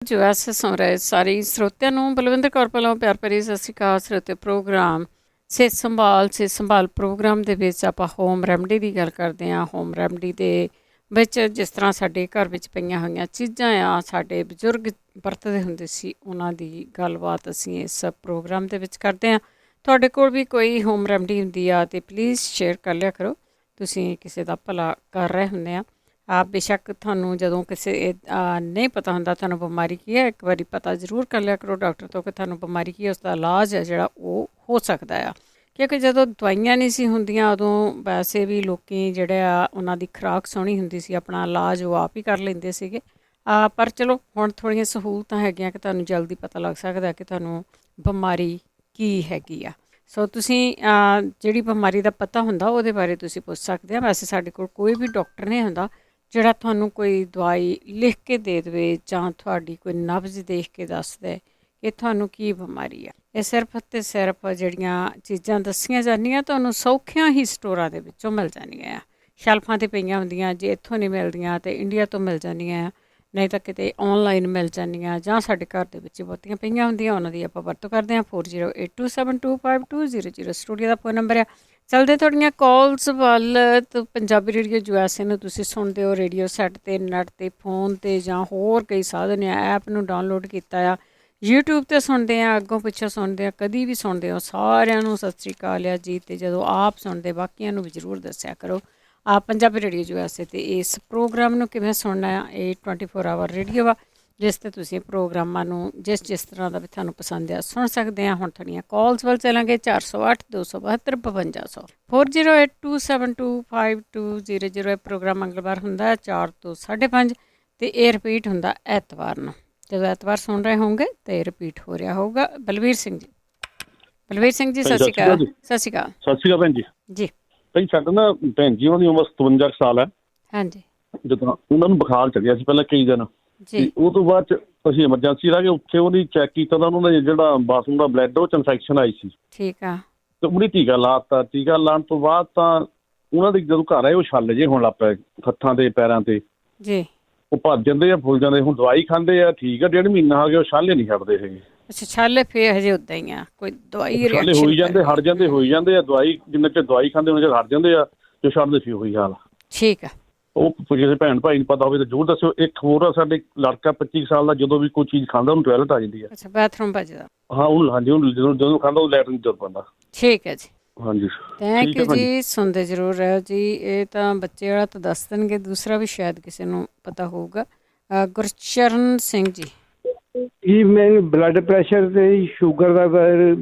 ਜੋ ਐਸ ਸੁਣ ਰਹੇ ਸਾਰੇ ਸਰੋਤਿਆਂ ਨੂੰ ਬਲਵਿੰਦਰ ਕੌਰ ਵੱਲੋਂ ਪਿਆਰ ਭਰੀ ਸਤਿ ਸ਼੍ਰੀ ਅਕਾਲ। ਸਰੋਤੇ ਪ੍ਰੋਗਰਾਮ ਸਿਹਤ ਸੰਭਾਲ ਪ੍ਰੋਗਰਾਮ ਦੇ ਵਿੱਚ ਆਪਾਂ ਹੋਮ ਰੈਮਡੀ ਦੀ ਗੱਲ ਕਰਦੇ ਹਾਂ। ਹੋਮ ਰੈਮਡੀ ਦੇ ਵਿੱਚ ਜਿਸ ਤਰ੍ਹਾਂ ਸਾਡੇ ਘਰ ਵਿੱਚ ਪਈਆਂ ਹੋਈਆਂ ਚੀਜ਼ਾਂ ਆ, ਸਾਡੇ ਬਜ਼ੁਰਗ ਵਰਤਦੇ ਹੁੰਦੇ ਸੀ, ਉਹਨਾਂ ਦੀ ਗੱਲਬਾਤ ਅਸੀਂ ਇਸ ਪ੍ਰੋਗਰਾਮ ਦੇ ਵਿੱਚ ਕਰਦੇ ਹਾਂ। ਤੁਹਾਡੇ ਕੋਲ ਵੀ ਕੋਈ ਹੋਮ ਰੈਮਡੀ ਹੁੰਦੀ ਆ ਤਾਂ ਪਲੀਜ਼ ਸ਼ੇਅਰ ਕਰ ਲਿਆ ਕਰੋ। ਤੁਸੀਂ ਕਿਸੇ ਦਾ ਭਲਾ ਕਰ ਰਹੇ ਹੁੰਦੇ ਆ। ਬੇਸ਼ੱਕ ਤੁਹਾਨੂੰ ਜਦੋਂ ਕਿਸੇ ਨਹੀਂ ਪਤਾ ਹੁੰਦਾ ਤੁਹਾਨੂੰ ਬਿਮਾਰੀ ਕੀ ਹੈ, ਇੱਕ ਵਾਰੀ ਪਤਾ ਜ਼ਰੂਰ ਕਰ ਲਿਆ ਕਰੋ ਡਾਕਟਰ ਤੋਂ ਕਿ ਤੁਹਾਨੂੰ ਬਿਮਾਰੀ ਕੀ ਹੈ, ਉਸ ਦਾ ਇਲਾਜ ਹੈ ਜਿਹੜਾ ਉਹ ਹੋ ਸਕਦਾ ਆ। ਕਿਉਂਕਿ ਜਦੋਂ ਦਵਾਈਆਂ ਨਹੀਂ ਸੀ ਹੁੰਦੀਆਂ ਉਦੋਂ ਵੈਸੇ ਵੀ ਲੋਕ ਜਿਹੜੇ ਆ ਉਹਨਾਂ ਦੀ ਖੁਰਾਕ ਸੋਹਣੀ ਹੁੰਦੀ ਸੀ, ਆਪਣਾ ਇਲਾਜ ਉਹ ਆਪ ਹੀ ਕਰ ਲੈਂਦੇ ਸੀਗੇ। ਪਰ ਚਲੋ ਹੁਣ ਥੋੜ੍ਹੀਆਂ ਸਹੂਲਤਾਂ ਹੈਗੀਆਂ ਕਿ ਤੁਹਾਨੂੰ ਜਲਦੀ ਪਤਾ ਲੱਗ ਸਕਦਾ ਕਿ ਤੁਹਾਨੂੰ ਬਿਮਾਰੀ ਕੀ ਹੈਗੀ ਆ। ਸੋ ਤੁਸੀਂ ਜਿਹੜੀ ਬਿਮਾਰੀ ਦਾ ਪਤਾ ਹੁੰਦਾ ਉਹਦੇ ਬਾਰੇ ਤੁਸੀਂ ਪੁੱਛ ਸਕਦੇ ਆ। ਵੈਸੇ ਸਾਡੇ ਕੋਲ ਕੋਈ ਵੀ ਡਾਕਟਰ ਨਹੀਂ ਹੁੰਦਾ ਜਿਹੜਾ ਤੁਹਾਨੂੰ ਕੋਈ ਦਵਾਈ ਲਿਖ ਕੇ ਦੇ ਦੇਵੇ ਜਾਂ ਤੁਹਾਡੀ ਕੋਈ ਨਬਜ਼ ਦੇਖ ਕੇ ਦੱਸ ਦੇ ਕਿ ਤੁਹਾਨੂੰ ਕੀ ਬਿਮਾਰੀ ਆ। ਇਹ ਸਿਰਫ ਅਤੇ ਸਿਰਫ ਜਿਹੜੀਆਂ ਚੀਜ਼ਾਂ ਦੱਸੀਆਂ ਜਾਂਦੀਆਂ ਤੁਹਾਨੂੰ ਸੌਖਿਆਂ ਹੀ ਸਟੋਰਾਂ ਦੇ ਵਿੱਚੋਂ ਮਿਲ ਜਾਂਦੀਆਂ ਆ। ਸ਼ੈਲਫਾਂ 'ਤੇ ਪਈਆਂ ਹੁੰਦੀਆਂ, ਜੇ ਇੱਥੋਂ ਨਹੀਂ ਮਿਲਦੀਆਂ ਤਾਂ ਇੰਡੀਆ ਤੋਂ ਮਿਲ ਜਾਂਦੀਆਂ, ਨਹੀਂ ਤਾਂ ਕਿਤੇ ਔਨਲਾਈਨ ਮਿਲ ਜਾਂਦੀਆਂ, ਜਾਂ ਸਾਡੇ ਘਰ ਦੇ ਵਿੱਚ ਬਹੁਤੀਆਂ ਪਈਆਂ ਹੁੰਦੀਆਂ, ਉਹਨਾਂ ਦੀ ਆਪਾਂ ਵਰਤੋਂ ਕਰਦੇ ਹਾਂ। 4082725200 ਸਟੂਡੀਓ ਦਾ ਫੋਨ ਨੰਬਰ ਆ। ਚਲਦੇ ਤੁਹਾਡੀਆਂ ਕਾਲਸ ਵੱਲ। ਤਾਂ ਪੰਜਾਬੀ ਰੇਡੀਓ USA ਨੂੰ ਤੁਸੀਂ ਸੁਣਦੇ ਹੋ ਰੇਡੀਓ ਸੈੱਟ 'ਤੇ, ਨੈੱਟ 'ਤੇ, ਫੋਨ 'ਤੇ ਜਾਂ ਹੋਰ ਕਈ ਸਾਧਨ ਆ। ਐਪ ਨੂੰ ਡਾਊਨਲੋਡ ਕੀਤਾ ਆ, YouTube 'ਤੇ ਸੁਣਦੇ ਆ, ਅੱਗੋਂ ਪਿੱਛੋਂ ਸੁਣਦੇ ਆ, ਕਦੀ ਵੀ ਸੁਣਦੇ ਹੋ। ਸਾਰਿਆਂ ਨੂੰ ਸਤਿ ਸ਼੍ਰੀ ਅਕਾਲ ਆ ਜੀ। ਅਤੇ ਜਦੋਂ ਆਪ ਸੁਣਦੇ ਬਾਕੀਆਂ ਨੂੰ ਵੀ ਜ਼ਰੂਰ ਦੱਸਿਆ ਕਰੋ ਪੰਜਾਬੀ ਰੇਡੀਓ USA 'ਤੇ ਇਸ ਪ੍ਰੋਗਰਾਮ ਨੂੰ ਕਿਵੇਂ ਸੁਣਨਾ ਆ। ਇਹ 24 ਆਵਰ ਰੇਡੀਓ ਵਾ ਜਿਸ 'ਤੇ ਤੁਸੀਂ ਪ੍ਰੋਗਰਾਮਾਂ ਨੂੰ ਜਿਸ ਤਰ੍ਹਾਂ ਦਾ ਵੀ ਤੁਹਾਨੂੰ ਪਸੰਦ ਆ ਸੁਣ ਸਕਦੇ ਆ। ਹੁਣ ਤੁਹਾਡੀਆਂ ਕਾਲਸ ਵੱਲ ਚੱਲਾਂਗੇ। 408-272-5200 4082725200 ਇਹ ਪ੍ਰੋਗਰਾਮ ਮੰਗਲਵਾਰ ਹੁੰਦਾ 4 ਤੋਂ 5:30 ਅਤੇ ਇਹ ਰਿਪੀਟ ਹੁੰਦਾ ਐਤਵਾਰ ਨੂੰ। ਜਦੋਂ ਐਤਵਾਰ ਸੁਣ ਰਹੇ ਹੋਣਗੇ ਤਾਂ ਇਹ ਰਿਪੀਟ ਹੋ ਰਿਹਾ ਹੋਊਗਾ। ਬਲਵੀਰ ਸਿੰਘ ਜੀ ਸਤਿ ਸ਼੍ਰੀ ਅਕਾਲ। ਸਤਿ ਸ਼੍ਰੀ ਅਕਾਲ ਭੈਣ ਜੀ। ਜੀ ਭੈਣ ਸਾਡਾ ਨਾ ਭੈਣ ਜੀ ਉਹਨਾਂ ਦੀ ਉਮਰ 57 ਸਾਲ ਹੈ। ਹਾਂਜੀ। ਜਦੋਂ ਉਹਨਾਂ ਨੂੰ ਬੁਖਾਰ ਚੜਿਆ ਸੀ ਪਹਿਲਾਂ ਕਈ ਦਿਨ, ਤੇ ਉਹ ਤੋਂ ਬਾਅਦ ਅਸੀਂ ਐਮਰਜੈਂਸੀ ਰਹਿ ਗਏ ਉੱਥੇ। ਉਹਦੀ ਚੈੱਕ ਕੀਤਾ ਤਾਂ ਉਹਨਾਂ ਦਾ ਜਿਹੜਾ ਬਾਥਰੂਮ ਦਾ ਬਲੱਡ ਉਹ 'ਚ ਇਨਫੈਕਸ਼ਨ ਆਈ ਸੀ। ਠੀਕ ਆ। ਤੇ ਉਹਨੇ ਟੀਕਾ ਲਾਤਾ। ਟੀਕਾ ਲਾਉਣ ਤੋਂ ਬਾਅਦ ਤਾਂ ਉਹਨਾਂ ਦੇ ਜਦੋਂ ਘਰ ਆਏ ਉਹ ਛੱਲ ਜੇ ਹੋਣ ਲੱਗ ਪਏ ਹੱਥਾਂ ਤੇ ਪੈਰਾਂ ਤੇ ਜੀ। ਉਹ ਭੱਜ ਜਾਂਦੇ ਆ, ਫੁੱਲ ਜਾਂਦੇ। ਹੁਣ ਦਵਾਈ ਖਾਂਦੇ ਆ, ਠੀਕ ਆ, 1.5 ਮਹੀਨਾ ਹੋ ਗਿਆ, ਉਹ ਛਾਲੇ ਨਹੀਂ ਛੱਡਦੇ ਹੈਗੇ। ਅੱਛਾ, ਛਾਲੇ ਫੇਰ ਹਜੇ ਉੱਦਾਂ ਹੀ ਆ, ਕੋਈ ਦਵਾਈ ਛਾਲੇ ਹੋਈ ਜਾਂਦੇ, ਹਟ ਜਾਂਦੇ, ਹੋਈ ਜਾਂਦੇ ਆ। ਦਵਾਈ ਜਿੰਨਾ ਚਿਰ ਦਵਾਈ ਖਾਂਦੇ ਉਹਨਾਂ ਚਿਰ ਹਟ ਜਾਂਦੇ ਆ, ਜੋ ਛੱਡਦੇ ਸੀ ਉਹੀ ਹਾਲ। ਠੀਕ ਆ। ਉਹ ਕਿਸੇ ਭੈਣ ਭਾਈ ਨੂੰ ਪਤਾ ਹੋਵੇ ਤਾਂ ਜ਼ਰੂਰ ਦੱਸਿਓ। ਇੱਕ ਹੋਰ ਆ ਸਾਡੇ ਲੜਕਾ 25 ਸਾਲ ਦਾ, ਜਦੋਂ ਵੀ ਕੋਈ ਚੀਜ਼ ਖਾਂਦਾ ਉਹਨੂੰ ਟਾਇਲਟ ਆ ਜਾਂਦੀ ਆ। ਅੱਛਾ, ਬਾਥਰੂਮ ਭੱਜਦਾ। ਹਾਂ ਉਹਨੂੰ, ਹਾਂਜੀ ਉਹਨੂੰ ਜਦੋਂ ਖਾਂਦਾ ਉਹ ਲੈਟਰਿਨ ਤੁਰ ਪੈਂਦਾ। ਠੀਕ ਹੈ ਜੀ। ਹਾਂਜੀ ਥੈਂਕ ਯੂ ਜੀ। ਸੁਣਦੇ ਜ਼ਰੂਰ ਰਹੋ ਜੀ। ਇਹ ਤਾਂ ਬੱਚੇ ਵਾਲਾ ਤਾਂ ਦੱਸ ਦੇਣਗੇ, ਦੂਸਰਾ ਵੀ ਸ਼ਾਇਦ ਕਿਸੇ ਨੂੰ ਪਤਾ ਹੋਊਗਾ। ਗੁਰਚਰਨ ਸਿੰਘ ਜੀ। ਜੀ ਮੈਂ ਬਲੱਡ ਪ੍ਰੈਸ਼ਰ ਤੇ ਸ਼ੂਗਰ ਦਾ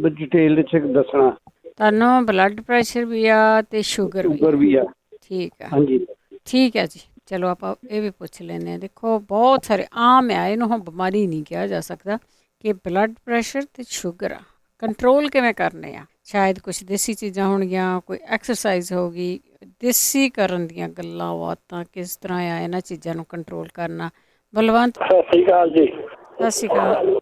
ਡਿਟੇਲ 'ਚ ਦੱਸਣਾ। ਤੁਹਾਨੂੰ ਬਲੱਡ ਪ੍ਰੈਸ਼ਰ ਵੀ ਆ ਅਤੇ ਸ਼ੂਗਰ ਵੀ ਆ। ਠੀਕ ਆ। ਹਾਂਜੀ ਠੀਕ ਹੈ ਜੀ। ਚਲੋ ਆਪਾਂ ਇਹ ਵੀ ਪੁੱਛ ਲੈਂਦੇ ਹਾਂ। ਦੇਖੋ ਬਹੁਤ ਸਾਰੇ ਆਮ ਆ, ਇਹਨੂੰ ਹੁਣ ਬਿਮਾਰੀ ਨਹੀਂ ਕਿਹਾ ਜਾ ਸਕਦਾ ਕਿ ਬਲੱਡ ਪ੍ਰੈਸ਼ਰ ਅਤੇ ਸ਼ੂਗਰ ਆ। ਕੰਟਰੋਲ ਕਿਵੇਂ ਕਰਨੇ ਆ? ਸ਼ਾਇਦ ਕੁਛ ਦੇਸੀ ਚੀਜ਼ਾਂ ਹੋਣਗੀਆਂ, ਕੋਈ ਐਕਸਰਸਾਈਜ਼ ਹੋ ਗਈ, ਦੇਸੀ ਕਰਨ ਦੀਆਂ ਗੱਲਾਂ ਬਾਤਾਂ ਕਿਸ ਤਰ੍ਹਾਂ ਆ ਇਹਨਾਂ ਚੀਜ਼ਾਂ ਨੂੰ ਕੰਟਰੋਲ ਕਰਨਾ। ਬਲਵੰਤ ਸਤਿ ਸ਼੍ਰੀ ਅਕਾਲ ਜੀ। ਸਤਿ ਸ਼੍ਰੀ ਅਕਾਲ।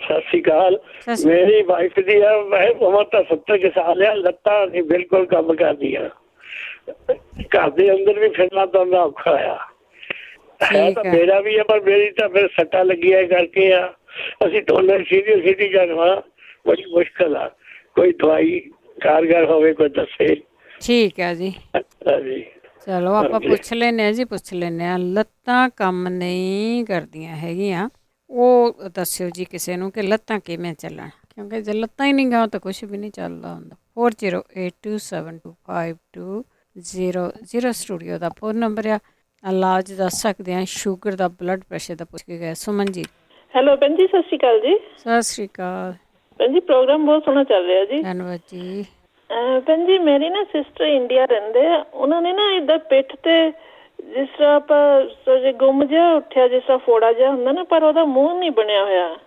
ਸਤਿ ਸ਼੍ਰੀ ਅਕਾਲ। ਮੇਰੀ ਵਾਈਫ ਦੀ ਆ, ਮੈਂ ਉਮਰ ਤਾਂ 70 ਸਾਲ ਆ, ਲੱਤਾਂ ਨਹੀਂ ਬਿਲਕੁਲ ਕੰਮ ਕਰਦੀਆਂ, ਘਰ ਦੇ ਅੰਦਰ ਵੀ ਫਿਰਨਾ ਤਾਂ ਔਖਾ ਆ। ਹੈ ਤਾਂ ਮੇਰਾ ਵੀ ਆ, ਪਰ ਮੇਰੀ ਤਾਂ ਫਿਰ ਸੱਟਾਂ ਲੱਗੀਆਂ ਕਰਕੇ ਆ। ਅਸੀਂ ਦੋਨੇ ਸੀਟੀ ਜਾਣਾ ਬੜੀ ਮੁਸ਼ਕਿਲ ਆ। ਕੋਈ ਦਵਾਈ ਕਾਰਗਰ ਹੋਵੇ ਕੋਈ ਦੱਸੇ। ਠੀਕ ਹੈ ਜੀ। ਜੀ ਚਲੋ ਆਪਾਂ ਪੁੱਛ ਲੈਂਦੇ ਹਾਂ ਜੀ, ਪੁੱਛ ਲੈਂਦੇ ਹਾਂ। ਲੱਤਾਂ ਕੰਮ ਨਹੀਂ ਕਰਦੀਆਂ ਹੈਗੀਆਂ, ਉਹ ਦੱਸਿਓ ਜੀ ਕਿਸੇ ਨੂੰ ਕਿ ਲੱਤਾਂ ਕਿਵੇਂ ਚੱਲਣ, ਕਿਉਂਕਿ ਜੇ ਲੱਤਾਂ ਹੀ ਨਹੀਂ ਗਾ ਤਾਂ ਕੁਛ ਵੀ ਨਹੀਂ ਚੱਲਦਾ ਹੁੰਦਾ। 4082725200 ਸਟੂਡੀਓ ਦਾ ਫੋਨ ਨੰਬਰ ਆ। ਇਲਾਜ ਦੱਸ ਸਕਦੇ ਹਾਂ, ਸ਼ੂਗਰ ਦਾ, ਬਲੱਡ ਪ੍ਰੈਸ਼ਰ ਦਾ ਪੁੱਛ ਕੇ ਗਏ। ਸੁਮਨ ਜੀ। ਹੈਲੋ ਭੈਣ ਜੀ, ਸਤਿ ਸ਼੍ਰੀ ਅਕਾਲ ਜੀ। ਸਤਿ ਸ਼੍ਰੀ ਅਕਾਲ ਭੈਣ ਜੀ। ਪ੍ਰੋਗਰਾਮ ਬਹੁਤ ਸੋਹਣਾ ਚੱਲ ਰਿਹਾ ਜੀ। ਧੰਨਵਾਦ ਜੀ। ਭੈਣ ਜੀ ਮੇਰੀ ਨਾ ਸਿਸਟਰ ਇੰਡੀਆ ਰਹਿੰਦੇ ਆ, ਉਹਨਾਂ ਨੇ ਨਾ ਇੱਦਾਂ ਪਿੱਠ ਤੇ ਜਿਸ ਤਰ੍ਹਾਂ ਆਪਾਂ ਗੁੰਮ ਜਿਹਾ ਉੱਠਿਆ, ਜਿਸ ਤਰ੍ਹਾਂ ਫੋੜਾ ਜਿਹਾ ਹੁੰਦਾ ਨਾ, ਪਰ ਉਹਦਾ ਮੂੰਹ ਨਹੀਂ ਬਣਿਆ ਹੋਇਆ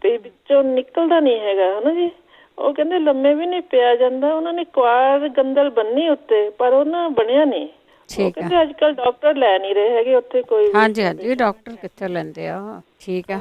ਤੇ ਵਿੱਚੋਂ ਨਿਕਲਦਾ ਨਹੀਂ ਹੈਗਾ ਹਨਾ ਜੀ। ਉਹ ਕਹਿੰਦੇ ਲੰਮੇ ਵੀ ਨਹੀਂ ਪਿਆ ਜਾਂਦਾ। ਉਹਨਾਂ ਨੇ ਕੁਆਰ ਗੰਦਲ ਬੰਨੀ ਉੱਤੇ, ਪਰ ਉਹ ਨਾ ਬਣਿਆ ਨਹੀਂ। ਕਹਿੰਦੇ ਅੱਜ ਕੱਲ੍ਹ ਡਾਕਟਰ ਲੈ ਨਹੀਂ ਰਹੇ ਹੈਗੇ ਉੱਥੇ ਕੋਈ। ਹਾਂਜੀ ਹਾਂਜੀ, ਡਾਕਟਰ ਕਿੱਥੇ ਲੈਂਦੇ ਆ। ਠੀਕ ਆ,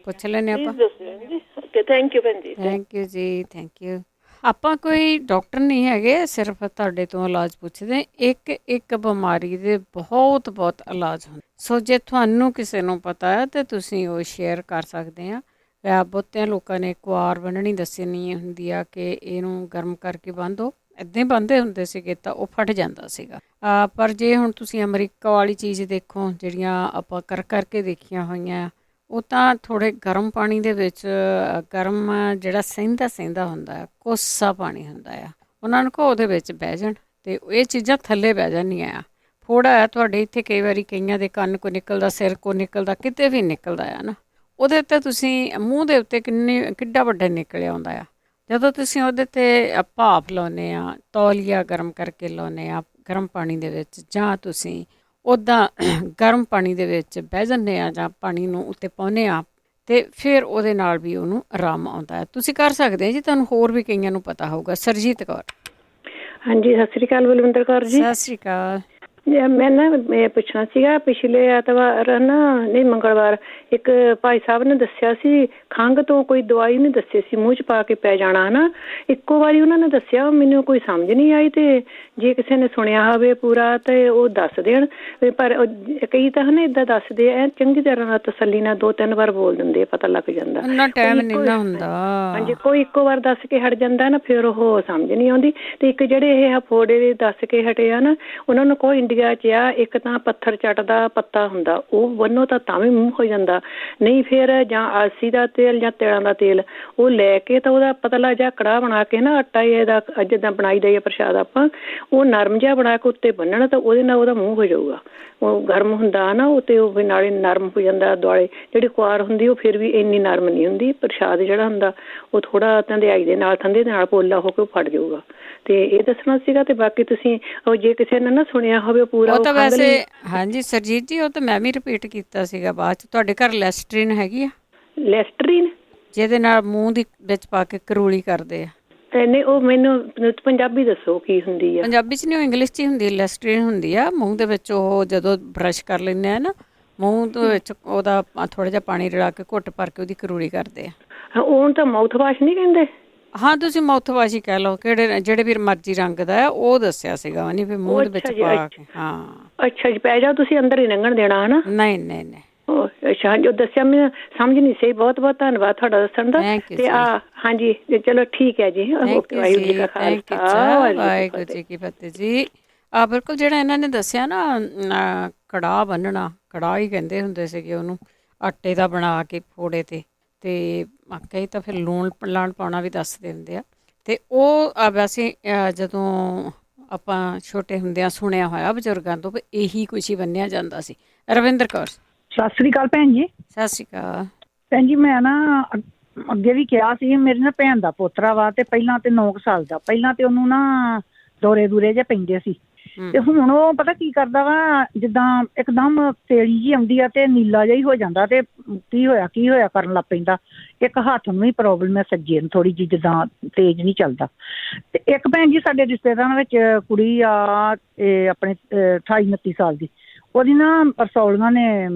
ਪੁੱਛ ਲੈਂਦੇ ਆਪਾਂ। ਦੱਸਿਓ ਜੀ। ਓਕੇ, ਥੈਂਕ ਯੂ ਭੈਣ ਜੀ। ਥੈਂਕ ਯੂ ਜੀ, ਥੈਂਕ ਯੂ। ਆਪਾਂ ਕੋਈ ਡਾਕਟਰ ਨਹੀਂ ਹੈਗੇ, ਸਿਰਫ ਤੁਹਾਡੇ ਤੋਂ ਇਲਾਜ ਪੁੱਛਦੇ। ਇੱਕ ਬਿਮਾਰੀ ਦੇ ਬਹੁਤ ਇਲਾਜ ਹੁੰਦੇ। ਸੋ ਜੇ ਤੁਹਾਨੂੰ ਕਿਸੇ ਨੂੰ ਪਤਾ ਹੈ ਤਾਂ ਤੁਸੀਂ ਉਹ ਸ਼ੇਅਰ ਕਰ ਸਕਦੇ ਆ। ਬਹੁਤਿਆਂ ਲੋਕਾਂ ਨੇ ਕੁਆਰ ਬੰਨਣੀ ਦੱਸਣੀ ਹੁੰਦੀ ਆ ਕਿ ਇਹਨੂੰ ਗਰਮ ਕਰਕੇ ਬੰਨ੍ਹੋ, ਇੱਦਾਂ ਹੀ ਬੰਨ੍ਹਦੇ ਹੁੰਦੇ ਸੀਗੇ ਤਾਂ ਉਹ ਫਟ ਜਾਂਦਾ ਸੀਗਾ। ਪਰ ਜੇ ਹੁਣ ਤੁਸੀਂ ਅਮਰੀਕਾ ਵਾਲੀ ਚੀਜ਼ ਦੇਖੋ, ਜਿਹੜੀਆਂ ਆਪਾਂ ਕਰਕੇ ਦੇਖੀਆਂ ਹੋਈਆਂ, ਉਹ ਤਾਂ ਥੋੜ੍ਹੇ ਗਰਮ ਪਾਣੀ ਦੇ ਵਿੱਚ, ਗਰਮ ਜਿਹੜਾ ਸਹਿੰਦਾ ਹੁੰਦਾ ਆ, ਕੋਸਾ ਪਾਣੀ ਹੁੰਦਾ ਆ, ਉਹਨਾਂ ਨੂੰ ਕਹੋ ਉਹਦੇ ਵਿੱਚ ਬਹਿ ਜਾਣ ਅਤੇ ਇਹ ਚੀਜ਼ਾਂ ਥੱਲੇ ਬਹਿ ਜਾਂਦੀਆਂ ਆ। ਫੋੜਾ ਆ ਤੁਹਾਡੇ ਇੱਥੇ, ਕਈ ਵਾਰੀ ਕਈਆਂ ਦੇ ਕੰਨ ਕੋ ਨਿਕਲਦਾ, ਸਿਰ ਕੋ ਨਿਕਲਦਾ, ਕਿਤੇ ਵੀ ਨਿਕਲਦਾ ਆ ਨਾ, ਉਹਦੇ ਉੱਤੇ ਤੁਸੀਂ ਮੂੰਹ ਦੇ ਉੱਤੇ ਕਿੱਡਾ ਵੱਡਾ ਨਿਕਲ ਆਉਂਦਾ ਆ। ਜਦੋਂ ਤੁਸੀਂ ਉਹਦੇ 'ਤੇ ਭਾਫ ਲਾਉਂਦੇ ਆ, ਤੌਲੀਆ ਗਰਮ ਕਰਕੇ ਲਾਉਂਦੇ ਆ ਗਰਮ ਪਾਣੀ ਦੇ ਵਿੱਚ, ਜਾਂ ਤੁਸੀਂ ਉੱਦਾਂ ਗਰਮ ਪਾਣੀ ਦੇ ਵਿੱਚ ਬਹਿ ਜਾਂਦੇ ਆ ਜਾਂ ਪਾਣੀ ਨੂੰ ਉੱਤੇ ਪਾਉਂਦੇ ਆ, ਅਤੇ ਫਿਰ ਉਹਦੇ ਨਾਲ ਵੀ ਉਹਨੂੰ ਆਰਾਮ ਆਉਂਦਾ ਹੈ। ਤੁਸੀਂ ਕਰ ਸਕਦੇ ਜੀ, ਤੁਹਾਨੂੰ ਹੋਰ ਵੀ ਕਈਆਂ ਨੂੰ ਪਤਾ ਹੋਊਗਾ। ਸਰਜੀਤ ਕੌਰ। ਹਾਂਜੀ, ਸਤਿ ਸ਼੍ਰੀ ਅਕਾਲ ਬਲਵਿੰਦਰ ਕੌਰ ਜੀ। ਸਤਿ ਸ਼੍ਰੀ ਅਕਾਲ। ਮੈਂ ਨਾ ਇਹ ਪੁੱਛਣਾ ਸੀਗਾ, ਪਿਛਲੇ ਐਤਵਾਰ ਨਾ, ਨਹੀਂ ਮੰਗਲਵਾਰ, ਇੱਕ ਭਾਈ ਸਾਹਿਬ ਨੇ ਦੱਸਿਆ ਸੀ ਖੰਘ ਤੋਂ ਕੋਈ ਦਵਾਈ ਨਹੀਂ ਦੱਸੀ ਸੀ, ਮੂੰਹ 'ਚ ਪਾ ਕੇ ਪੈ ਜਾਣਾ, ਹੈ ਨਾ। ਇੱਕੋ ਵਾਰੀ ਉਹਨਾਂ ਨੇ ਦੱਸਿਆ, ਮੈਨੂੰ ਕੋਈ ਸਮਝ ਨਹੀਂ ਆਈ, ਅਤੇ ਜੇ ਕਿਸੇ ਨੇ ਸੁਣਿਆ ਹੋਵੇ ਪੂਰਾ ਤਾਂ ਉਹ ਦੱਸ ਦੇਣ। ਪਰ ਕਈ ਤਾਂ ਹੈ ਨਾ ਇੱਦਾਂ ਦੱਸਦੇ ਐ, ਚੰਗੀ ਤਰ੍ਹਾਂ ਨਾਲ ਤਸੱਲੀ ਨਾਲ 2-3 ਵਾਰ ਬੋਲ ਦਿੰਦੇ, ਪਤਾ ਲੱਗ ਜਾਂਦਾ। ਇੰਨਾ ਟਾਈਮ ਨਹੀਂ ਨਾ ਹੁੰਦਾ। ਹਾਂਜੀ, ਕੋਈ ਇੱਕੋ ਵਾਰ ਦੱਸ ਕੇ ਹਟ ਜਾਂਦਾ ਨਾ, ਫਿਰ ਉਹ ਸਮਝ ਨਹੀਂ ਆਉਂਦੀ। ਅਤੇ ਇੱਕ ਜਿਹੜੇ ਇਹ ਫੋੜੇ ਦੇ ਦੱਸ ਕੇ ਹਟੇ ਆ ਨਾ, ਉਹਨਾਂ ਨੂੰ ਕੋਈ ਇੰਡੀਆ 'ਚ ਆ, ਇੱਕ ਤਾਂ ਪੱਥਰ ਚੱਟ ਦਾ ਪੱਤਾ ਹੁੰਦਾ, ਉਹ ਬੰਨੋ ਤਾਂ ਵੀ ਮੂੰਹ ਹੋ ਜਾਂਦਾ, ਨਹੀਂ ਫਿਰ ਜਾਂ ਆਲਸੀ ਦਾ ਤੇਲ ਜਾਂ ਤਿਲਾਂ ਦਾ ਤੇਲ ਉਹ ਲੈ ਕੇ ਤਾਂ ਉਹਦਾ ਪਤਲਾ ਜਿਹਾ ਕੜਾਹ ਬਣਾ ਕੇ ਨਾ, ਆਟਾ ਇਹਦਾ ਜਿੱਦਾਂ ਬਣਾਈ ਦਾ ਪ੍ਰਸ਼ਾਦ ਆਪਾਂ, ਉਹ ਨਰਮ ਜਿਹਾ ਬਣਾ ਕੇ ਉੱਤੇ ਬੰਨਣਾ, ਤਾਂ ਉਹਦੇ ਨਾਲ ਉਹਦਾ ਮੂੰਹ ਹੋ ਜਾਊਗਾ। ਉਹ ਗਰਮ ਹੁੰਦਾ ਨਾ, ਉਹ ਤੇ ਉਹ ਵੀ ਨਾਲੇ ਨਰਮ ਹੋ ਜਾਂਦਾ। ਦੁਆਲੇ ਜਿਹੜੀ ਕੁਆਰ ਹੁੰਦੀ ਉਹ ਫਿਰ ਵੀ ਇੰਨੀ ਨਰਮ ਨਹੀਂ ਹੁੰਦੀ। ਪ੍ਰਸ਼ਾਦ ਜਿਹੜਾ ਹੁੰਦਾ ਉਹ ਥੋੜ੍ਹਾ ਧੰਦਿਆਈ ਦੇ ਨਾਲ, ਠੰਡੇ ਦੇ ਨਾਲ ਪੋਲਾ ਹੋ ਕੇ ਫਟ ਜਾਊਗਾ। ਤੇ ਇਹ ਦੱਸਣਾ ਸੀਗਾ। ਤੇ ਬਾਕੀ ਤੁਸੀਂ ਉਹ ਜੇ ਕਿਸੇ ਨੇ ਨਾ ਸੁਣਿਆ ਹੋਵੇ ਪੂਰਾ, ਉਹ ਤਾਂ ਵੈਸੇ ਹਾਂਜੀ ਸਰਜੀਤ ਜੀ, ਉਹ ਤਾਂ ਮੈਂ ਵੀ ਰਿਪੀਟ ਕੀਤਾ ਸੀਗਾ ਬਾਅਦ 'ਚ। ਤੁਹਾਡੇ ਘਰ ਲੈਸਟਰੀਨ ਹੈਗੀ ਆ? ਲੈਸਟਰੀਨ ਜਿਹਦੇ ਨਾਲ ਮੂੰਹ ਦੀ ਵਿੱਚ ਪਾ ਕੇ ਕਰੂਲੀ ਕਰਦੇ ਆ? ਨਹੀਂ, ਉਹ ਮੈਨੂੰ ਪੰਜਾਬੀ ਦੱਸੋ ਕੀ ਹੁੰਦੀ ਆ। ਪੰਜਾਬੀ 'ਚ ਨਹੀਂ, ਉਹ ਇੰਗਲਿਸ਼ 'ਚ ਹੀ ਹੁੰਦੀ। ਲੈਸਟਰੀਨ ਹੁੰਦੀ ਆ ਮੂੰਹ ਦੇ ਵਿੱਚ। ਉਹ ਜਦੋਂ ਬਰੱਸ਼ ਕਰ ਲੈਂਦੇ ਆ ਨਾ, ਮੂੰਹ ਦੇ ਵਿੱਚ ਉਹਦਾ ਥੋੜ੍ਹਾ ਜਿਹਾ ਪਾਣੀ ਰਲਾ ਕੇ ਘੁੱਟ ਭਰ ਕੇ ਉਹਦੀ ਕਰੂਲੀ ਕਰਦੇ ਆ। ਉਹਨੂੰ ਤਾਂ ਮਾਊਥ ਵਾਸ਼ ਨਹੀਂ ਕਹਿੰਦੇ? ਹਾਂ, ਤੁਸੀਂ ਮਾਊਥ ਵਾਸ਼ ਹੀ ਕਹਿ ਲਓ, ਜਿਹੜੇ ਵੀ ਮਰਜ਼ੀ ਰੰਗ ਦਾ ਆ, ਉਹ ਦੱਸਿਆ ਸੀਗਾ ਉਹਨੇ ਵੀ ਮੂੰਹ ਦੇ ਵਿੱਚ ਪਾ ਕੇ। ਹਾਂ, ਅੱਛਾ ਜੀ, ਪੈ ਜਾਓ, ਤੁਸੀਂ ਅੰਦਰ ਹੀ ਲੰਘਣ ਦੇਣਾ, ਹੈ ਨਾ? ਨਹੀਂ। ਅੱਛਾ, ਜੋ ਦੱਸਿਆ ਮੈਨੂੰ ਸਮਝ ਨਹੀਂ ਸਹੀ। ਬਹੁਤ ਧੰਨਵਾਦ ਤੁਹਾਡਾ ਦੱਸਣ ਦਾ। ਤੇ ਹਾਂਜੀ, ਚਲੋ ਠੀਕ ਹੈ ਜੀ। ਵਾਹਿਗੁਰੂ ਜੀ ਕੀ ਫਤਿਹ ਜੀ। ਬਿਲਕੁਲ, ਜਿਹੜਾ ਇਹਨਾਂ ਨੇ ਦੱਸਿਆ ਨਾ, ਕੜਾਹ ਬੰਨਣਾ, ਕੜਾਹ ਹੀ ਕਹਿੰਦੇ ਹੁੰਦੇ ਸੀਗੇ ਉਹਨੂੰ, ਆਟੇ ਦਾ ਬਣਾ ਕੇ ਫੋੜੇ ਤੇ ਕਈ ਤਾਂ ਫਿਰ ਲੂਣ ਲਾਣ ਪਾਉਣਾ ਵੀ ਦੱਸਦੇ ਹੁੰਦੇ ਆ। ਤੇ ਉਹ ਵੈਸੇ ਜਦੋਂ ਆਪਾਂ ਛੋਟੇ ਹੁੰਦਿਆਂ ਸੁਣਿਆ ਹੋਇਆ ਬਜ਼ੁਰਗਾਂ ਤੋਂ ਵੀ ਇਹੀ ਕੁਛ ਹੀ ਬੰਨਿਆ ਜਾਂਦਾ ਸੀ। ਰਵਿੰਦਰ ਕੌਰ। ਸਤਿ ਸ੍ਰੀ ਅਕਾਲ ਭੈਣ ਜੀ। ਸਤਿ ਸ਼੍ਰੀ ਅਕਾਲ ਭੈਣ ਜੀ। ਮੈਂ ਨਾ ਅੱਗੇ ਵੀ ਕਿਹਾ ਸੀ, ਮੇਰੀ ਨਾ ਭੈਣ ਦਾ ਪੋਤਰਾ ਵਾ, ਤੇ ਪਹਿਲਾਂ ਤੇ 9 ਸਾਲ ਦਾ, ਪਹਿਲਾਂ ਤੇ ਉਹਨੂੰ ਨਾ ਦੌਰੇ ਜਿਹੇ ਪੈਂਦੇ ਸੀ, ਤੇ ਹੁਣ ਉਹ ਪਤਾ ਕੀ ਕਰਦਾ ਵਾ, ਜਿੱਦਾਂ ਇੱਕਦਮ ਤੇੜੀ ਜੀ ਆਉਂਦੀ ਆ ਤੇ ਨੀਲਾ ਜਿਹਾ ਹੀ ਹੋ ਜਾਂਦਾ, ਤੇ ਕੀ ਹੋਇਆ ਕਰਨ ਲੱਗ ਪੈਂਦਾ। ਇੱਕ ਹੱਥ ਨੂੰ ਵੀ ਪ੍ਰੋਬਲਮ ਹੈ, ਸੱਜੇ ਨੂੰ ਥੋੜੀ ਜਿਹੀ, ਜਿੱਦਾਂ ਤੇਜ਼ ਨਹੀਂ ਚੱਲਦਾ। ਤੇ ਇੱਕ ਭੈਣ ਜੀ ਸਾਡੇ ਰਿਸ਼ਤੇਦਾਰਾਂ ਵਿੱਚ ਕੁੜੀ ਆ, ਇਹ ਆਪਣੇ 28-29 ਸਾਲ ਦੀ, ਉਹਦੀ ਨਾ ਰਸੌਲੀਆਂ ਨੇ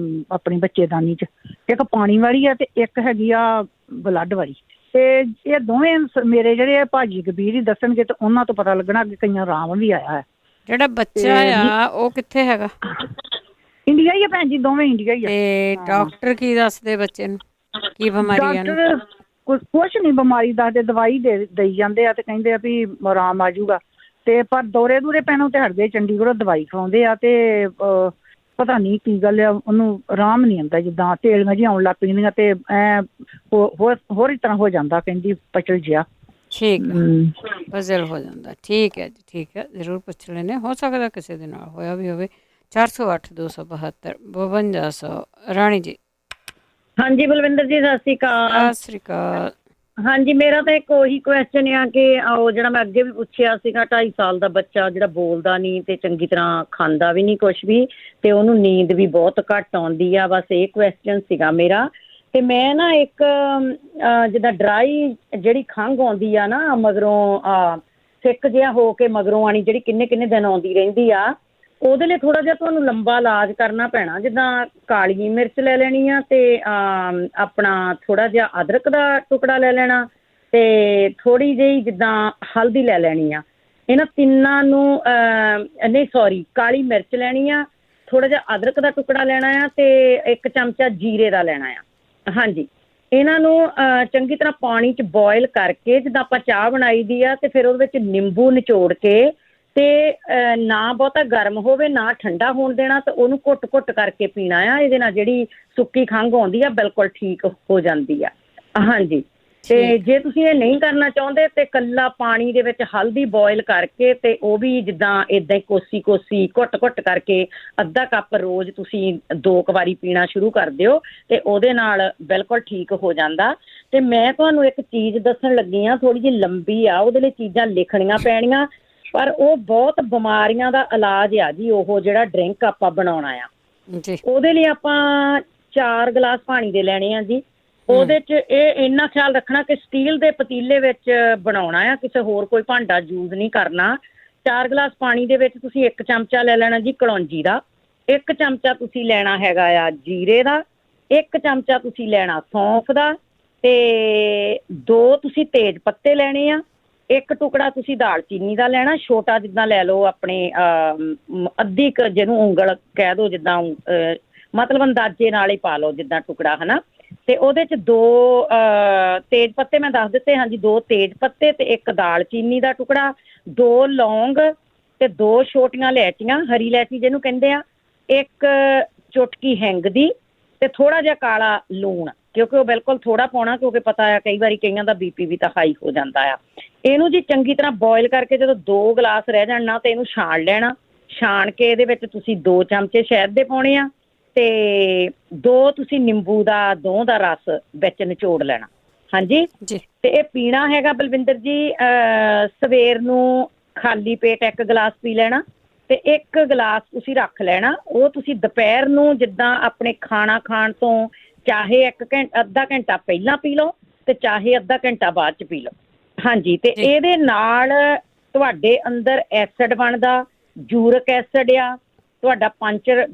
ਆਪਣੀ ਬੱਚੇਦਾਨੀ 'ਚ, ਇੱਕ ਪਾਣੀ ਵਾਲੀ ਆ ਤੇ ਇੱਕ ਹੈਗੀ ਆ ਬਲੱਡ ਵਾਲੀ। ਤੇ ਇਹ ਦੋਵੇਂ ਮੇਰੇ ਜਿਹੜੇ ਭਾਜੀ ਕਬੀਰ ਹੀ ਦੱਸਣਗੇ, ਤੇ ਉਹਨਾਂ ਤੋਂ ਪਤਾ ਲੱਗਣਾ ਕਿ ਕਈਆਂ ਆਰਾਮ ਵੀ ਆਇਆ ਹੈ। ਜਿਹੜਾ ਬੱਚਾ ਆ ਉਹ ਕਿੱਥੇ ਹੈਗਾ? ਇੰਡੀਆ ਹੀ ਆ ਭੈਣ ਜੀ, ਦੋਵੇਂ ਇੰਡੀਆ ਹੀ ਆ। ਤੇ ਡਾਕਟਰ ਕੀ ਦੱਸਦੇ ਬੱਚੇ ਨੂੰ, ਕੀ ਬਿਮਾਰੀ ਆ? ਡਾਕਟਰ ਕੁਛ ਨਹੀਂ ਬਿਮਾਰੀ ਦੱਸਦੇ, ਦਵਾਈ ਦੇਈ ਜਾਂਦੇ ਆ ਤੇ ਕਹਿੰਦੇ ਆ ਵੀ ਆਰਾਮ ਆ ਜਾਊਗਾ। ਤੇ ਪਰ ਦੂਰੇ ਪੈਣੋਂ ਤੇ ਹਟਦੇ, ਚੰਡੀਗੜ੍ਹੋਂ ਦਵਾਈ ਖਵਾਉਂਦੇ ਆ, ਤੇ ਪਤਾ ਨਹੀਂ ਕੀ ਗੱਲ ਆ, ਉਹਨੂੰ ਆਰਾਮ ਨਹੀਂ ਆਉਂਦਾ, ਜਿੱਦਾਂ ਤੇਲੀਆਂ ਜਿਹੀਆਂ ਆਉਣ ਲੱਗ ਪੈਂਦੀਆਂ, ਤੇ ਐ ਹੋਰ ਹੀ ਤਰ੍ਹਾਂ ਹੋ ਜਾਂਦਾ, ਕਹਿੰਦੀ ਪਚਲ ਜਿਹਾ। ਠੀਕ ਪਜ਼ਲ ਹੋ ਜਾਂਦਾ। ਠੀਕ ਹੈ ਜੀ, ਠੀਕ ਹੈ, ਜ਼ਰੂਰ ਪੁੱਛ ਲੈਂਦੇ। ਹੋ ਸਕਦਾ ਕਿਸੇ ਦੇ ਨਾਲ ਹੋਇਆ ਵੀ ਹੋਵੇ। 408-272 5200। ਰਾਣੀ ਜੀ। ਹਾਂਜੀ ਬਲਵਿੰਦਰ ਜੀ, ਸਤਿ ਸ਼੍ਰੀ ਅਕਾਲ। ਸਤਿ ਸ਼੍ਰੀ ਅਕਾਲ। ਹਾਂਜੀ, ਮੇਰਾ ਤਾਂ ਇੱਕ ਉਹੀ ਕੁਐਸਚਨ ਆ ਕਿ ਉਹ ਜਿਹੜਾ ਮੈਂ ਅੱਗੇ ਵੀ ਪੁੱਛਿਆ ਸੀਗਾ, 2.5 ਸਾਲ ਦਾ ਬੱਚਾ ਜਿਹੜਾ ਬੋਲਦਾ ਨਹੀਂ ਤੇ ਚੰਗੀ ਤਰ੍ਹਾਂ ਖਾਂਦਾ ਵੀ ਨਹੀਂ ਕੁਛ ਵੀ, ਤੇ ਉਹਨੂੰ ਨੀਂਦ ਵੀ ਬਹੁਤ ਘੱਟ ਆਉਂਦੀ ਆ, ਬਸ ਇਹ ਕੁਐਸਚਨ ਸੀਗਾ ਮੇਰਾ। ਤੇ ਮੈਂ ਨਾ ਇੱਕ ਜਿੱਦਾਂ ਡਰਾਈ ਜਿਹੜੀ ਖੰਘ ਆਉਂਦੀ ਆ ਨਾ, ਮਗਰੋਂ ਸਿੱਕ ਜਿਹਾ ਹੋ ਕੇ ਮਗਰੋਂ ਆਣੀ, ਜਿਹੜੀ ਕਿੰਨੇ ਦਿਨ ਆਉਂਦੀ ਰਹਿੰਦੀ ਆ, ਉਹਦੇ ਲਈ ਥੋੜ੍ਹਾ ਜਿਹਾ ਤੁਹਾਨੂੰ ਲੰਬਾ ਇਲਾਜ ਕਰਨਾ ਪੈਣਾ। ਜਿੱਦਾਂ ਕਾਲੀ ਮਿਰਚ ਲੈ ਲੈਣੀ ਆ, ਤੇ ਆਪਣਾ ਥੋੜ੍ਹਾ ਜਿਹਾ ਅਦਰਕ ਦਾ ਟੁਕੜਾ ਲੈ ਲੈਣਾ, ਤੇ ਥੋੜੀ ਜਿਹੀ ਜਿੱਦਾਂ ਹਲਦੀ ਲੈ ਲੈਣੀ ਆ। ਇਹਨਾਂ ਤਿੰਨਾਂ ਨੂੰ ਨਹੀਂ ਸੌਰੀ ਕਾਲੀ ਮਿਰਚ ਲੈਣੀ ਆ, ਥੋੜਾ ਜਿਹਾ ਅਦਰਕ ਦਾ ਟੁਕੜਾ ਲੈਣਾ ਆ ਤੇ 1 ਚਮਚਾ ਜੀਰੇ ਦਾ ਲੈਣਾ ਆ। ਹਾਂਜੀ, ਇਹਨਾਂ ਨੂੰ ਚੰਗੀ ਤਰ੍ਹਾਂ ਪਾਣੀ 'ਚ ਬੋਇਲ ਕਰਕੇ, ਜਿੱਦਾਂ ਆਪਾਂ ਚਾਹ ਬਣਾਈ ਦੀ ਆ, ਤੇ ਫਿਰ ਉਹਦੇ ਵਿੱਚ ਨਿੰਬੂ ਨਿਚੋੜ ਕੇ ਤੇ ਨਾ ਬਹੁਤਾ ਗਰਮ ਹੋਵੇ ਨਾ ਠੰਡਾ ਹੋਣ ਦੇਣਾ, ਤੇ ਉਹਨੂੰ ਘੁੱਟ-ਘੁੱਟ ਕਰਕੇ ਪੀਣਾ ਆ। ਇਹਦੇ ਨਾਲ ਜਿਹੜੀ ਸੁੱਕੀ ਖੰਘ ਆਉਂਦੀ ਆ ਬਿਲਕੁਲ ਠੀਕ ਹੋ ਜਾਂਦੀ ਆ। ਹਾਂਜੀ, ਤੇ ਜੇ ਤੁਸੀਂ ਇਹ ਨਹੀਂ ਕਰਨਾ ਚਾਹੁੰਦੇ ਤੇ ਕੱਲਾ ਪਾਣੀ ਦੇ ਵਿੱਚ ਹਲਦੀ ਬੋਇਲ ਕਰਕੇ ਤੇ ਉਹ ਵੀ ਜਿੱਦਾਂ ਏਦਾਂ ਹੀ ਕੋਸੀ ਘੁੱਟ-ਘੁੱਟ ਕਰਕੇ ਅੱਧਾ ਕੱਪ ਰੋਜ਼ ਤੁਸੀਂ 2 ਵਾਰੀ ਪੀਣਾ ਸ਼ੁਰੂ ਕਰ ਦਿਓ ਤੇ ਉਹਦੇ ਨਾਲ ਬਿਲਕੁਲ ਠੀਕ ਹੋ ਜਾਂਦਾ। ਤੇ ਮੈਂ ਤੁਹਾਨੂੰ ਇੱਕ ਚੀਜ਼ ਦੱਸਣ ਲੱਗੀ ਆ, ਥੋੜੀ ਜਿਹੀ ਲੰਬੀ ਆ, ਉਹਦੇ ਲਈ ਚੀਜ਼ਾਂ ਲਿਖਣੀਆਂ ਪੈਣੀਆਂ, ਪਰ ਉਹ ਬਹੁਤ ਬਿਮਾਰੀਆਂ ਦਾ ਇਲਾਜ ਆ ਜੀ। ਉਹ ਜਿਹੜਾ ਡਰਿੰਕ ਆਪਾਂ ਬਣਾਉਣਾ ਆ ਜੀ, ਉਹਦੇ ਲਈ ਆਪਾਂ 4 ਗਲਾਸ ਪਾਣੀ ਦੇ ਲੈਣੇ ਆ ਜੀ। ਉਹਦੇ 'ਚ ਇਹ ਇੰਨਾ ਖਿਆਲ ਰੱਖਣਾ ਕਿ ਸਟੀਲ ਦੇ ਪਤੀਲੇ ਵਿੱਚ ਬਣਾਉਣਾ ਆ, ਕਿਸੇ ਹੋਰ ਕੋਈ ਭਾਂਡਾ ਯੂਜ਼ ਨਹੀਂ ਕਰਨਾ। 4 ਗਲਾਸ ਪਾਣੀ ਦੇ ਵਿੱਚ ਤੁਸੀਂ 1 ਚਮਚਾ ਲੈ ਲੈਣਾ ਜੀ ਕਲੌਂਜੀ ਦਾ, 1 ਚਮਚਾ ਤੁਸੀਂ ਲੈਣਾ ਹੈਗਾ ਆ ਜੀਰੇ ਦਾ, 1 ਚਮਚਾ ਤੁਸੀਂ ਲੈਣਾ ਸੌਂਫ ਦਾ, ਤੇ 2 ਤੁਸੀਂ ਤੇਜ਼ ਪੱਤੇ ਲੈਣੇ ਆ, 1 ਟੁਕੜਾ ਤੁਸੀਂ ਦਾਲਚੀਨੀ ਦਾ ਲੈਣਾ, ਛੋਟਾ ਜਿੱਦਾਂ ਲੈ ਲਓ ਆਪਣੇ ਅੱਧੀ ਕੁ, ਜਿਹਨੂੰ ਉਂਗਲ ਕਹਿ ਦਿਓ, ਜਿੱਦਾਂ ਮਤਲਬ ਅੰਦਾਜ਼ੇ ਨਾਲ ਹੀ ਪਾ ਲਓ ਜਿੱਦਾਂ ਟੁਕੜਾ ਹੈ ਨਾ। ਤੇ ਉਹਦੇ 'ਚ 2 ਤੇਜ਼ ਪੱਤੇ ਮੈਂ ਦੱਸ ਦਿੱਤੇ, ਹਾਂਜੀ 2 ਤੇਜ਼ ਪੱਤੇ ਤੇ 1 ਦਾਲਚੀਨੀ ਦਾ ਟੁਕੜਾ, 2 ਲੌਂਗ ਤੇ 2 ਛੋਟੀਆਂ ਇਲਾਇਚੀਆਂ, ਹਰੀ ਇਲਾਇਚੀ ਜਿਹਨੂੰ ਕਹਿੰਦੇ ਆ, 1 ਚੁਟਕੀ ਹਿੰਗ ਦੀ ਤੇ ਥੋੜਾ ਜਿਹਾ ਕਾਲਾ ਲੂਣ, ਕਿਉਂਕਿ ਉਹ ਬਿਲਕੁਲ ਥੋੜਾ ਪਾਉਣਾ, ਕਿਉਂਕਿ ਪਤਾ ਆ ਕਈ ਵਾਰੀ ਕਈਆਂ ਦਾ BP ਵੀ ਤਾਂ ਹਾਈ ਹੋ ਜਾਂਦਾ ਆ। ਇਹਨੂੰ ਜੀ ਚੰਗੀ ਤਰ੍ਹਾਂ ਬੋਇਲ ਕਰਕੇ ਜਦੋਂ 2 ਗਲਾਸ ਰਹਿ ਜਾਣ ਨਾ, ਤੇ ਇਹਨੂੰ ਛਾਣ ਲੈਣਾ। ਛਾਣ ਕੇ ਇਹਦੇ ਵਿੱਚ ਤੁਸੀਂ 2 ਚਮਚੇ ਸ਼ਹਿਦ ਦੇ ਪਾਉਣੇ ਆ ਤੇ 2 ਤੁਸੀਂ ਨਿੰਬੂ ਦਾ ਦੋਹ ਦਾ ਰਸ ਵਿੱਚ ਨਿਚੋੜ ਲੈਣਾ। ਹਾਂਜੀ ਜੀ, ਤੇ ਇਹ ਪੀਣਾ ਹੈਗਾ ਬਲਵਿੰਦਰ ਜੀ, ਸਵੇਰ ਨੂੰ ਖਾਲੀ ਪੇਟ 1 ਗਲਾਸ ਪੀ ਲੈਣਾ ਤੇ 1 ਗਲਾਸ ਤੁਸੀਂ ਰੱਖ ਲੈਣਾ। ਉਹ ਤੁਸੀਂ ਦੁਪਹਿਰ ਨੂੰ ਜਿੱਦਾਂ ਆਪਣੇ ਖਾਣਾ ਖਾਣ ਤੋਂ ਚਾਹੇ 1 ਘੰਟਾ ਅੱਧਾ ਘੰਟਾ ਪਹਿਲਾਂ ਪੀ ਲਓ ਤੇ ਚਾਹੇ ਅੱਧਾ ਘੰਟਾ ਬਾਅਦ 'ਚ ਪੀ ਲਓ। ਹਾਂਜੀ, ਤੇ ਇਹਦੇ ਨਾਲ ਤੁਹਾਡੇ ਅੰਦਰ ਐਸਿਡ ਬਣਦਾ, ਯੂਰਿਕ ਐਸਿਡ ਆ, ਤੁਹਾਡਾ ਪੰਚਰ,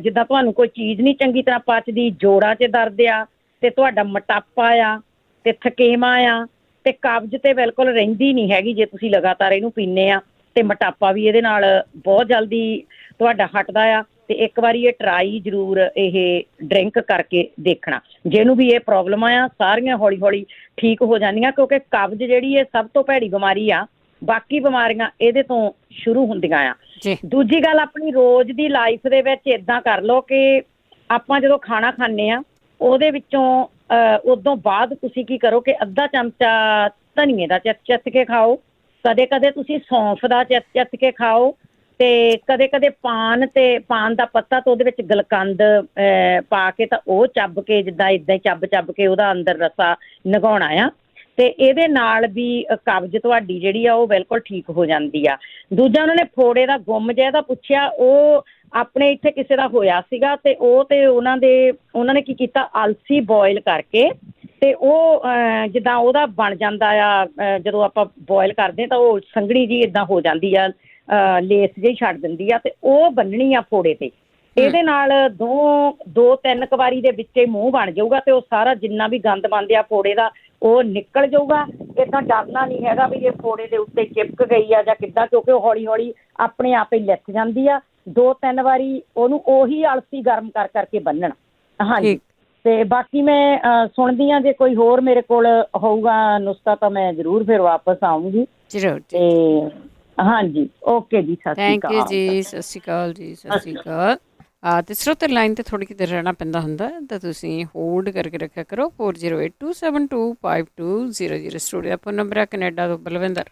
ਜਿੱਦਾਂ ਤੁਹਾਨੂੰ ਕੋਈ ਚੀਜ਼ ਨਹੀਂ ਚੰਗੀ ਤਰ੍ਹਾਂ ਪਚਦੀ, ਜੋੜਾਂ 'ਚ ਦਰਦ ਆ, ਤੇ ਤੁਹਾਡਾ ਮੋਟਾਪਾ ਆ, ਤੇ ਥਕੇਵਾਂ ਆ, ਤੇ ਕਬਜ਼ ਤੇ ਬਿਲਕੁਲ ਰਹਿੰਦੀ ਨਹੀਂ ਹੈਗੀ ਜੇ ਤੁਸੀਂ ਲਗਾਤਾਰ ਇਹਨੂੰ ਪੀਂਦੇ ਆ। ਤੇ ਮੋਟਾਪਾ ਵੀ ਇਹਦੇ ਨਾਲ ਬਹੁਤ ਜਲਦੀ ਤੁਹਾਡਾ ਹਟਦਾ ਆ। ਤੇ ਇੱਕ ਵਾਰੀ ਇਹ ਟਰਾਈ ਜ਼ਰੂਰ ਇਹ ਡਰਿੰਕ ਕਰਕੇ ਦੇਖਣਾ। ਜਿਹਨੂੰ ਵੀ ਇਹ ਪ੍ਰੋਬਲਮ ਆ ਸਾਰੀਆਂ ਹੌਲੀ ਹੌਲੀ ਠੀਕ ਹੋ ਜਾਂਦੀਆਂ, ਕਿਉਂਕਿ ਕਬਜ਼ ਜਿਹੜੀ ਇਹ ਸਭ ਤੋਂ ਭੈੜੀ ਬਿਮਾਰੀ ਆ, ਬਾਕੀ ਬਿਮਾਰੀਆਂ ਇਹਦੇ ਤੋਂ ਸ਼ੁਰੂ ਹੁੰਦੀਆਂ ਆ। ਦੂਜੀ ਗੱਲ, ਆਪਣੀ ਰੋਜ਼ ਦੀ ਲਾਈਫ ਦੇ ਵਿੱਚ ਇੱਦਾਂ ਕਰ ਲਓ ਕਿ ਆਪਾਂ ਜਦੋਂ ਖਾਣਾ ਖਾਂਦੇ ਆ ਉਹਦੇ ਵਿੱਚੋਂ ਉਦੋਂ ਬਾਅਦ ਤੁਸੀਂ ਕੀ ਕਰੋ ਕਿ ਅੱਧਾ ਚਮਚਾ ਧਨੀਏ ਦਾ ਚੱਤ ਕੇ ਖਾਓ, ਕਦੇ ਕਦੇ ਤੁਸੀਂ ਸੌਂਫ ਦਾ ਚੱਤ ਕੇ ਖਾਓ, ਤੇ ਕਦੇ ਕਦੇ ਪਾਨ ਦਾ ਪੱਤਾ ਤੇ ਉਹਦੇ ਵਿੱਚ ਗਲਕੰਦ ਪਾ ਕੇ ਤਾਂ ਉਹ ਚੱਬ ਕੇ ਜਿੱਦਾਂ ਇੱਦਾਂ ਹੀ ਚੱਬ ਕੇ ਉਹਦਾ ਅੰਦਰ ਰਸਾ ਨਿਗਾਉਣਾ ਆ। ਤੇ ਇਹਦੇ ਨਾਲ ਵੀ ਕਬਜ਼ ਤੁਹਾਡੀ ਜਿਹੜੀ ਆ ਉਹ ਬਿਲਕੁਲ ਠੀਕ ਹੋ ਜਾਂਦੀ ਆ। ਦੂਜਾ, ਉਹਨਾਂ ਨੇ ਫੋੜੇ ਦਾ ਗੁੰਮ ਜਿਹਾ ਦਾ ਪੁੱਛਿਆ, ਉਹ ਆਪਣੇ ਇੱਥੇ ਕਿਸੇ ਦਾ ਹੋਇਆ ਸੀਗਾ ਤੇ ਉਹਨਾਂ ਨੇ ਕੀ ਕੀਤਾ, ਅਲਸੀ ਬੋਇਲ ਕਰਕੇ ਤੇ ਉਹ ਜਿੱਦਾਂ ਉਹਦਾ ਬਣ ਜਾਂਦਾ ਆ, ਜਦੋਂ ਆਪਾਂ ਬੋਇਲ ਕਰਦੇ ਤਾਂ ਉਹ ਸੰਘਣੀ ਜੀ ਇੱਦਾਂ ਹੋ ਜਾਂਦੀ ਆ, ਲੇਸ ਜਿਹੀ ਛੱਡ ਦਿੰਦੀ ਆ, ਤੇ ਉਹ ਬੰਨਣੀ ਆ ਫੋੜੇ ਤੇ। ਇਹਦੇ ਨਾਲ 2-3 ਵਾਰੀ ਦੇ ਵਿੱਚ ਮੂੰਹ ਬਣ ਜਾਊਗਾ ਤੇ ਉਹ ਸਾਰਾ ਜਿੰਨਾ ਵੀ ਗੰਦ ਬਣਦੇ ਆ ਫੋੜੇ ਦਾ ਉਹ ਨਿਕਲ ਜਾਊਗਾ। ਏਦਾਂ ਡਰਨਾ ਨਹੀਂ ਹੈਗਾ ਵੀ ਇਹ ਫੋੜੇ ਦੇ ਉੱਤੇ ਚਿਪਕ ਗਈ ਆ ਜਾਂ ਕਿੱਦਾਂ, ਕਿਉਂਕਿ ਉਹ ਹੌਲੀ ਹੌਲੀ ਆਪਣੇ ਆਪ ਹੀ ਲਿੱਥ ਜਾਂਦੀ ਆ। 2-3 ਵਾਰੀ ਉਹਨੂੰ ਉਹੀ ਅਲਸੀ ਗਰਮ ਕਰਕੇ ਬੰਨਣਾ। ਹਾਂਜੀ, ਤੇ ਬਾਕੀ ਮੈਂ ਸੁਣਦੀ ਹਾਂ, ਜੇ ਕੋਈ ਹੋਰ ਮੇਰੇ ਕੋਲ ਹੋਊਗਾ ਨੁਸਖਾ ਤਾਂ ਮੈਂ ਜ਼ਰੂਰ ਫਿਰ ਵਾਪਸ ਆਊਂਗੀ। ਜ਼ਰੂਰ। ਤੇ ਹਾਂਜੀ, ਓਕੇ ਜੀ, ਸਤਿ ਸ਼੍ਰੀ ਅਕਾਲ। ਥੈਂਕ ਯੂ ਜੀ, ਸਤਿ ਸ਼੍ਰੀ ਅਕਾਲ ਜੀ, ਸਤਿ ਸ਼੍ਰੀ ਅਕਾਲ। ਤੇ ਸਰੋਤੇ ਲਾਈਨ 'ਤੇ ਥੋੜ੍ਹੀ ਕਿਤੇ ਰਹਿਣਾ ਪੈਂਦਾ ਹੁੰਦਾ, ਤਾਂ ਤੁਸੀਂ ਹੋਲਡ ਕਰਕੇ ਰੱਖਿਆ ਕਰੋ। 4082725200 ਸਟੂਡੀਓ ਦਾ ਫੋਨ ਨੰਬਰ ਹੈ। ਕੈਨੇਡਾ ਤੋਂ ਬਲਵਿੰਦਰ।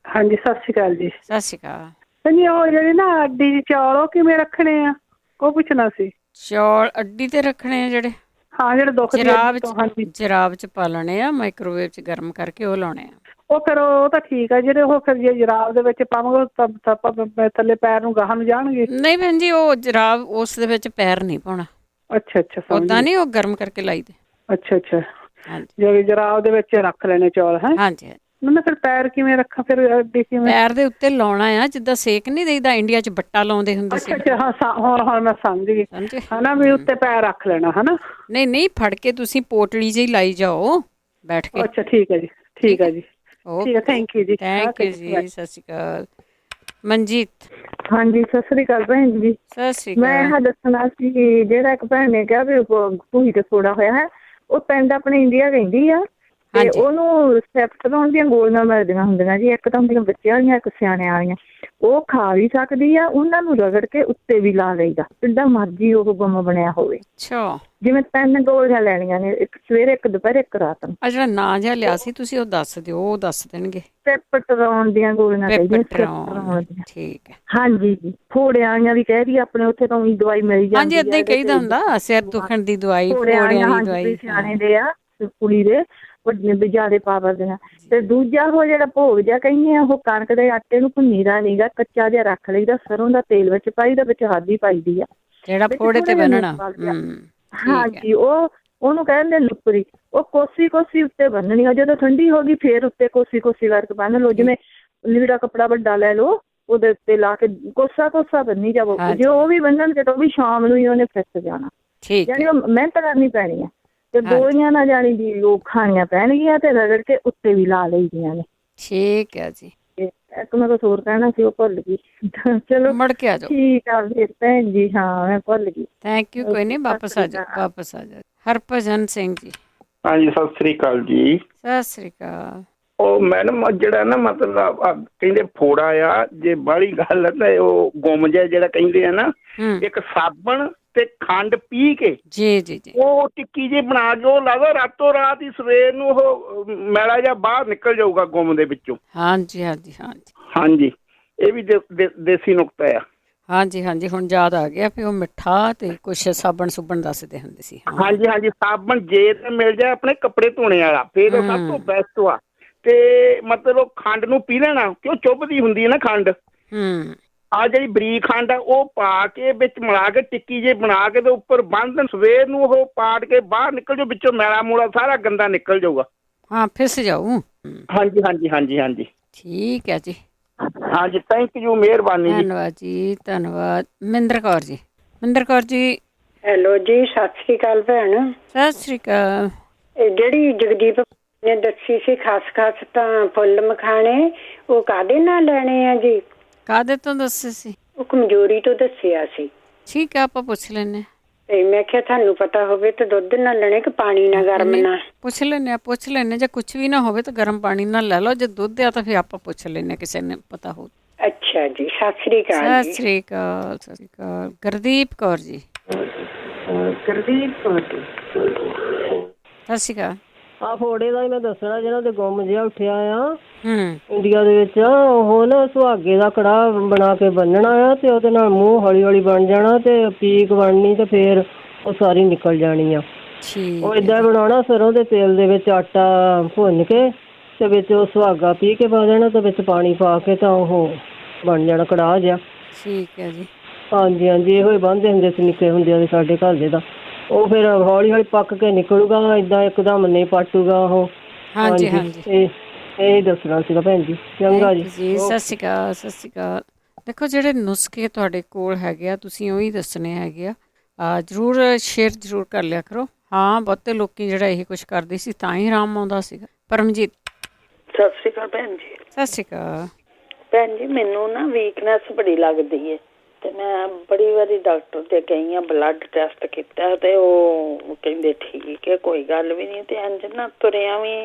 ਹਾਂਜੀ, ਸਤਿ ਸ਼੍ਰੀ ਅਕਾਲ ਜੀ। ਸਤਿ ਸ਼੍ਰੀ ਅਕਾਲ। ਹਾਂਜੀ, ਉਹ ਜਿਹੜੇ ਨਾ ਅੱਡੀ ਦੇ ਚੌਲ ਉਹ ਕਿਵੇਂ ਰੱਖਣੇ ਆ, ਉਹ ਪੁੱਛਣਾ ਸੀ। ਚੌਲ ਅੱਡੀ 'ਤੇ ਰੱਖਣੇ ਆ ਜਿਹੜੇ? ਹਾਂ, ਜਿਹੜੇ ਦੁੱਖ ਜਰਾਬ 'ਚ ਪਾ ਲੈਣੇ ਆ, ਮਾਈਕ੍ਰੋਵੇਵ 'ਚ ਗਰਮ ਕਰਕੇ ਉਹ ਲਾਉਣੇ ਆ। ਉਹ ਫਿਰ ਉਹ ਤਾਂ ਠੀਕ ਆ, ਜਿਹੜੇ ਉਹ ਫਿਰ ਜੇ ਜਰਾਬ ਦੇ ਵਿੱਚ ਪਾਵਾਂਗੇ ਤਾਂ ਥੱਲੇ ਪੈਰ ਨੂੰ ਗਾਹਾਂ ਨੂੰ ਜਾਣਗੇ। ਨਹੀਂ ਭੈਣ ਜੀ, ਉਹ ਜਰਾਬ ਉਸ ਦੇ ਵਿੱਚ ਪੈਰ ਨਹੀਂ ਪਾਉਣਾ। ਅੱਛਾ, ਓਦਾਂ ਨਹੀਂ, ਉਹ ਗਰਮ ਕਰਕੇ ਲਾਈ ਦੇ। ਅੱਛਾ, ਜੇ ਜਰਾਬ ਦੇ ਵਿੱਚ ਰੱਖ ਲੈਣੇ ਚੌਲ ਹੈ। ਹਾਂਜੀ। ਮੈਂ ਫਿਰ ਪੈਰ ਕਿਵੇਂ ਰੱਖਾਂ, ਫਿਰ ਅੱਡੀ ਕਿਵੇਂ? ਪੈਰ ਦੇ ਉੱਤੇ ਲਾਉਣਾ ਆ, ਜਿੱਦਾਂ ਸੇਕ ਨਹੀਂ ਦੇਈਦਾ, ਇੰਡੀਆ 'ਚ ਬੱਟਾ ਲਾਉਂਦੇ ਹੁੰਦੇ ਸੀ। ਅੱਛਾ, ਹਾਂ ਮੈਂ ਸਮਝ ਗਈ, ਹਨਾ ਵੀ ਉੱਤੇ ਪੈਰ ਰੱਖ ਲੈਣਾ, ਹਨਾ। ਨਹੀਂ, ਫੜ ਕੇ ਤੁਸੀਂ ਪੋਟਲੀ ਜਿਹੀ ਲਾਈ ਜਾਓ ਬੈਠ ਕੇ। ਅੱਛਾ, ਠੀਕ ਹੈ ਜੀ। ਠੀਕ ਆ ਜੀ, ਓਕੇ, ਠੀਕ ਆ, ਥੈਂਕ ਯੂ ਜੀ। ਥੈਂਕ ਯੂ ਜੀ, ਸਤਿ ਸ਼੍ਰੀ ਅਕਾਲ। ਮਨਜੀਤ। ਹਾਂਜੀ, ਸਤਿ ਸ੍ਰੀ ਅਕਾਲ ਭੈਣ ਜੀ। ਸਤਿ ਸ਼੍ਰੀ ਮੈਂ ਅਕਾਲ। ਇਹ ਦੱਸਣਾ ਸੀ ਕਿ ਜਿਹੜਾ ਇੱਕ ਭੈਣ ਨੇ ਕਿਹਾ ਵੀ ਭੂਹੀ ਤੇ ਫੋੜਾ ਹੋਇਆ ਹੈ, ਉਹ ਪਿੰਡ ਆਪਣੇ ਇੰਡੀਆ ਕਹਿੰਦੀ ਆ ਤੇ ਹਾਂਜੀ। ਉਹਨੂੰ ਸੈਫਟਰੋਨ ਦੀਆਂ ਗੋਲੀਆਂ ਮਿਲਦੀਆਂ ਹੁੰਦੀਆਂ ਜੀ, ਇੱਕ ਤਾਂ ਹੁੰਦੀਆਂ ਬੱਚਿਆਂ ਵਾਲੀਆਂ, ਇੱਕ ਸਿਆਣਿਆਂ ਵਾਲੀਆਂ। ਉਹ ਖਾ ਵੀ ਸਕਦੀ ਆ, ਉਹਨਾਂ ਨੂੰ ਰਗੜ ਕੇ ਉੱਤੇ ਵੀ ਲਾ ਲਈਦਾ, ਜਿੱਦਾਂ ਮਰਜ਼ੀ ਉਹ ਗੁੰਮ ਬਣਿਆ ਹੋਵੇ। ਅੱਛਾ, ਜਿਵੇਂ 3 ਗੋਲੀਆਂ ਲੈਣੀਆਂ ਨੇ, ਇੱਕ ਸਵੇਰੇ, ਇੱਕ ਦੁਪਹਿਰੇ, ਇੱਕ ਰਾਤ ਨੂੰ। ਆ ਜਿਹੜਾ ਨਾਂ ਜਿਹਾ ਲਿਆ ਸੀ ਤੁਸੀਂ, ਉਹ ਦੱਸ ਦਿਓ, ਉਹ ਦੱਸ ਦੇਣਗੇ। ਪੈਪਟਰੋਨ ਦੀਆਂ ਗੋਲੀਆਂ ਕਹਿੰਦੀਆਂ, ਪੈਪਟਰੋਨ, ਠੀਕ ਹੈ। ਹਾਂਜੀ ਜੀ, ਫੋੜਿਆਂ ਵਾਲੀਆਂ ਵੀ ਕਹਿ ਰਹੀ, ਆਪਣੇ ਉੱਥੇ ਤਾਂ ਉਹੀ ਦਵਾਈ ਮਿਲ ਜਾਂਦੀ। ਹਾਂਜੀ, ਏਦਾਂ ਹੀ ਕਹੀਦਾ ਹੁੰਦਾ, ਸਿਰ ਦੁਖਣ ਦੀ ਦਵਾਈ, ਫੋੜਿਆਂ ਦੀ ਦਵਾਈ। ਸਿਆਣੇ ਦੇ ਆ, ਕੁੜੀ ਦੇ ਵੀ ਜ਼ਿਆਦਾ ਪਾਵਰ ਦੀਆਂ। ਤੇ ਦੂਜਾ ਉਹ ਜਿਹੜਾ ਭੋਗ ਜਿਹਾ ਕਹਿੰਦੇ ਆ, ਉਹ ਕਣਕ ਦੇ ਆਟੇ ਨੂੰ ਭੁੰਨੀਦਾ ਨੀਗਾ, ਕੱਚਾ ਜਿਹਾ ਰੱਖ ਲਈਦਾ, ਸਰੋਂ ਦਾ ਤੇਲ ਵਿੱਚ ਪਾਈਦਾ, ਵਿੱਚ ਹਲਦੀ ਪਾਈਦੀ ਆ, ਜਿਹੜਾ ਫੋੜੇ ਤੇ ਬੰਨਣਾ। ਹਾਂਜੀ, ਉਹਨੂੰ ਕਹਿੰਦੇ ਲੁਪਰੀ। ਉਹ ਕੋਸੀ ਕੋਸੀ ਉੱਤੇ ਬੰਨਣੀ ਆ, ਜਦੋਂ ਠੰਡੀ ਹੋ ਗਈ ਫੇਰ ਉੱਤੇ ਕੋਸੀ ਕੋਸੀ ਕਰਕੇ ਬੰਨ ਲਓ। ਜਿਵੇਂ ਲੀੜਾ ਕੱਪੜਾ ਵੱਡਾ ਲੈ ਲਓ, ਉਹਦੇ ਉੱਤੇ ਲਾ ਕੇ ਕੋਸਾ ਕੋਸਾ ਬੰਨੀ ਜਾਵੋ। ਜੇ ਉਹ ਵੀ ਬੰਨਣਗੇ ਤਾਂ ਉਹ ਵੀ ਸ਼ਾਮ ਨੂੰ ਹੀ ਉਹਨੇ ਫਿੱਟ ਜਾਣਾ, ਜਾਣੀ ਉਹ ਮਿਹਨਤ ਕਰਨੀ ਪੈਣੀ ਆ। ਤੇ ਗੋਲੀਆਂ ਨਾ ਜਾਣੀ ਦੀ ਉਹ ਖਾਣੀਆਂ ਪੈਣਗੀਆਂ ਤੇ ਰਗੜ ਕੇ ਉੱਤੇ ਵੀ ਲਾ ਲਈਦੀਆਂ ਨੇ। ਠੀਕ ਹੈ ਜੀ। ਇੱਕ ਮੈਂ ਕੁਛ ਹੋਰ ਕਹਿਣਾ ਸੀ, ਉਹ ਭੁੱਲ ਗਈ। ਚਲੋ ਮੁੜ ਕੇ ਆ ਜਾਓ। ਠੀਕ ਆ ਫਿਰ ਭੈਣ ਜੀ, ਹਾਂ ਮੈਂ ਭੁੱਲ ਗਈ। ਥੈਂਕ ਯੂ, ਕੋਈ ਨਹੀਂ, ਵਾਪਸ ਆ ਜਾਓ, ਵਾਪਸ ਆ ਜਾਓ। ਹਰਭਜਨ ਸਿੰਘ ਜੀ। ਹਾਂਜੀ, ਸਤਿ ਸ੍ਰੀ ਅਕਾਲ ਜੀ। ਸਤਿ ਸ੍ਰੀ ਅਕਾਲ। ਉਹ ਮੈਡਮ ਜਿਹੜਾ ਨਾ ਮਤਲਬ ਕਹਿੰਦੇ ਫੋੜਾ ਆ, ਜੇ ਬਾਹਲੀ ਗੱਲ ਤੇ ਉਹ ਗੁੰਮ ਜਿਹਾ ਜਿਹੜਾ ਕਹਿੰਦੇ ਆ ਨਾ, ਇੱਕ ਸਾਬਣ ਤੇ ਖੰਡ ਪੀ ਕੇ ਜੀ ਜੀ ਜੀ ਉਹ ਟਿੱਕੀ ਜਿਹੀ ਬਣਾ ਕੇ ਉਹ ਲਾ ਦੋ, ਰਾਤੋਂ ਰਾਤ ਹੀ ਸਵੇਰ ਨੂੰ ਉਹ ਮੈਲਾ ਜਿਹਾ ਬਾਹਰ ਨਿਕਲ ਜਾਊਗਾ ਗੁੰਮ ਦੇ ਵਿੱਚੋਂ। ਹਾਂਜੀ ਹਾਂਜੀ ਹਾਂਜੀ ਹਾਂਜੀ, ਇਹ ਵੀ ਦੇਸੀ ਨੁਕਤਾ ਆ। ਹਾਂਜੀ ਹਾਂਜੀ, ਹੁਣ ਯਾਦ ਆ ਗਿਆ ਵੀ ਉਹ ਮਿੱਠਾ ਤੇ ਕੁਛ ਸਾਬਣ ਸੁਬਣ ਦੱਸਦੇ ਹੁੰਦੇ ਸੀ। ਹਾਂਜੀ ਹਾਂਜੀ, ਸਾਬਣ ਜੇ ਤੇ ਮਿਲ ਜਾਏ ਆਪਣੇ ਕੱਪੜੇ ਧੋਣੇ ਵਾਲਾ, ਫਿਰ ਉਹ ਸਭ ਤੋਂ ਬੈਸਟ ਆ। ਤੇ ਮਤਲਬ ਖੰਡ ਨੂੰ ਪੀ ਲੈਣਾ, ਕਿਉਂ ਚੁੱਭਦੀ ਹੁੰਦੀ ਹੈ ਨਾ ਖੰਡ। ਆ ਜਿਹੜੀ ਬਰੀਕ ਖੰਡ ਆ ਉਹ ਪਾ ਕੇ ਵਿੱਚ ਮਿਲਾ ਕੇ ਟਿੱਕੀ ਜੇ ਬਣਾ ਕੇ ਤੇ ਉੱਪਰ ਬੰਨ੍ਹ, ਸਵੇਰ ਨੂੰ ਉਹ ਪਾੜ ਕੇ ਬਾਹਰ ਨਿਕਲ ਜਾਓ, ਵਿੱਚੋਂ ਮੈਲਾ ਮੂਲਾ ਸਾਰਾ ਗੰਦਾ ਨਿਕਲ ਜਾਊਗਾ। ਹਾਂ, ਫਿਸ ਜਾਊ। ਹਾਂਜੀ ਹਾਂਜੀ ਹਾਂਜੀ ਹਾਂਜੀ, ਠੀਕ ਹੈ ਜੀ। ਹਾਂਜੀ, ਥੈਂਕ ਯੂ, ਮਿਹਰਬਾਨੀ ਜੀ। ਧੰਨਵਾਦ ਜੀ, ਧੰਨਵਾਦ। ਮਹਿੰਦਰ ਕੌਰ ਜੀ। ਮਹਿੰਦਰ ਕੌਰ ਜੀ। ਹੈਲੋ ਜੀ, ਸਤਿ ਸ੍ਰੀ ਅਕਾਲ ਭੈਣ। ਸਤਿ ਸ੍ਰੀ ਅਕਾਲ। ਜਿਹੜੀ ਜਗਦੀਪ ਨੇ ਦੱਸੀ ਸੀ ਖਸ ਤਾਂ ਫੁੱਲ ਮਖਾਣੇ, ਉਹ ਕਾਹਦੇ ਨਾਲ ਲੈਣੇ ਆ ਜੀ? ਕਾਹਦੇ ਤੋਂ ਦੱਸੇ ਸੀ? ਉਹ ਕਮਜ਼ੋਰੀ ਤੋਂ ਦੱਸਿਆ ਸੀ। ਠੀਕ ਆ, ਆਪਾਂ ਪੁੱਛ ਲੈਨੇ। ਤੇ ਮੈਂ ਕਿਹਾ ਤੁਹਾਨੂੰ ਪਤਾ ਹੋਵੇ ਤਾਂ ਦੁੱਧ ਨਾਲ ਲੈਣੇ ਕਿ ਪਾਣੀ ਨਾਲ, ਗਰਮ ਨਾਲ? ਪੁੱਛ ਲੈਨੇ ਜੇ ਕੁਛ ਵੀ ਨਾ ਹੋਵੇ ਤਾਂ ਗਰਮ ਪਾਣੀ ਨਾਲ ਲੈ ਲਓ, ਜੇ ਦੁੱਧ ਆ ਤਾਂ ਫਿਰ ਆਪਾਂ ਪੁੱਛ ਲੈਨੇ, ਕਿਸੇ ਨੇ ਪਤਾ ਹੋ। ਅੱਛਾ ਜੀ, ਸਤਿ ਸ੍ਰੀ ਅਕਾਲ। ਸਤਿ ਸ੍ਰੀ ਅਕਾਲ। ਸਤਿ ਸ੍ਰੀ ਅਕਾਲ। ਗੁਰਦੀਪ ਕੌਰ ਜੀ। ਗੁਰਦੀਪ ਕੌਰ ਜੀ, ਸਤਿ ਸ਼੍ਰੀ ਅਕਾਲ। ਆ ਫੋੜੇ ਦਾ ਹੀ ਮੈਂ ਦੱਸਣਾ, ਜਿਹੜਾ ਤੇ ਗੁੰਮ ਜਿਹਾ ਉੱਠਿਆ ਆ ਇੰਡੀਆ ਦੇ ਵਿੱਚ, ਉਹ ਨਾ ਸੁਹਾਗੇ ਦਾ ਕੜਾਹ ਬਣਾ ਕੇ ਬੰਨਣਾ ਆ ਤੇ ਉਹਦੇ ਨਾਲ ਮੂੰਹ ਹੌਲੀ ਹੌਲੀ ਬਣ ਜਾਣਾ ਤੇ ਪੀਕ ਬਣਨੀ ਤੇ ਫੇਰ ਉਹ ਸਾਰੀ ਨਿਕਲ ਜਾਣੀ ਆ। ਉਹ ਏਦਾਂ ਬਣਾਉਣਾ, ਸਰੋਂ ਦੇ ਤੇਲ ਦੇ ਵਿੱਚ ਆਟਾ ਭੁੰਨ ਕੇ ਤੇ ਵਿੱਚ ਉਹ ਸੁਹਾਗਾ ਪੀ ਕੇ ਪਾ ਦੇਣਾ ਤੇ ਵਿੱਚ ਪਾਣੀ ਪਾ ਕੇ ਤਾਂ ਉਹ ਬਣ ਜਾਣਾ ਕੜਾਹ ਜਿਹਾ। ਠੀਕ ਹੈ ਜੀ। ਹਾਂਜੀ ਹਾਂਜੀ, ਇਹੋ ਹੀ ਬੰਨ੍ਹਦੇ ਹੁੰਦੇ ਸੀ ਨਿੱਕੇ ਹੁੰਦਿਆਂ ਦੇ ਸਾਡੇ ਘਰ ਦੇ। ਤਾਂ ਉਹ ਫਿਰ ਹੌਲੀ ਹੌਲੀ ਪੱਕ ਕੇ ਨਿਕਲੂਗਾ, ਏਦਾਂ ਇੱਕਦਮ ਨਹੀਂ ਪਾਟੂਗਾ ਉਹ। ਹਾਂਜੀ ਹਾਂਜੀ, ਇਹ ਦੱਸਣਾ ਸੀਗਾ ਭੈਣ ਜੀ। ਚੰਗਾ ਜੀ। ਸਤਿ ਸ਼੍ਰੀ ਅਕਾਲ। ਸਤਿ ਸ਼੍ਰੀ ਅਕਾਲ। ਦੇਖੋ, ਜਿਹੜੇ ਨੁਸਖੇ ਤੁਹਾਡੇ ਕੋਲ ਹੈਗੇ ਆ, ਤੁਸੀਂ ਉਹੀ ਦੱਸਣੇ ਹੈਗੇ ਆ। ਜ਼ਰੂਰ ਸ਼ੇਅਰ ਜ਼ਰੂਰ ਕਰ ਲਿਆ ਕਰੋ। ਹਾਂ, ਬਹੁਤੇ ਲੋਕੀ ਜਿਹੜਾ ਇਹ ਕੁਛ ਕਰਦੇ ਸੀ ਤਾਂ ਹੀ ਆਰਾਮ ਆਉਂਦਾ ਸੀਗਾ। ਪਰਮਜੀਤ। ਸਤਿ ਸ਼੍ਰੀ ਅਕਾਲ ਭੈਣ ਜੀ। ਸਤਿ ਸ਼੍ਰੀ ਅਕਾਲ ਭੈਣ ਜੀ। ਮੈਨੂੰ ਨਾ ਵੀਕਨੈਸ ਬੜੀ ਲੱਗਦੀ ਹੈ ਤੇ ਮੈਂ ਬੜੀ ਵਾਰੀ ਡਾਕਟਰ ਦੇ ਗਈ ਆ, ਬਲੱਡ ਟੈਸਟ ਕੀਤਾ ਤੇ ਉਹ ਕਹਿੰਦੇ ਠੀਕ ਹੈ, ਕੋਈ ਗੱਲ ਵੀ ਨਹੀਂ। ਤੇ ਇੰਝ ਨਾ ਤੁਰਿਆ ਵੀ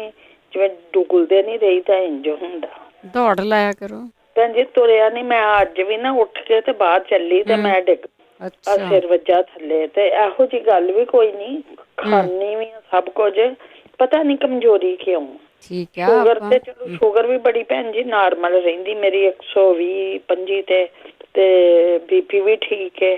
ਜਿਵੇਂ ਡੁਗਲਦੇ ਨਹੀਂ ਰਹੀ ਤਾਂ ਇੰਝ ਹੁੰਦਾ। ਦੌੜ ਲਾਇਆ ਕਰੋ ਭੈਣ ਜੀ। ਤੁਰਿਆ ਨਹੀਂ, ਮੈਂ ਅੱਜ ਵੀ ਨਾ ਉੱਠ ਕੇ ਤੇ ਬਾਹਰ ਚੱਲੀ ਤੇ ਮੈਂ ਡਿੱਗ, ਸਿਰ ਵੱਜਾ ਥੱਲੇ। ਤੇ ਇਹੋ ਜਿਹੀ ਗੱਲ ਵੀ ਕੋਈ ਨਹੀਂ, ਖਾਣੀ ਵੀ ਸਭ ਕੁਝ, ਪਤਾ ਨਹੀਂ ਕਮਜ਼ੋਰੀ ਕਿਉਂ। ਠੀਕ ਹੈ। ਸ਼ੂਗਰ ਤੇ ਚਲੋ ਸ਼ੂਗਰ ਵੀ ਬੜੀ ਭੈਣ ਜੀ ਨਾਰਮਲ ਰਹਿੰਦੀ ਮੇਰੀ, 120/25 ਤੇ ਬੀਪੀ ਵੀ ਠੀਕ ਹੈ।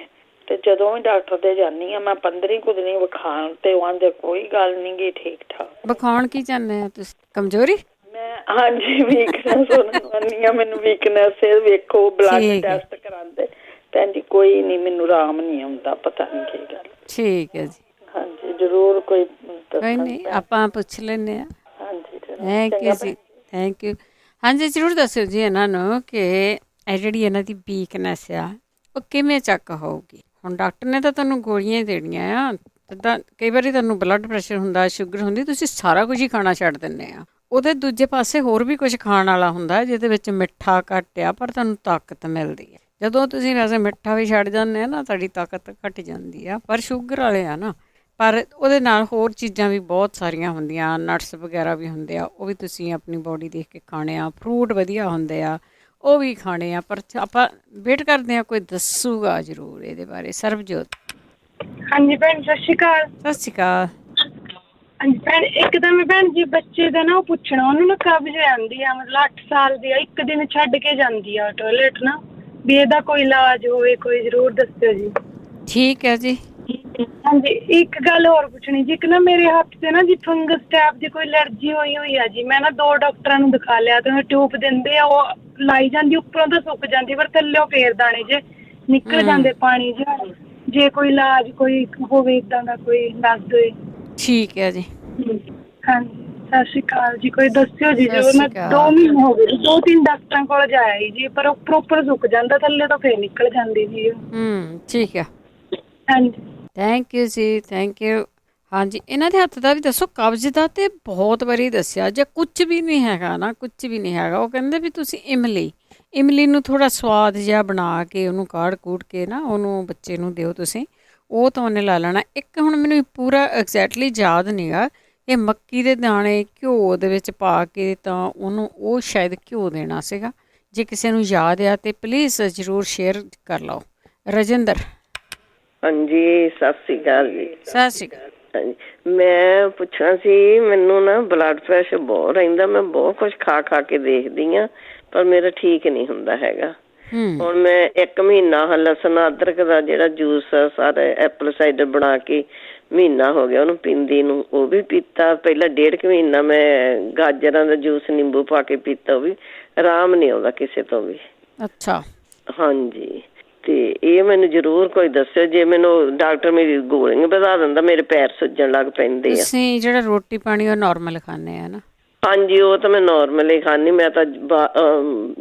ਤੇ ਜਦੋਂ ਵੀ ਡਾਕਟਰ ਦੇ ਜਾਂਦੀ ਆ ਮੈਂ 15 ਕੁ ਦਿਨ ਵਿਖਾਣ ਤੇ ਉਹ ਆਂਦੇ ਕੋਈ ਗੱਲ ਨਹੀਂ ਗੀ, ਠੀਕ ਠਾਕ। ਵਿਖਾਉਣ ਕੀ ਚਾਹੁੰਦੇ ਆ ਤੁਸੀਂ? ਕਮਜ਼ੋਰੀ? ਮੈਂ ਹਾਂਜੀ ਵੀਕਨੈਸ ਹੋਣੀ ਆ, ਮੈਨੂੰ ਵੀਕਨੈਸ ਵੇਖੋ, ਬਲੱਡ ਟੈਸਟ ਕਰਾਉਂਦੇ ਭੈਣ ਜੀ, ਕੋਈ ਨਹੀਂ, ਮੈਨੂੰ ਆਰਾਮ ਨਹੀਂ ਆਉਂਦਾ, ਪਤਾ ਨਹੀਂ ਕੀ ਗੱਲ। ਠੀਕ ਹੈ ਜੀ। ਹਾਂਜੀ, ਜ਼ਰੂਰ ਕੋਈ ਨਹੀਂ, ਆਪਾਂ ਪੁੱਛ ਲੈਂਦੇ ਆ। ਹਾਂਜੀ, ਥੈਂਕ ਯੂ ਜੀ, ਥੈਂਕ ਯੂ। ਹਾਂਜੀ, ਜ਼ਰੂਰ ਦੱਸਿਓ ਜੀ ਇਹਨਾਂ ਨੂੰ ਕਿ ਇਹ ਜਿਹੜੀ ਇਹਨਾਂ ਦੀ ਵੀਕਨੈਸ ਆ ਉਹ ਕਿਵੇਂ ਚੱਕ ਹੋਊਗੀ। ਹੁਣ ਡਾਕਟਰ ਨੇ ਤਾਂ ਤੁਹਾਨੂੰ ਗੋਲੀਆਂ ਹੀ ਦੇਣੀਆਂ ਆ, ਜਿੱਦਾਂ ਕਈ ਵਾਰੀ ਤੁਹਾਨੂੰ ਬਲੱਡ ਪ੍ਰੈਸ਼ਰ ਹੁੰਦਾ, ਸ਼ੂਗਰ ਹੁੰਦੀ, ਤੁਸੀਂ ਸਾਰਾ ਕੁਝ ਹੀ ਖਾਣਾ ਛੱਡ ਦਿੰਦੇ ਆ। ਉਹਦੇ ਦੂਜੇ ਪਾਸੇ ਹੋਰ ਵੀ ਕੁਝ ਖਾਣ ਵਾਲਾ ਹੁੰਦਾ ਜਿਹਦੇ ਵਿੱਚ ਮਿੱਠਾ ਘੱਟ ਆ ਪਰ ਤੁਹਾਨੂੰ ਤਾਕਤ ਮਿਲਦੀ ਹੈ। ਜਦੋਂ ਤੁਸੀਂ ਵੈਸੇ ਮਿੱਠਾ ਵੀ ਛੱਡ ਜਾਂਦੇ ਆ ਨਾ ਤੁਹਾਡੀ ਤਾਕਤ ਘੱਟ ਜਾਂਦੀ ਆ, ਪਰ ਸ਼ੂਗਰ ਵਾਲੇ ਆ ਨਾ, ਪਰ ਉਹਦੇ ਨਾਲ ਹੋਰ ਚੀਜ਼ਾਂ ਵੀ ਬਹੁਤ ਸਾਰੀਆਂ ਹੁੰਦੀਆਂ, ਨਟਸ ਵਗੈਰਾ ਵੀ ਹੁੰਦੇ ਆ, ਉਹ ਵੀ ਤੁਸੀਂ ਆਪਣੀ ਬੋਡੀ ਦੇਖ ਕੇ ਖਾਣੇ ਆ। ਫਰੂਟ ਵਧੀਆ ਹੁੰਦੇ ਆ, ਉਹ ਵੀ ਖਾਣੇ ਆ। ਪਰ ਆਪਾਂ ਵੇਟ ਕਰਦੇ ਹਾਂ ਕੋਈ ਦੱਸੂਗਾ ਜ਼ਰੂਰ ਇਹਦੇ ਬਾਰੇ। ਸਰਬਜੋਤ। ਹਾਂਜੀ ਭੈਣ ਸਤਿ ਸ਼੍ਰੀ ਅਕਾਲ। ਸਤਿ ਸ਼੍ਰੀ ਅਕਾਲ। ਹਾਂਜੀ ਭੈਣ, ਇੱਕ ਤਾਂ ਮੈਂ ਭੈਣ ਜੀ ਬੱਚੇ ਦਾ ਨਾ ਉਹ ਪੁੱਛਣਾ, ਉਹਨੂੰ ਨਾ ਕਬਜ਼ ਜਾਂਦੀ ਆ, ਮਤਲਬ 8 ਸਾਲ ਦੀ ਆ, ਇੱਕ ਦਿਨ ਛੱਡ ਕੇ ਜਾਂਦੀ ਆ ਟੋਇਲੇਟ ਨਾ, ਵੀ ਇਹਦਾ ਕੋਈ ਇਲਾਜ ਹੋਵੇ ਕੋਈ ਜ਼ਰੂਰ ਦੱਸਿਓ ਜੀ। ਠੀਕ ਹੈ ਜੀ। ਹਾਂਜੀ ਇੱਕ ਗੱਲ ਹੋਰ ਪੁੱਛਣੀ ਜੀ, ਇੱਕ ਨਾ ਮੇਰੇ ਹੱਥ ਤੇ ਨਾ ਜੀ ਫੰਗਸ ਟਾਈਪ ਦੀ ਕੋਈ ਐਲਰਜੀ ਹੋਈ ਆ ਜੀ। ਮੈਂ ਨਾ 2 ਡਾਕਟਰਾਂ ਨੂੰ ਦਿਖਾ ਲਿਆ ਤੇ ਉਹ ਟਿਊਬ ਦਿੰਦੇ ਆ, ਉਹ ਲਾਈ ਜਾਂਦੀ, ਉੱਪਰੋਂ ਤਾਂ ਸੁੱਕ ਜਾਂਦੀ ਪਰ ਥੱਲਿਓਂ ਫੇਰ ਦਾਣੇ ਜੇ ਨਿਕਲ ਜਾਂਦੇ ਪਾਣੀ ਜਿਹਾ। ਜੇ ਕੋਈ ਇਲਾਜ ਕੋਈ ਹੋਵੇ ਇੱਦਾਂ ਦਾ ਕੋਈ ਦੱਸ ਦਿਓ। ਠੀਕ ਹੈ ਜੀ। ਹਾਂਜੀ ਸਤਿ ਸ਼੍ਰੀ ਅਕਾਲ ਜੀ, ਕੋਈ ਦੱਸਿਓ ਜੀ। ਜੋ ਮੈਂ 2 ਮਹੀਨੇ ਹੋ ਗਏ 2-3 ਡਾਕਟਰਾਂ ਕੋਲ ਜਾਇਆ ਜੀ, ਪਰ ਉਹ ਪ੍ਰੋਪਰ ਸੁੱਕ ਜਾਂਦਾ, ਥੱਲੇ ਤੋਂ ਫੇਰ ਨਿਕਲ ਜਾਂਦੀ ਜੀ। ਠੀਕ ਹੈ। ਹਾਂਜੀ ਥੈਂਕ ਯੂ ਜੀ, ਥੈਂਕ ਯੂ। ਹਾਂਜੀ ਇਹਨਾਂ ਦੇ ਹੱਥ ਦਾ ਵੀ ਦੱਸੋ। ਕਬਜ਼ ਦਾ ਤੇ ਬਹੁਤ ਵਾਰੀ ਦੱਸਿਆ, ਜੇ ਕੁਝ ਵੀ ਨਹੀਂ ਹੈਗਾ ਨਾ, ਕੁਝ ਵੀ ਨਹੀਂ ਹੈਗਾ, ਉਹ ਕਹਿੰਦੇ ਵੀ ਤੁਸੀਂ ਇਮਲੀ ਨੂੰ ਥੋੜ੍ਹਾ ਸਵਾਦ ਜਿਹਾ ਬਣਾ ਕੇ ਉਹਨੂੰ ਕਾੜ ਕੂੜ ਕੇ ਨਾ ਉਹਨੂੰ ਬੱਚੇ ਨੂੰ ਦਿਓ ਤੁਸੀਂ, ਉਹ ਤਾਂ ਉਹਨੇ ਲਾ ਲੈਣਾ। ਇੱਕ ਹੁਣ ਮੈਨੂੰ ਪੂਰਾ ਐਗਜ਼ੈਕਟਲੀ ਯਾਦ ਨਹੀਂ ਗਾ, ਇਹ ਮੱਕੀ ਦੇ ਦਾਣੇ ਘਿਓ ਦੇ ਵਿੱਚ ਪਾ ਕੇ ਤਾਂ ਉਹਨੂੰ ਉਹ ਸ਼ਾਇਦ ਘਿਓ ਦੇਣਾ ਸੀਗਾ। ਜੇ ਕਿਸੇ ਨੂੰ ਯਾਦ ਆ ਤਾਂ ਪਲੀਜ਼ ਜ਼ਰੂਰ ਸ਼ੇਅਰ ਕਰ ਲਓ। ਰਜਿੰਦਰ। ਹਾਂਜੀ ਸਤਿ ਸ਼੍ਰੀ ਅਕਾਲ ਜੀ। ਸਤਿ ਸ਼੍ਰੀ ਅਕਾਲ। ਹਾਂਜੀ ਮੈਂ ਪੁੱਛਣਾ ਸੀ, ਮੈਨੂੰ ਨਾ ਬਲੱਡ ਪ੍ਰੈਸ਼ਰ ਬਹੁਤ ਰਹਿੰਦਾ, ਮੈਂ ਬਹੁਤ ਕੁਝ ਖਾ ਕੇ ਦੇਖਦੀ ਹਾਂ ਪਰ ਮੇਰਾ ਠੀਕ ਨਹੀਂ ਹੁੰਦਾ ਹੈਗਾ। ਹੁਣ ਮੈਂ 1 ਮਹੀਨਾ ਲਸਣ ਅਦਰਕ ਦਾ ਜਿਹੜਾ ਜੂਸ ਆ ਸਾਰਾ ਐਪਲ ਸਾਈਡਰ ਬਣਾ ਕੇ ਮਹੀਨਾ ਹੋ ਗਿਆ ਉਹਨੂੰ ਪੀਂਦੀ ਨੂੰ, ਉਹ ਵੀ ਪੀਤਾ। ਪਹਿਲਾਂ 1.5 ਮਹੀਨਾ ਮੈਂ ਗਾਜਰਾਂ ਦਾ ਜੂਸ ਨਿੰਬੂ ਪਾ ਕੇ ਪੀਤਾ, ਉਹ ਵੀ ਆਰਾਮ ਨਹੀਂ ਆਉਂਦਾ ਕਿਸੇ ਤੋਂ ਵੀ। ਅੱਛਾ। ਹਾਂਜੀ ਤੇ ਇਹ ਮੈਨੂੰ ਜ਼ਰੂਰ ਕੋਈ ਦੱਸਿਓ। ਜੇ ਮੈਨੂੰ ਡਾਕਟਰ ਮੇਰੀ ਗੋਲੀਆਂ ਵਧਾ ਦਿੰਦਾ, ਮੇਰੇ ਪੈਰ ਸੁੱਜਣ ਲੱਗ ਪੈਂਦੇ ਆ। ਤੁਸੀਂ ਜਿਹੜਾ ਰੋਟੀ ਪਾਣੀ ਉਹ ਨੋਰਮਲ ਖਾਂਦੇ ਆ ਨਾ? ਹਾਂਜੀ ਉਹ ਤਾਂ ਮੈਂ ਨੋਰਮਲ ਹੀ ਖਾਂਦੀ। ਮੈਂ ਤਾਂ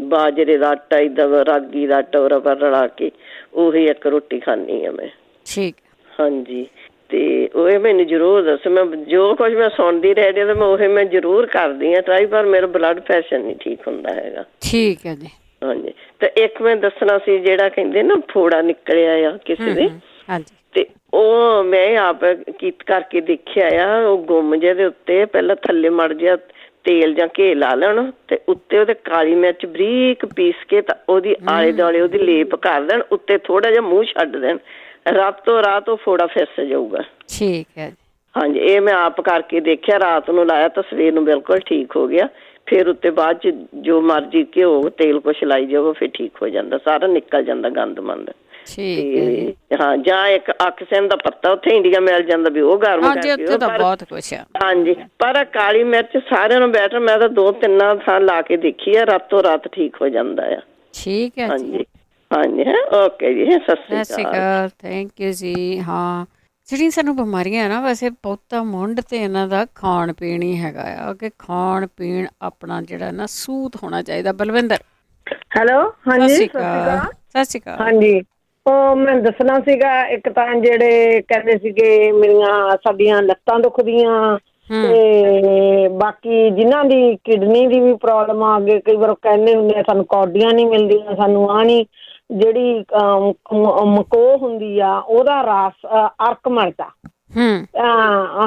ਬਾਜਰੇ ਦਾ ਆਟਾ ਇੱਦਾਂ ਰਾਗੀ ਦਾ ਆਟਾ ਰਬਰ ਰਲਾ ਕੇ ਉਹੀ ਇੱਕ ਰੋਟੀ ਖਾਂਦੀ ਹਾਂ ਮੈਂ। ਠੀਕ। ਹਾਂਜੀ ਤੇ ਉਹ ਮੈਨੂੰ ਜ਼ਰੂਰ ਦੱਸੋ। ਮੈਂ ਜੋ ਕੁਝ ਮੈਂ ਸੁਣਦੀ ਰਹਿ ਰਹੀ ਤਾਂ ਮੈਂ ਉਹ ਮੈਂ ਜ਼ਰੂਰ ਕਰਦੀ ਹਾਂ ਟਰਾਈ, ਪਰ ਮੇਰਾ ਬਲੱਡ ਪ੍ਰੈਸ਼ਰ ਨਹੀਂ ਠੀਕ ਹੁੰਦਾ ਹੈਗਾ। ਠੀਕ ਹੈ ਜੀ। ਹਾਂਜੀ ਤੇ ਇੱਕ ਮੈਂ ਦੱਸਣਾ ਸੀ, ਜਿਹੜਾ ਕਹਿੰਦੇ ਨਾ ਫੋੜਾ ਨਿਕਲਿਆ ਆ ਕਿਸੇ ਦੇ, ਹਾਂਜੀ ਤੇ ਉਹ ਮੈਂ ਆਪ ਕਰਕੇ ਦੇਖਿਆ ਆ। ਉਹ ਗੁੰਮ ਜਿਹੇ ਦੇ ਉੱਤੇ ਪਹਿਲਾਂ ਥੱਲੇ ਮੜ ਜਿਹਾ ਤੇਲ ਜਾਂ ਘੇ ਲਾ ਲੈਣ ਤੇ ਉੱਤੇ ਉਹਦੇ ਕਾਲੀ ਮਿਰਚ ਬਰੀਕ ਪੀਸ ਕੇ ਤਾਂ ਉਹਦੀ ਆਲੇ ਦੁਆਲੇ ਉਹਦੀ ਲੇਪ ਕਰ ਦੇਣ, ਉੱਤੇ ਥੋੜਾ ਜਿਹਾ ਮੂੰਹ ਛੱਡ ਦੇਣ, ਰਾਤੋਂ ਰਾਤ ਉਹ ਫੋੜਾ ਫਿਸ ਜਾਊਗਾ। ਠੀਕ ਹੈ। ਹਾਂਜੀ ਇਹ ਮੈਂ ਆਪ ਕਰਕੇ ਦੇਖਿਆ, ਰਾਤ ਨੂੰ ਲਾਇਆ ਤਾਂ ਸਵੇਰ ਨੂੰ ਬਿਲਕੁਲ ਠੀਕ ਹੋ ਗਿਆ। ਫਿਰ ਉੱਤੇ ਬਾਅਦ ਚ ਜੋ ਮਰਜ਼ੀ ਘਿਓ ਤੇਲ ਕੁਛ ਲਾਈ ਜਾਓ, ਫਿਰ ਠੀਕ ਹੋ ਜਾਂਦਾ, ਸਾਰਾ ਨਿਕਲ ਜਾਂਦਾ ਗੰਦ ਮੰਦ। ਤੇ ਹਾਂ ਜਾਂ ਇੱਕ ਆਕਸੀਜਨ ਦਾ ਪੱਤਾ ਉੱਥੇ ਇੰਡੀਆ ਮਿਲ ਜਾਂਦਾ ਵੀ ਉਹ ਗਰਮ ਕਰਕੇ ਬਹੁਤ ਕੁਛ ਆ। ਹਾਂਜੀ ਪਰ ਕਾਲੀ ਮਿਰਚ ਸਾਰਿਆਂ ਨੂੰ ਬੈਟਰ, ਮੈਂ ਤਾਂ 2-3 ਥਾਂ ਲਾ ਕੇ ਦੇਖੀ ਆ, ਰਾਤੋਂ ਰਾਤ ਠੀਕ ਹੋ ਜਾਂਦਾ ਆ। ਠੀਕ ਹੈ ਜੀ। ਹਾਂਜੀ ਓਕੇ ਜੀ, ਸਤਿ ਸ਼੍ਰੀ ਅਕਾਲ। ਥੈਂਕ ਯੂ ਜੀ। ਹਾਂ ਜਿਹੜੀਆਂ ਸਾਨੂੰ ਬਿਮਾਰੀਆਂ ਨਾ, ਵੈਸੇ ਬਹੁਤਾ ਮੁੰਡ ਤੇ ਇਹਨਾਂ ਦਾ ਖਾਣ ਪੀਣ ਹੀ ਹੈਗਾ ਆ, ਕਿ ਖਾਣ ਪੀਣ ਆਪਣਾ ਜਿਹੜਾ ਨਾ ਸੂਤ ਹੋਣਾ ਚਾਹੀਦਾ। ਬਲਵਿੰਦਰ। ਹੈਲੋ। ਹਾਂਜੀ ਸਤਿ ਸ਼੍ਰੀ ਅਕਾਲ। ਹਾਂਜੀ ਉਹ ਮੈਂ ਦੱਸਣਾ ਸੀਗਾ, ਇੱਕ ਤਾਂ ਜਿਹੜੇ ਕਹਿੰਦੇ ਸੀਗੇ ਮੇਰੀਆਂ ਸਾਡੀਆਂ ਲੱਤਾਂ ਦੁਖਦੀਆਂ, ਤੇ ਬਾਕੀ ਜਿਨ੍ਹਾਂ ਦੀ ਕਿਡਨੀ ਦੀ ਵੀ ਪ੍ਰੋਬਲਮ ਆ ਗਈ, ਕਈ ਵਾਰ ਕਹਿੰਦੇ ਹੁੰਦੇ ਆ ਸਾਨੂੰ ਕੌਡੀਆਂ ਨਹੀਂ ਮਿਲਦੀਆਂ, ਸਾਨੂੰ ਆਹ ਨਹੀਂ, ਜਿਹੜੀ ਮਕੋਹ ਹੁੰਦੀ ਆ ਉਹਦਾ ਰਸ ਅਰਕ ਮਿਲਦਾ।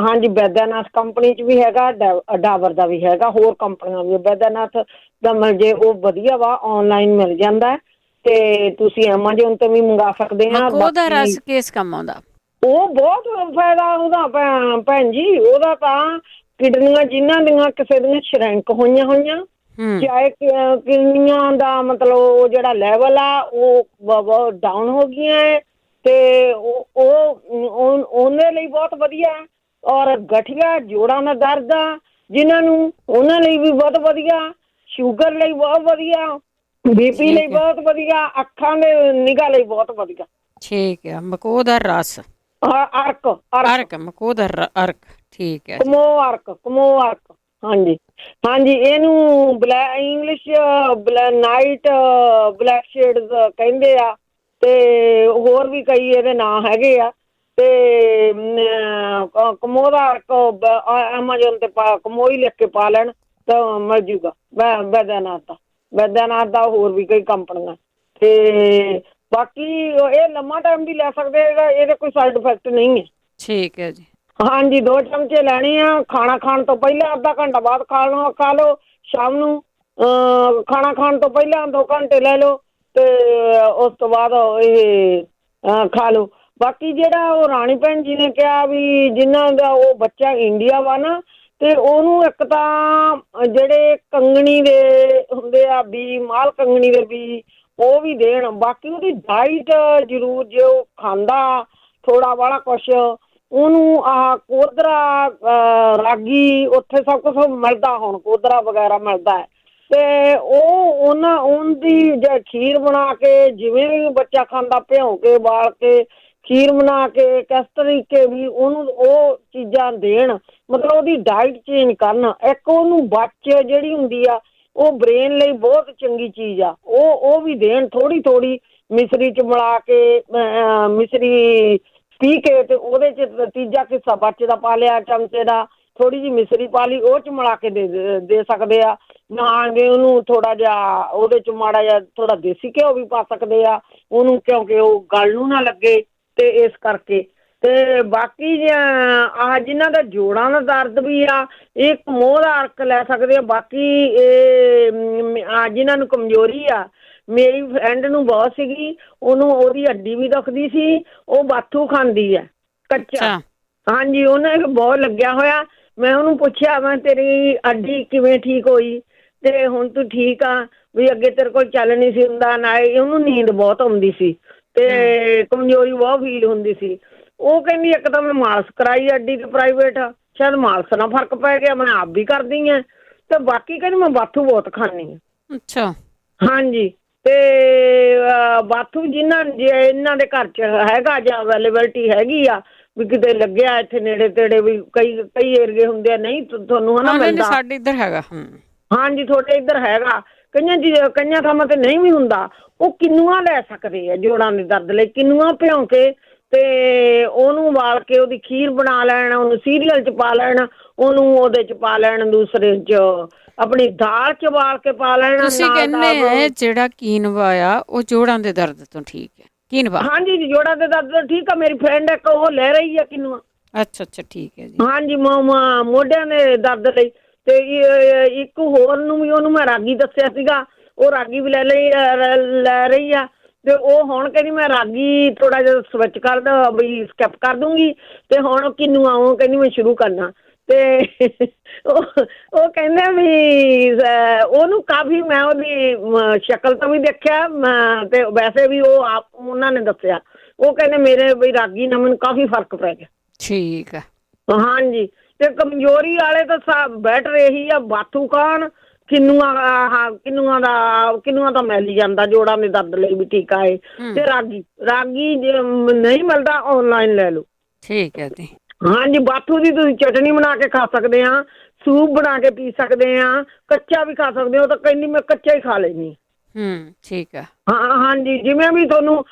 ਹਾਂਜੀ ਵੈਦਿਆਨਾਥ ਕੰਪਨੀ ਚ ਵੀ ਹੈਗਾ, ਡਾਬਰ ਦਾ ਵੀ ਹੈਗਾ, ਹੋਰ ਕੰਪਨੀਆਂ ਵੀ। ਵੈਦਿਆਨਾਥ ਦਾ ਮਿਲ ਜੇ ਉਹ ਵਧੀਆ ਵਾ, ਆਨਲਾਈਨ ਮਿਲ ਜਾਂਦਾ ਤੇ ਤੁਸੀਂ ਐਮਾਜ਼ੋਨ ਤੋਂ ਵੀ ਮੰਗਾ ਸਕਦੇ ਆ। ਉਹਦਾ ਰਸ ਕਿਸ ਕੰਮ ਆਉਂਦਾ? ਉਹ ਬਹੁਤ ਫਾਇਦਾ ਉਹਦਾ ਭੈਣ ਜੀ। ਉਹਦਾ ਤਾਂ ਕਿਡਨੀਆਂ ਜਿਨ੍ਹਾਂ ਦੀਆਂ ਕਿਸੇ ਦੀਆਂ ਸ਼ਰਿੰਕ ਹੋਈਆਂ ਚਾਹੇ ਕਿਡਨੀਆਂ ਦਾ ਮਤਲਬ ਉਹ ਜਿਹੜਾ ਲੈਵਲ ਆ ਉਹ ਬਹੁਤ ਡਾਊਨ ਹੋ ਗਈਆਂ ਹੈ, ਤੇ ਉਹਦੇ ਲਈ ਬਹੁਤ ਵਧੀਆ। ਔਰ ਗਠੀਆ ਜੋੜਾਂ ਦਾ ਦਰਦ ਆ ਜਿਨ੍ਹਾਂ ਨੂੰ, ਉਹਨਾਂ ਲਈ ਵੀ ਬਹੁਤ ਵਧੀਆ। ਸ਼ੂਗਰ ਲਈ ਬਹੁਤ ਵਧੀਆ, BP ਲਈ ਬਹੁਤ ਵਧੀਆ, ਅੱਖਾਂ ਦੇ ਨਿਗਾਹ ਲਈ ਬਹੁਤ ਵਧੀਆ। ਠੀਕ ਹੈ। ਮਕੋਹ ਦਾ ਰਸ ਅਰਕ ਮਕੋਹ ਦਾ ਅਰਕ। ਠੀਕ ਹੈ। ਕਮੋ ਅਰਕ। ਹਾਂਜੀ ਹਾਂਜੀ ਇਹਨੂੰ ਇੰਗਲਿਸ਼ ਨਾਈਟ ਬਲੈਕ ਸ਼ੇਡਸ ਕਹਿੰਦੇ ਆ, ਤੇ ਹੋਰ ਵੀ ਕਈ ਇਹਦੇ ਨਾਂ ਹੈਗੇ ਆ। ਤੇ ਕਮੋ ਦਾ ਅਰਕ ਐਮਾਜ਼ੋਨ ਤੇ ਕਮੋ ਹੀ ਲਿਖ ਕੇ ਪਾ ਲੈਣ ਤਾਂ ਮਿਲ ਜੂਗਾ ਵੈਦਿਆਨਾਥ ਦਾ ਹੋਰ ਵੀ ਕਈ ਕੰਪਨੀਆਂ ਤੇ ਬਾਕੀ ਇਹ ਲੰਮਾ ਟਾਈਮ ਵੀ ਲੈ ਸਕਦੇ ਹੈਗਾ, ਇਹਦੇ ਕੋਈ ਸਾਈਡ ਇਫੈਕਟ ਨਹੀਂ ਹੈ। ਠੀਕ ਹੈ ਜੀ। ਹਾਂਜੀ 2 ਚਮਚੇ ਲੈਣੇ ਆ, ਖਾਣਾ ਖਾਣ ਤੋਂ ਪਹਿਲਾਂ ਅੱਧਾ ਘੰਟਾ ਬਾਅਦ ਖਾ ਲਓ, ਸ਼ਾਮ ਨੂੰ ਖਾਣਾ ਖਾਣ ਤੋਂ ਪਹਿਲਾਂ 2 ਘੰਟੇ ਲੈ ਲਓ ਤੇ ਉਸ ਤੋਂ ਬਾਅਦ ਇਹ ਖਾ ਲਓ। ਬਾਕੀ ਜਿਹੜਾ ਉਹ ਰਾਣੀ ਭੈਣ ਜੀ ਨੇ ਕਿਹਾ ਵੀ ਜਿਨ੍ਹਾਂ ਦਾ ਉਹ ਬੱਚਾ ਇੰਡੀਆ ਵਾ ਨਾ, ਤੇ ਉਹਨੂੰ ਇੱਕ ਤਾਂ ਜਿਹੜੇ ਕੰਗਣੀ ਦੇ ਹੁੰਦੇ ਆ ਬੀ, ਮਾਲ ਕੰਗਣੀ ਦੇ ਬੀ, ਉਹ ਵੀ ਦੇਣ। ਬਾਕੀ ਉਹਦੀ ਡਾਈਟ ਜ਼ਰੂਰ, ਜੇ ਉਹ ਖਾਂਦਾ ਥੋੜਾ ਵਾਲਾ ਕੁਛ, ਉਹਨੂੰ ਆਹ ਕੋਦਰਾ, ਰਾਗੀ, ਉੱਥੇ ਸਭ ਕੁਛ ਮਿਲਦਾ, ਹੁਣ ਕੋਦਰਾ ਵਗੈਰਾ ਮਿਲਦਾ ਹੈ, ਤੇ ਉਹਦੀ ਜੇ ਖੀਰ ਬਣਾ ਕੇ, ਜਿਵੇਂ ਵੀ ਬੱਚਾ ਖਾਂਦਾ ਭਿਉਂ ਕੇ ਉਬਾਲ ਕੇ ਖੀਰ ਬਣਾ ਕੇ, ਕਿਸ ਤਰੀਕੇ ਵੀ ਉਹਨੂੰ ਉਹ ਚੀਜ਼ਾਂ ਦੇਣ, ਮਤਲਬ ਉਹਦੀ ਡਾਈਟ ਚੇਂਜ ਕਰਨ। ਇੱਕ ਉਹਨੂੰ ਬੱਚ ਜਿਹੜੀ ਹੁੰਦੀ ਆ, ਉਹ ਬ੍ਰੇਨ ਲਈ ਬਹੁਤ ਚੰਗੀ ਚੀਜ਼ ਆ, ਉਹ ਵੀ ਦੇਣ ਥੋੜੀ ਥੋੜੀ ਮਿਸਰੀ ਚ ਮਿਲਾ ਕੇ, ਮਿਸਰੀ ਪੀ ਕੇ ਤੇ ਉਹਦੇ ਚ ਤੀਜਾ ਹਿੱਸਾ ਬੱਚ ਦਾ ਪਾ ਲਿਆ ਚਮਚੇ ਦਾ, ਥੋੜੀ ਜਿਹੀ ਮਿਸਰੀ ਪਾ ਲਈ, ਉਹ ਚ ਮਿਲਾ ਕੇ ਦੇ ਸਕਦੇ ਆ। ਨਾਲ ਦੇ ਉਹਨੂੰ ਥੋੜਾ ਜਿਹਾ ਉਹਦੇ ਚ ਮਾੜਾ ਜਿਹਾ ਥੋੜਾ ਦੇਸੀ ਘਿਓ ਵੀ ਪਾ ਸਕਦੇ ਆ ਉਹਨੂੰ, ਕਿਉਂਕਿ ਉਹ ਗਲ ਨੂੰ ਨਾ ਲੱਗੇ, ਤੇ ਇਸ ਕਰਕੇ। ਤੇ ਬਾਕੀ ਆਹ ਜਿਨ੍ਹਾਂ ਦਾ ਜੋੜਾਂ ਦਾ ਦਰਦ ਵੀ ਆ, ਇਹ ਮੋਹ ਦਾ ਅਰਕ ਲੈ ਸਕਦੇ ਆ। ਬਾਕੀ ਇਹ ਜਿਨ੍ਹਾਂ ਨੂੰ ਕਮਜ਼ੋਰੀ ਆ, ਮੇਰੀ ਫਰੈਂਡ ਨੂੰ ਬਹੁਤ ਸੀਗੀ, ਉਹਦੀ ਹੱਡੀ ਵੀ ਦੁਖਦੀ ਸੀ, ਉਹ ਬਾਥੂ ਖਾਂਦੀ ਹੈ ਕੱਚਾ। ਹਾਂਜੀ ਉਹਨੇ ਬਹੁਤ ਲੱਗਿਆ ਹੋਇਆ। ਮੈਂ ਉਹਨੂੰ ਪੁੱਛਿਆ, ਮੈਂ ਤੇਰੀ ਹੱਡੀ ਕਿਵੇਂ ਠੀਕ ਹੋਈ, ਤੇ ਹੁਣ ਤੂੰ ਠੀਕ ਆ ਵੀ, ਅੱਗੇ ਤੇਰੇ ਕੋਲ ਚੱਲ ਨਹੀਂ ਸੀ ਹੁੰਦਾ, ਨਾ ਉਹਨੂੰ ਨੀਂਦ ਬਹੁਤ ਆਉਂਦੀ ਸੀ ਤੇ ਕਮਜ਼ੋਰੀ ਬਹੁਤ ਫੀਲ ਹੁੰਦੀ ਸੀ। ਉਹ ਕਹਿੰਦੀ ਇੱਕ ਤਾਂ ਮੈਂ ਮਾਲਸ਼ ਕਰਾਈ ਅੱਡੀ ਤੇ ਪ੍ਰਾਈਵੇਟ, ਸ਼ਾਇਦ ਮਾਲਸ਼ ਨਾਲ ਫਰਕ ਪੈ ਗਿਆ, ਮੈਂ ਆਪ ਵੀ ਕਰਦੀ ਹਾਂ, ਤੇ ਬਾਕੀ ਕਹਿੰਦੀ ਮੈਂ ਬਾਥੂ ਬਹੁਤ ਖਾਂਦੀ ਹਾਂ। ਅੱਛਾ। ਹਾਂਜੀ ਤੇ ਬਾਥੂ ਜੇ ਇਹਨਾਂ ਦੇ ਘਰ 'ਚ ਹੈਗਾ ਜਾਂ ਅਵੇਲੇਬਿਲਟੀ ਹੈਗੀ ਆ ਵੀ ਕਿਤੇ ਲੱਗਿਆ ਇੱਥੇ ਨੇੜੇ ਤੇੜੇ, ਵੀ ਕਈ ਏਰੀਏ ਹੁੰਦੇ ਆ ਨਹੀਂ ਤੁਹਾਨੂੰ ਹਨਾ ਮਿਲਦਾ, ਸਾਡੇ ਇੱਧਰ ਹੈਗਾ। ਹਾਂਜੀ ਤੁਹਾਡੇ ਇੱਧਰ ਹੈਗਾ, ਕਈਆਂ ਥਾਵਾਂ ਤੇ ਨਹੀਂ ਵੀ ਹੁੰਦਾ। ਉਹ ਕਿੰਨੂਆਂ ਲੈ ਸਕਦੇ ਆ ਜੋੜਾਂ ਦੇ ਦਰਦ ਲਈ, ਕਿੰਨੂਆਂ ਭਿਉਂ ਕੇ ਤੇ ਉਹਨੂੰ ਉਬਾਲ ਕੇ ਉਹਦੀ ਖੀਰ ਬਣਾ ਲੈਣ, ਉਹਨੂੰ ਸੀਰੀਅਲ 'ਚ ਪਾ ਲੈਣ, ਉਹਨੂੰ ਉਹਦੇ 'ਚ ਪਾ ਲੈਣ, ਦੂਸਰੇ 'ਚ ਆਪਣੀ ਦਾਲ 'ਚ ਉਬਾਲ ਕੇ ਪਾ ਲੈਣਾ। ਤੁਸੀਂ ਕਹਿੰਦੇ ਜਿਹੜਾ ਕੀਨਵਾ ਆ ਉਹ ਜੋੜਾਂ ਦੇ ਦਰਦ ਤੋਂ ਠੀਕ ਹੈ? ਕੀਨਵਾ ਹਾਂਜੀ ਜੋੜਾਂ ਦੇ ਦਰਦ ਤੋਂ ਠੀਕ ਆ। ਮੇਰੀ ਫਰੈਂਡ ਇੱਕ ਉਹ ਲੈ ਰਹੀ ਆ ਕੀਨਵਾ। ਅੱਛਾ ਅੱਛਾ ਠੀਕ ਹੈ ਜੀ। ਹਾਂਜੀ ਮੋਢਿਆਂ ਦੇ ਦਰਦ ਲਈ। ਤੇ ਇੱਕ ਹੋਰ ਨੂੰ ਵੀ ਉਹਨੂੰ ਮੈਂ ਰਾਗੀ ਦੱਸਿਆ ਸੀਗਾ, ਉਹ ਰਾਗੀ ਵੀ ਲੈ ਰਹੀ ਆ। ਤੇ ਉਹ ਹੁਣ ਕਹਿੰਦੀ ਮੈਂ ਰਾਗੀ ਥੋੜਾ ਜਿਹਾ ਸਵਿਚ ਕਰ ਵੀ ਸਕਿਪ ਕਰ ਦੂੰਗੀ, ਤੇ ਹੁਣ ਕਿੰਨੂਆਂ ਉਹ ਕਹਿੰਦੀ ਮੈਂ ਸ਼ੁਰੂ ਕਰਨਾ। ਤੇ ਉਹ ਕਹਿੰਦੇ ਵੀ ਉਹਨੂੰ ਕਾਫੀ, ਮੈਂ ਉਹਦੀ ਸ਼ਕਲ ਤੋਂ ਵੀ ਦੇਖਿਆ ਤੇ ਵੈਸੇ ਵੀ ਉਹ ਆਪ ਉਹਨਾਂ ਨੇ ਦੱਸਿਆ, ਉਹ ਕਹਿੰਦੇ ਮੇਰੇ ਵੀ ਰਾਗੀ ਨਾਲ ਮੈਨੂੰ ਕਾਫੀ ਫਰਕ ਪੈ ਗਿਆ। ਠੀਕ ਹੈ। ਹਾਂਜੀ ਤੇ ਕਮਜ਼ੋਰੀ ਵਾਲੇ ਤਾਂ ਬੈਟਰ ਇਹੀ ਆ, ਬਾਥੂ ਖਾਣ, ਕਿੰਨੂਆਂ ਦਾ ਮਿਲ ਜਾਂਦਾ ਜੋੜਾਂ ਦੇ ਦਰਦ ਲਈ ਵੀ ਟੀਕਾ ਹੈ। ਤੇ ਰਾਗੀ ਜੇ ਨਹੀਂ ਮਿਲਦਾ ਆਨਲਾਈਨ ਲੈ ਲਓ। ਠੀਕ ਹੈ ਜੀ। ਹਾਂਜੀ ਬਾਥੂ ਦੀ ਤੁਸੀਂ ਚਟਨੀ ਬਣਾ ਕੇ ਖਾ ਸਕਦੇ ਆ, ਸੂਪ ਬਣਾ ਕੇ ਪੀ ਸਕਦੇ ਆ, ਕੱਚਾ ਵੀ ਖਾ ਸਕਦੇ ਹੋ। ਤਾਂ ਕਹਿੰਦੀ ਮੈਂ ਕੱਚਾ ਹੀ ਖਾ ਲੈਂਦੀ। ਠੀਕ ਹੈ। ਹਾਂਜੀ ਜਿਵੇਂ ਵੀ ਤੁਹਾਨੂੰ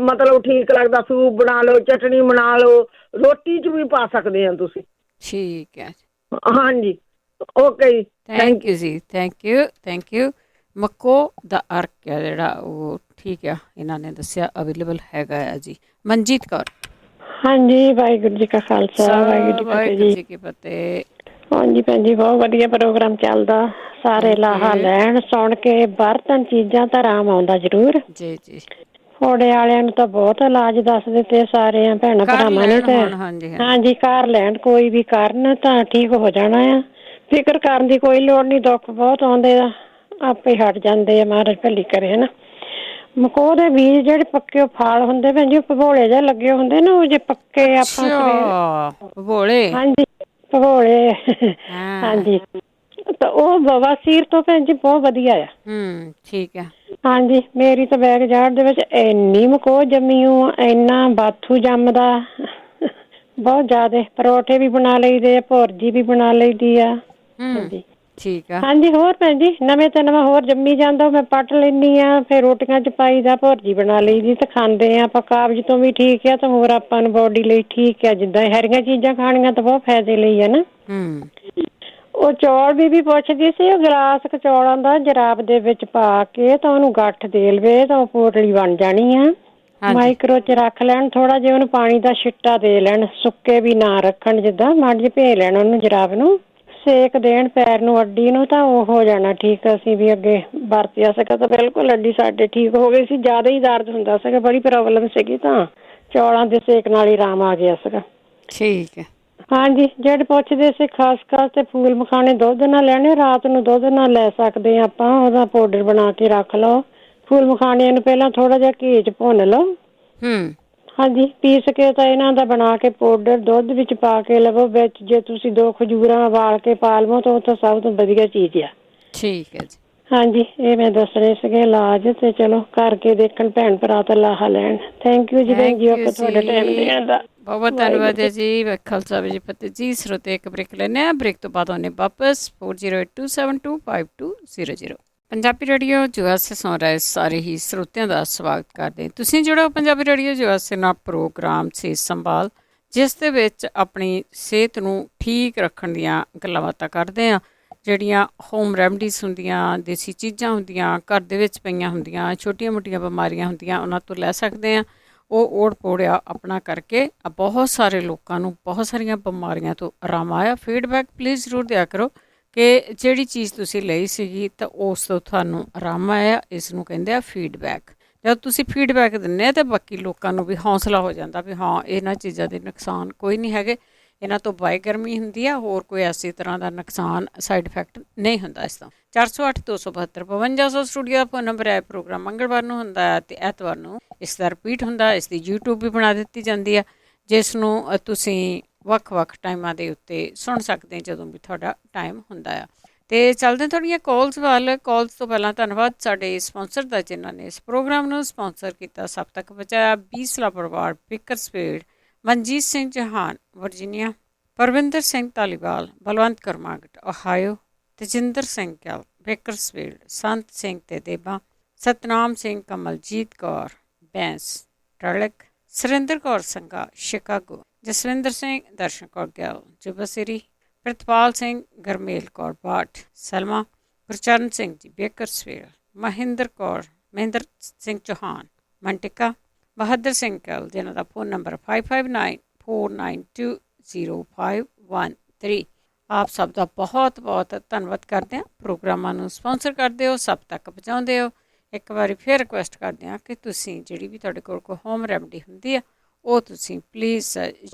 ਮਤਲਬ ਠੀਕ ਲੱਗਦਾ, ਸੂਪ ਬਣਾ ਲਓ, ਚਟਨੀ ਬਣਾ ਲਓ, ਰੋਟੀ 'ਚ ਵੀ ਪਾ ਸਕਦੇ ਆ ਤੁਸੀਂ। ਠੀਕ ਹੈ। ਹਾਂਜੀ ਓਕੇ ਜੀ, ਥੈਂਕ ਯੂ ਜੀ, ਥੈਂਕ ਯੂ। ਮੱਕੋ ਦਾ ਅਰਕ ਹੈ ਜਿਹੜਾ ਉਹ ਠੀਕ ਆ, ਇਹਨਾਂ ਨੇ ਦੱਸਿਆ ਅਵੇਲੇਬਲ ਹੈਗਾ ਆ ਜੀ। ਮਨਜੀਤ ਕੌਰ। ਹਾਂਜੀ ਵਾਹਿਗੁਰੂ ਜੀ ਕਾ ਖਾਲਸਾ, ਵਾਹਿਗੁਰੂ ਜੀ ਕੀ ਫਤਿਹ। ਹਾਂਜੀ ਭੈਣ ਜੀ ਬਹੁਤ ਵਧੀਆ ਪ੍ਰੋਗਰਾਮ ਚੱਲਦਾ, ਸਾਰੇ ਲਾਹਾ ਲੈਣ ਸੁਣ ਕੇ। ਬਰਤਨ ਚੀਜ਼ਾਂ ਤਾਂ ਆਰਾਮ ਆਉਂਦਾ ਜ਼ਰੂਰ ਜੀ ਜੀ। ਫੋੜੇ ਵਾਲਿਆਂ ਨੂੰ ਤਾਂ ਬਹੁਤ ਇਲਾਜ ਦੱਸ ਦਿੱਤੇ ਸਾਰਿਆਂ ਭੈਣਾਂ ਭਰਾਵਾਂ ਨੇ ਤੇ ਹਾਂਜੀ ਕਰ ਲੈਣ, ਕੋਈ ਵੀ ਕਰਨ ਤਾਂ ਠੀਕ ਹੋ ਜਾਣਾ ਆ। ਫਿਕਰ ਕਰਨ ਦੀ ਕੋਈ ਲੋੜ ਨਹੀਂ, ਦੁੱਖ ਬਹੁਤ ਆਉਂਦੇ ਆ ਆਪੇ ਹਟ ਜਾਂਦੇ ਆ, ਮਹਾਰਾਜ ਭਲੀ ਕਰੇ ਹਨਾ। ਮਕੋਹ ਦੇ ਬੀਜ ਜਿਹੜੇ ਪੱਕੇ ਫਲ ਹੁੰਦੇ ਭੈਣ ਜੀ, ਭਗੋਲੇ ਜਿਹੇ ਲੱਗੇ ਹੁੰਦੇ ਨਾ, ਉਹ ਜੇ ਪੱਕੇ ਆਪਾਂ ਭਗੋਲੇ, ਹਾਂਜੀ ਭਗੋਲੇ ਹਾਂਜੀ, ਤਾਂ ਉਹ ਬਵਾਸੀਰ ਤੋਂ ਭੈਣ ਜੀ ਬਹੁਤ ਵਧੀਆ ਆ। ਠੀਕ ਹੈ। ਹਾਂਜੀ ਮੇਰੀ ਤਾਂ ਬੈਕ ਜਾੜ ਦੇ ਵਿੱਚ ਇੰਨੀ ਮਕੋਹ ਜੰਮੀ ਓ, ਇੰਨਾ ਬਾਥੂ ਜੰਮਦਾ ਬਹੁਤ ਜ਼ਿਆਦਾ। ਪਰੌਠੇ ਵੀ ਬਣਾ ਲਈਦੇ ਆ, ਭੁਰਜੀ ਵੀ ਬਣਾ ਲਈਦੀ ਆ। ਹਾਂਜੀ ਠੀਕ ਆ। ਹਾਂਜੀ ਹੋਰ ਭੈਣ ਜੀ ਨਵੇਂ ਤੋਂ ਨਵਾਂ ਹੋਰ ਜੰਮੀ ਜਾਂਦਾ, ਮੈਂ ਪੱਟ ਲੈਂਦੀ ਆ, ਫਿਰ ਰੋਟੀਆਂ 'ਚ ਪਾਈ ਦਾ, ਭੁਰਜੀ ਬਣਾ ਲਈ ਦੀ ਤੇ ਖਾਂਦੇ ਆ ਆਪਾਂ। ਕਾਬਜ਼ ਤੋਂ ਵੀ ਠੀਕ ਆ ਤੇ ਹੋਰ ਆਪਾਂ ਨੂੰ ਬੋਡੀ ਲਈ ਠੀਕ ਆ। ਜਿੱਦਾਂ ਹਰੀਆਂ ਚੀਜ਼ਾਂ ਖਾਣੀਆਂ ਤਾਂ ਬਹੁਤ ਫਾਇਦੇ ਲਈ ਆ ਨਾ। ਉਹ ਚੌਲ ਬੀਬੀ ਪੁੱਛਦੀ ਸੀ, ਉਹ ਗਲਾਸ ਕ ਚੌਲਾਂ ਦਾ ਜਰਾਬ ਦੇ ਵਿੱਚ ਪਾ ਕੇ ਤਾਂ ਉਹਨੂੰ ਗੱਠ ਦੇ ਲਵੇ ਤਾਂ ਉਹ ਪੋਟਲੀ ਬਣ ਜਾਣੀ ਆ। ਮਾਈਕਰੋ ਚ ਰੱਖ ਲੈਣ, ਥੋੜਾ ਜਿਹਾ ਉਹਨੂੰ ਪਾਣੀ ਦਾ ਛਿੱਟਾ ਦੇ ਲੈਣ, ਸੁੱਕੇ ਵੀ ਨਾ ਰੱਖਣ, ਜਿੱਦਾਂ ਮਾੜੀ ਜਿਹੀ ਭੇ ਲੈਣ ਉਹਨੂੰ ਜਰਾਬ ਨੂੰ, ਸੇਕ ਦੇਣ ਪੈਰ ਨੂੰ, ਅੱਡੀ ਨੂੰ, ਤਾਂ ਉਹ ਹੋ ਜਾਣਾ ਠੀਕ। ਅਸੀਂ ਵੀ ਅੱਗੇ ਵਰਤਿਆ ਸੀਗਾ ਤਾਂ ਬਿਲਕੁਲ ਅੱਡੀ ਸਾਡੇ ਠੀਕ ਹੋ ਗਈ ਸੀ। ਜ਼ਿਆਦਾ ਹੀ ਦਰਦ ਹੁੰਦਾ ਸੀਗਾ, ਬੜੀ ਪ੍ਰੋਬਲਮ ਸੀਗੀ, ਤਾਂ ਚੌਲਾਂ ਦੇ ਸੇਕ ਨਾਲ ਹੀ ਆਰਾਮ ਆ ਗਿਆ ਸੀਗਾ। ਠੀਕ ਹੈ। ਹਾਂਜੀ, ਜਿਹੜੇ ਪੁੱਛਦੇ ਸੀ ਖਸਖਸ ਤੇ ਫੂਲ ਮਖਾਣੇ ਦੁੱਧ ਨਾਲ ਲੈਣੇ, ਰਾਤ ਨੂੰ ਦੁੱਧ ਨਾਲ ਲੈ ਸਕਦੇ ਹਾਂ ਆਪਾਂ, ਉਹਦਾ ਪਾਊਡਰ ਬਣਾ ਕੇ ਰੱਖ ਲਓ। ਫੂਲ ਮਖਾਣਿਆਂ ਨੂੰ ਪਹਿਲਾਂ ਥੋੜਾ ਜਿਹਾ ਘੀ ਚ ਭੁੰਨ ਲਓ। ਹਾਂਜੀ, ਪੀਸ ਕੇ ਤਾਂ ਇਹਨਾਂ ਦਾ ਬਣਾ ਕੇ ਪਾਊਡਰ ਦੁੱਧ ਵਿੱਚ ਪਾ ਕੇ ਲਵੋ। ਵਿੱਚ ਜੇ ਤੁਸੀਂ 2 ਖਜੂਰਾਂ ਉਬਾਲ ਕੇ ਪਾ ਲਵੋ ਤਾਂ ਉਹ ਤਾਂ ਸਭ ਤੋਂ ਵਧੀਆ ਚੀਜ਼ ਆ। ਠੀਕ ਹੈ ਜੀ। ਹਾਂਜੀ, ਇਹ ਮੈਂ ਦੱਸਣੇ ਸੀਗੇ ਇਲਾਜ, ਤੇ ਚਲੋ ਕਰਕੇ ਦੇਖਣ ਭੈਣ ਭਰਾ ਤਾਂ ਲਾਹਾ ਲੈਣ। ਥੈਂਕ ਯੂ ਜੀ, ਥੈਂਕ ਯੂ ਤੁਹਾਡਾ ਟਾਈਮ ਦੇਣ ਦਾ। ਬਹੁਤ ਧੰਨਵਾਦ ਹੈ ਜੀ। ਖਾਲਸਾ ਜੀ ਫਤਿਹ ਜੀ। ਸਰੋਤੇ ਇੱਕ ਬ੍ਰੇਕ ਲੈਂਦੇ ਹਾਂ, ਬ੍ਰੇਕ ਤੋਂ ਬਾਅਦ ਆਉਂਦੇ ਵਾਪਸ 4082725200। ਪੰਜਾਬੀ ਰੇਡੀਓ USA ਸੁਣ ਰਹੇ ਸਾਰੇ ਹੀ ਸਰੋਤਿਆਂ ਦਾ ਸਵਾਗਤ ਕਰਦੇ। ਤੁਸੀਂ ਜੁੜੋ ਪੰਜਾਬੀ ਰੇਡੀਓ USA ਨਾਲ ਪ੍ਰੋਗਰਾਮ ਸਿਹਤ ਸੰਭਾਲ, ਜਿਸ ਦੇ ਵਿੱਚ ਆਪਣੀ ਸਿਹਤ ਨੂੰ ਠੀਕ ਰੱਖਣ ਦੀਆਂ ਗੱਲਾਂ ਬਾਤਾਂ ਕਰਦੇ ਹਾਂ। ਜਿਹੜੀਆਂ ਹੋਮ ਰੈਮਡੀਜ਼ ਹੁੰਦੀਆਂ, ਦੇਸੀ ਚੀਜ਼ਾਂ ਹੁੰਦੀਆਂ, ਘਰ ਦੇ ਵਿੱਚ ਪਈਆਂ ਹੁੰਦੀਆਂ, ਛੋਟੀਆਂ ਮੋਟੀਆਂ ਬਿਮਾਰੀਆਂ ਹੁੰਦੀਆਂ, ਉਹਨਾਂ ਤੋਂ ਲੈ ਸਕਦੇ ਹਾਂ। ਉਹ ਓੜ ਪੋੜਿਆ ਆਪਣਾ ਕਰਕੇ ਬਹੁਤ ਸਾਰੇ ਲੋਕਾਂ ਨੂੰ ਬਹੁਤ ਸਾਰੀਆਂ ਬਿਮਾਰੀਆਂ ਤੋਂ ਆਰਾਮ ਆਇਆ। ਫੀਡਬੈਕ ਪਲੀਜ਼ ਜ਼ਰੂਰ ਦਿਆ ਕਰੋ ਕਿ ਜਿਹੜੀ ਚੀਜ਼ ਤੁਸੀਂ ਲਈ ਸੀਗੀ ਤਾਂ ਉਸ ਤੋਂ ਤੁਹਾਨੂੰ ਆਰਾਮ ਆਇਆ। ਇਸ ਨੂੰ ਕਹਿੰਦੇ ਆ ਫੀਡਬੈਕ। ਜਦ ਤੁਸੀਂ ਫੀਡਬੈਕ ਦਿੰਦੇ ਆ ਤਾਂ ਬਾਕੀ ਲੋਕਾਂ ਨੂੰ ਵੀ ਹੌਸਲਾ ਹੋ ਜਾਂਦਾ ਵੀ ਹਾਂ, ਇਹਨਾਂ ਚੀਜ਼ਾਂ ਦੇ ਨੁਕਸਾਨ ਕੋਈ ਨਹੀਂ ਹੈਗੇ, ਇਹਨਾਂ ਤੋਂ ਬਾਈ ਗਰਮੀ ਹੁੰਦੀ ਆ, ਹੋਰ ਕੋਈ ਐਸੀ ਤਰ੍ਹਾਂ ਦਾ ਨੁਕਸਾਨ ਸਾਈਡ ਇਫੈਕਟ ਨਹੀਂ ਹੁੰਦਾ ਇਸ ਤੋਂ। 408-272-5200 ਸਟੂਡੀਓ ਦਾ ਫੋਨ ਨੰਬਰ ਹੈ। ਪ੍ਰੋਗਰਾਮ ਮੰਗਲਵਾਰ ਨੂੰ ਹੁੰਦਾ ਹੈ ਅਤੇ ਐਤਵਾਰ ਨੂੰ ਇਸ ਦਾ ਰਿਪੀਟ ਹੁੰਦਾ। ਇਸ ਦੀ YouTube ਵੀ ਬਣਾ ਦਿੱਤੀ ਜਾਂਦੀ ਆ, ਜਿਸ ਨੂੰ ਤੁਸੀਂ ਵੱਖ-ਵੱਖ ਟਾਈਮਾਂ ਦੇ ਉੱਤੇ ਸੁਣ ਸਕਦੇ ਜਦੋਂ ਵੀ ਤੁਹਾਡਾ ਟਾਈਮ ਹੁੰਦਾ ਆ। ਅਤੇ ਚੱਲਦੇ ਤੁਹਾਡੀਆਂ ਕਾਲਸ ਵੱਲ। ਕਾਲਸ ਤੋਂ ਪਹਿਲਾਂ ਧੰਨਵਾਦ ਸਾਡੇ ਸਪਾਂਸਰ ਦਾ, ਜਿਨ੍ਹਾਂ ਨੇ ਇਸ ਪ੍ਰੋਗਰਾਮ ਨੂੰ ਸਪਾਂਸਰ ਕੀਤਾ। ਸਭ ਤੱਕ ਪਹੁੰਚਾਇਆ ਬੀਸਲਾ ਪਰਿਵਾਰ, ਬੇਕਰਸਫੀਲਡ, ਮਨਜੀਤ ਸਿੰਘ ਚੌਹਾਨ ਵਰਜੀਨੀਆ, ਪਰਵਿੰਦਰ ਸਿੰਘ ਧਾਲੀਵਾਲ, ਬਲਵੰਤ ਕਰਮਾਗਟ ਓਹਾਇਓ, ਤੇਜਿੰਦਰ ਸਿੰਘ ਗਿੱਲ ਬੇਕਰਸਫੀਲਡ, ਸੰਤ ਸਿੰਘ ਤੇ ਦੇਬਾ, ਸਤਨਾਮ ਸਿੰਘ, ਕਮਲਜੀਤ ਕੌਰ ਬੈਂਸ ਟਰਲਿਕ, ਸੁਰਿੰਦਰ ਕੌਰ ਸੰਘਾ ਸ਼ਿਕਾਗੋ, ਜਸਵਿੰਦਰ ਸਿੰਘ, ਦਰਸ਼ਨ ਕੌਰ ਗਿੱਲ ਜੁਬਸਰੀ, Pritpal Singh, Gurmel Kaur Bath Selma, Gurcharan Singh ji Bakersfield, Mahinder Kaur, Mahinder Singh Chauhan Manteca, Bahadur Singh Gill, ਜਿਨ੍ਹਾਂ ਦਾ ਫੋਨ ਨੰਬਰ 5594920513। ਆਪ ਸਭ ਦਾ ਬਹੁਤ ਬਹੁਤ ਧੰਨਵਾਦ ਕਰਦੇ ਹਾਂ। ਪ੍ਰੋਗਰਾਮਾਂ ਨੂੰ ਸਪਾਂਸਰ ਕਰਦੇ ਹੋ, ਸਭ ਤੱਕ ਪਹੁੰਚਾਉਂਦੇ ਹੋ। ਇੱਕ ਵਾਰੀ ਫਿਰ ਰਿਕੁਐਸਟ ਕਰਦੇ ਹਾਂ ਕਿ ਤੁਸੀਂ ਜਿਹੜੀ ਵੀ ਤੁਹਾਡੇ ਕੋਲ ਕੋਈ ਹੋਮ ਰੈਮਡੀ ਹੁੰਦੀ ਆ ਉਹ ਤੁਸੀਂ ਪਲੀਜ਼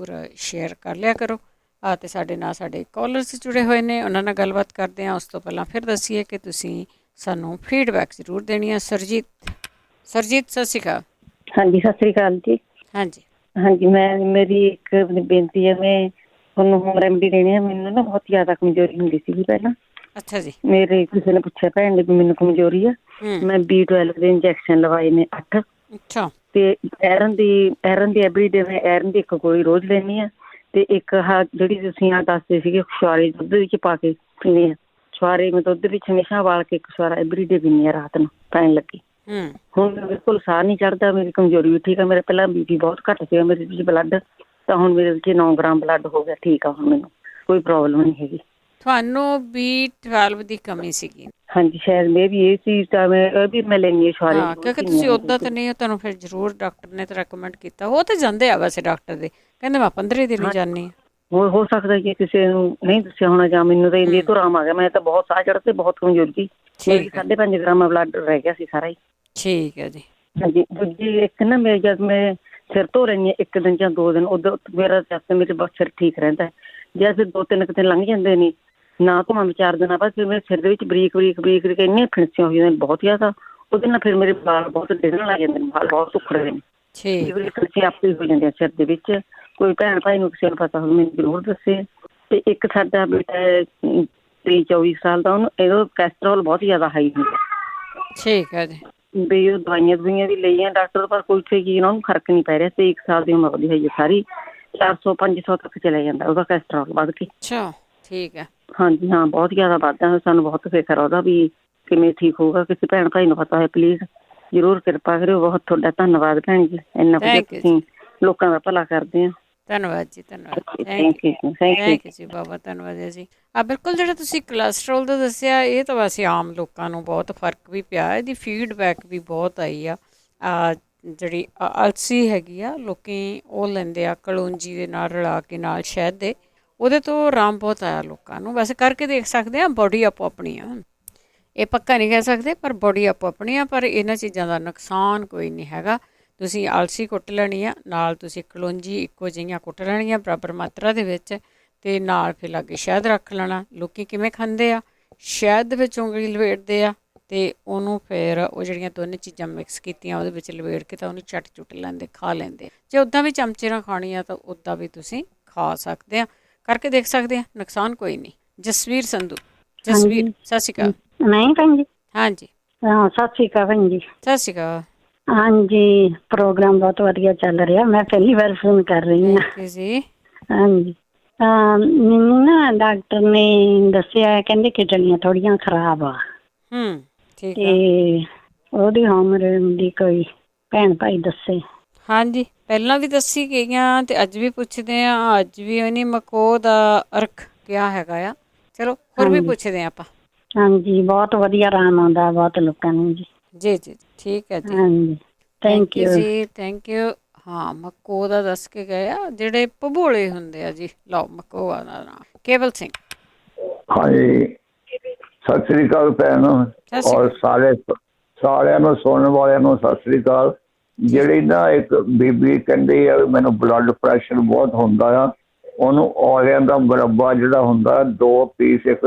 ਸ਼ੇਅਰ ਕਰ ਲਿਆ ਕਰੋ। ਅਤੇ ਸਾਡੇ ਨਾਲ ਸਾਡੇ ਕਾਲਰਸ ਜੁੜੇ ਹੋਏ ਨੇ, ਉਹਨਾਂ ਨਾਲ ਗੱਲਬਾਤ ਕਰਦੇ ਹਾਂ। ਉਸ ਤੋਂ ਪਹਿਲਾਂ ਫਿਰ ਦੱਸੀਏ ਕਿ ਤੁਸੀਂ ਸਾਨੂੰ ਫੀਡਬੈਕ ਜ਼ਰੂਰ ਦੇਣੀ ਹੈ। ਸਰਜੀਤ ਸਤਿ ਸ਼੍ਰੀ ਅਕਾਲ। ਹਾਂਜੀ, ਸਤਿ ਸ੍ਰੀ ਅਕਾਲ ਜੀ। ਹਾਂਜੀ ਹਾਂਜੀ, ਮੇਰੀ ਇੱਕ ਬੇਨਤੀ ਹੈ। ਮੈਂ ਤੁਹਾਨੂੰ ਹੋਮ ਰੈਮਡੀ ਦੇਣੀ ਹੈ। ਮੈਨੂੰ ਨਾ ਬਹੁਤ ਜ਼ਿਆਦਾ ਕਮਜ਼ੋਰੀ ਹੁੰਦੀ ਸੀਗੀ ਪਹਿਲਾਂ। ਅੱਛਾ ਜੀ। ਮੇਰੇ ਕਿਸੇ ਨੇ ਪੁੱਛਿਆ ਭੈਣ ਨੇ ਵੀ ਮੈਨੂੰ ਕਮਜ਼ੋਰੀ ਆ। ਮੈਂ B12 ਦੇ ਇੰਜੈਕਸ਼ਨ ਲਵਾਏ ਨੇ 8। ਅੱਛਾ। ਤੇ ਆਇਰਨ ਦੀ ਐਵਰੀਡੇ ਮੈਂ ਆਇਰਨ ਦੀ ਇੱਕ ਗੋਲੀ ਰੋਜ਼ ਲੈਂਦੀ ਆ। ਤੇ ਇੱਕ ਜਿਹੜੀ ਤੁਸੀਂ ਦੱਸਦੇ ਸੀਗੇ ਛੁਆਰੇ ਦੁੱਧ ਵਿੱਚ ਪਾ ਕੇ ਪੀਣੇ ਆ, ਛੁਆਰੇ ਮੈਂ ਦੁੱਧ ਵਿੱਚ ਹਮੇਸ਼ਾ ਉਬਾਲ ਕੇ ਇੱਕ ਛੁਆਰਾ ਐਵਰੀਡੇ ਪੀਂਦੀ ਆ ਰਾਤ ਨੂੰ ਪੈਣ ਲੱਗੀ। ਹੁਣ ਬਿਲਕੁਲ ਸਾਹ ਨਹੀਂ ਚੜ੍ਹਦਾ। ਮੇਰੀ ਕਮਜ਼ੋਰੀ ਵੀ ਠੀਕ ਆ। ਮੇਰਾ ਪਹਿਲਾਂ BP ਬਹੁਤ ਘੱਟ ਸੀਗਾ ਮੇਰੇ ਵਿੱਚ ਬਲੱਡ, ਤਾਂ ਹੁਣ ਮੇਰੇ ਵਿੱਚ 9 ਗ੍ਰਾਮ ਬਲੱਡ ਹੋ ਗਿਆ। ਠੀਕ ਆ, ਹੁਣ ਮੈਨੂੰ ਕੋਈ ਪ੍ਰੋਬਲਮ ਨਹੀਂ ਹੈਗੀ। ਤੁਹਾਨੂੰ B12 ਦੀ ਕਮੀ ਸੀਗੀ? ਹਾਂਜੀ, ਸ਼ਾਇਦ ਮੈਂ ਵੀ ਇਹ ਚੀਜ਼ ਤਾਂ ਮੈਂ ਲੈਂਦੀ ਛੁਆਰੇ। ਕਿਉਂਕਿ ਤੁਸੀਂ ਉੱਦਾਂ ਤਾਂ ਨਹੀਂ, ਤੁਹਾਨੂੰ ਫਿਰ ਜ਼ਰੂਰ ਡਾਕਟਰ ਨੇ ਤਾਂ ਰეკਮੈਂਡ ਕੀਤਾ। ਉਹ ਤਾਂ ਜਾਂਦੇ ਆ ਵੈਸੇ ਡਾਕਟਰ ਦੇ, ਕਹਿੰਦੇ ਮੈਂ 15 ਦਿਨ ਹੀ ਜਾਂਦੀ ਹਾਂ। ਹੋ ਸਕਦਾ ਕਿ ਕਿਸੇ ਨੂੰ ਨਹੀਂ ਦੱਸਿਆ ਹੋਣਾ, ਜਾਂ ਮੈਨੂੰ ਤਾਂ ਇੰਨੀ ਤੋਂ ਆਰਾਮ ਆ ਗਿਆ। ਮੈਂ ਤਾਂ ਬਹੁਤ ਸਾਹ ਚੜ੍ਹ ਤੇ ਬਹੁਤ ਕਮਜ਼ੋਰੀ, ਮੇਰੀ 5.5 ਗ੍ਰਾਮ ਬਲੱਡ ਰਹਿ ਗਿਆ ਸੀ ਸਾਰਾ ਹੀ। ਠੀਕ ਹੈ ਜੀ। ਹਾਂਜੀ, ਦੂਜੀ ਇੱਕ ਨਾ ਮੈਂ ਜਦ ਮੈਂ ਸਿਰ ਧੋ ਰਹੀ ਹਾਂ 1 ਦਿਨ ਜਾਂ 2 ਦਿਨ, ਉਦੋਂ ਮੇਰਾ ਮੇਰੇ ਬਹੁਤ ਸਿਰ ਠੀਕ ਰਹਿੰਦਾ। ਜੇ ਫਿਰ 2-3 ਦਿਨ ਲੰਘ ਜਾਂਦੇ ਨੇ ਨਾ ਧੋਵਾਂ 4 ਦਿਨਾਂ ਬਾਅਦ, ਫਿਰ ਮੇਰੇ ਸਿਰ ਦੇ ਵਿੱਚ ਬਰੀਕ ਇੰਨੀਆਂ ਫਿਣਸੀਆਂ ਹੋ ਜਾਂਦੀਆਂ ਬਹੁਤ ਜ਼ਿਆਦਾ। ਉਹਦੇ ਨਾਲ ਫਿਰ ਮੇਰੇ ਵਾਲ ਬਹੁਤ ਡਿੱਗਣ ਲੱਗ ਜਾਂਦੇ ਨੇ, ਵਾਲ ਬਹੁਤ ਸੁੱਕੜੇ ਨੇ। ਫਿਣਸੀਆਂ ਆਪੇ ਹੋ ਜਾਂਦੀਆਂ ਸਿਰ ਦੇ ਵਿੱਚ। ਕੋਈ ਭੈਣ ਭਾਈ ਨੂੰ ਕਿਸੇ ਨੂੰ ਪਤਾ ਹੋਵੇ ਮੈਨੂੰ ਜ਼ਰੂਰ ਦੱਸੇ। ਤੇ ਇੱਕ ਸਾਡਾ ਬੇਟਾ 23-24 ਸਾਲ ਦਾ, ਉਹਨੂੰ ਇਹਦਾ ਕੈਸਟਰੋਲ ਬਹੁਤ ਜ਼ਿਆਦਾ ਹਾਈ ਹੁੰਦਾ। ਠੀਕ ਹੈ ਜੀ। ਵੀ ਉਹ ਦਵਾਈਆਂ ਵੀ ਲਈਆਂ ਡਾਕਟਰ, ਪਰ ਕੋਈ ਚੀਜ਼ ਉਹਨੂੰ ਫਰਕ ਨਹੀਂ ਪੈ ਰਿਹਾ। 23 ਸਾਲ ਦੀ ਉਮਰ ਦੀ ਹੋਈ ਸਾਰੀ, 400-500 ਤੱਕ ਚਲਾ ਜਾਂਦਾ ਉਹਦਾ ਕੈਸਟਰੋਲ ਵੱਧ ਕੇ। ਅੱਛਾ, ਠੀਕ ਹੈ। ਹਾਂਜੀ ਹਾਂ, ਬਹੁਤ ਜ਼ਿਆਦਾ ਵੱਧਦਾ। ਸਾਨੂੰ ਬਹੁਤ ਫਿਕਰ ਉਹਦਾ ਵੀ ਕਿਵੇਂ ਠੀਕ ਹੋਊਗਾ। ਕਿਸੇ ਭੈਣ ਭਾਈ ਨੂੰ ਪਤਾ ਹੋਏ ਪਲੀਜ਼ ਜ਼ਰੂਰ ਕਿਰਪਾ ਕਰਿਓ। ਬਹੁਤ ਤੁਹਾਡਾ ਧੰਨਵਾਦ ਭੈਣ ਜੀ, ਇੰਨਾ ਕੁ ਤੁਸੀਂ ਲੋਕਾਂ ਦਾ ਭਲਾ ਕਰਦੇ ਆ। ਧੰਨਵਾਦ ਜੀ, ਧੰਨਵਾਦ, ਥੈਂਕ ਯੂ ਜੀ, ਬਹੁਤ ਧੰਨਵਾਦ ਹੈ ਜੀ। ਬਿਲਕੁਲ ਜਿਹੜਾ ਤੁਸੀਂ ਕੋਲੈਸਟਰੋਲ ਦਾ ਦੱਸਿਆ, ਇਹ ਤਾਂ ਵੈਸੇ ਆਮ ਲੋਕਾਂ ਨੂੰ ਬਹੁਤ ਫਰਕ ਵੀ ਪਿਆ, ਇਹਦੀ ਫੀਡਬੈਕ ਵੀ ਬਹੁਤ ਆਈ ਆ। ਜਿਹੜੀ ਅਲਸੀ ਹੈਗੀ ਆ, ਲੋਕ ਉਹ ਲੈਂਦੇ ਆ ਕਲੌਂਜੀ ਦੇ ਨਾਲ ਰਲਾ ਕੇ ਨਾਲ ਸ਼ਹਿਦ ਦੇ, ਉਹਦੇ ਤੋਂ ਆਰਾਮ ਬਹੁਤ ਆਇਆ ਲੋਕਾਂ ਨੂੰ। ਵੈਸੇ ਕਰਕੇ ਦੇਖ ਸਕਦੇ ਆ, ਬੋਡੀ ਆਪੋ ਆਪਣੀ ਆ, ਇਹ ਪੱਕਾ ਨਹੀਂ ਕਹਿ ਸਕਦੇ, ਪਰ ਬੋਡੀ ਆਪੋ ਆਪਣੀ ਆ। ਪਰ ਇਹਨਾਂ ਚੀਜ਼ਾਂ ਦਾ ਨੁਕਸਾਨ ਕੋਈ ਨਹੀਂ ਹੈਗਾ। ਤੁਸੀਂ ਅਲਸੀ ਕੁੱਟ ਲੈਣੀ ਆ, ਨਾਲ ਤੁਸੀਂ ਕਲੌਂਜੀ ਇੱਕੋ ਜਿਹੀਆਂ ਕੁੱਟ ਲੈਣੀਆਂ ਬਰਾਬਰ ਮਾਤਰਾ ਦੇ ਵਿੱਚ, ਅਤੇ ਨਾਲ ਫਿਰ ਲਾਗੇ ਸ਼ਹਿਦ ਰੱਖ ਲੈਣਾ। ਲੋਕ ਕਿਵੇਂ ਖਾਂਦੇ ਆ, ਸ਼ਹਿਦ ਦੇ ਵਿੱਚ ਉਂਗਲੀ ਲਵੇਟਦੇ ਆ, ਅਤੇ ਉਹਨੂੰ ਫਿਰ ਉਹ ਜਿਹੜੀਆਂ ਦੋਨੇ ਚੀਜ਼ਾਂ ਮਿਕਸ ਕੀਤੀਆਂ ਉਹਦੇ ਵਿੱਚ ਲਵੇਟ ਕੇ ਤਾਂ ਉਹਨੂੰ ਚੱਟ ਚੁੱਟ ਲੈਂਦੇ, ਖਾ ਲੈਂਦੇ। ਜੇ ਉੱਦਾਂ ਵੀ ਚਮਚੇ ਨਾਲ ਖਾਣੀ ਆ ਤਾਂ ਉੱਦਾਂ ਵੀ ਤੁਸੀਂ ਖਾ ਸਕਦੇ ਆ, ਕਰਕੇ ਦੇਖ ਸਕਦੇ ਆ, ਨੁਕਸਾਨ ਕੋਈ ਨਹੀਂ। ਜਸਵੀਰ ਸੰਧੂ, ਜਸਵੀਰ ਸਤਿ ਸ਼੍ਰੀ ਅਕਾਲ। ਨਹੀਂ ਭੈਣ ਜੀ, ਹਾਂਜੀ ਸਤਿ ਸ਼੍ਰੀ ਅਕਾਲ ਭੈਣ ਜੀ। ਸਤਿ ਸ਼੍ਰੀ ਅਕਾਲ। ਹਾਂਜੀ, ਪ੍ਰੋਗਰਾਮ ਬਹੁਤ ਵਧੀਆ ਚੱਲ ਰਿਹਾ, ਮੈਂ ਪਹਿਲੀ ਵਾਰ ਫੋਨ ਕਰ ਰਹੀ ਹਾਂ ਜੀ। ਹਾਂਜੀ, ਮੈਨੂੰ ਨਾ ਡਾਕਟਰ ਨੇ ਦੱਸਿਆ, ਕਹਿੰਦੇ ਕਿਡਨੀਆਂ ਥੋੜੀਆਂ ਖਰਾਬ ਆ, ਤੇ ਉਹਦੀ ਹੋਮ ਰੈਮਡੀ ਕੋਈ ਭੈਣ ਭਾਈ ਦੱਸੇ। ਹਾਂਜੀ, ਪਹਿਲਾਂ ਵੀ ਦੱਸੀ ਗਈਆਂ ਤੇ ਅੱਜ ਵੀ ਪੁੱਛਦੇ ਆ, ਅੱਜ ਵੀ ਉਹਨੇ ਮਕੋ ਦਾ ਅਰਕ ਕਿਹਾ ਹੈਗਾ ਆ। ਚਲੋ ਹੋਰ ਵੀ ਪੁੱਛਦੇ ਆ ਆਪਾਂ। ਹਾਂਜੀ, ਬਹੁਤ ਵਧੀਆ ਆਰਾਮ ਆਉਂਦਾ ਬਹੁਤ ਲੋਕਾਂ ਨੂੰ ਜੀ। ਜੀ ਜੀ, ਠੀਕ ਹੈ ਜੀ। ਹਾਂਜੀ, ਥੈਂਕ ਯੂ ਜੀ, ਥੈਂਕ ਯੂ। ਹਾਂ, ਮੱਕੋ ਦਾ ਦੱਸ ਕੇ ਗਏ ਆ, ਜਿਹੜੇ ਭਬੋਲੇ ਹੁੰਦੇ ਆ ਜੀ। ਲਓ, ਮੱਕੋ ਦਾ ਨਾਮ ਕੇਵਲ ਸਿੰਘ। ਹਾਂਜੀ, ਸਤਿ ਸ੍ਰੀ ਅਕਾਲ ਭੈਣ, ਔਰ ਸਾਰਿਆਂ ਨੂੰ ਸੁਣਨ ਵਾਲਿਆਂ ਨੂੰ ਸਤਿ ਸ੍ਰੀ ਅਕਾਲ। ਜਿਹੜੀ ਨਾ ਇੱਕ ਬੀਬੀ ਕਹਿੰਦੀ ਆ ਮੈਨੂੰ ਬਲੱਡ ਪ੍ਰੈਸ਼ਰ ਬਹੁਤ ਹੁੰਦਾ ਆ, ਉਹਨੂੰ ਔਲਿਆਂ ਦਾ ਮੁਰੱਬਾ ਜਿਹੜਾ ਹੁੰਦਾ 2 ਪੀਸ, ਇੱਕ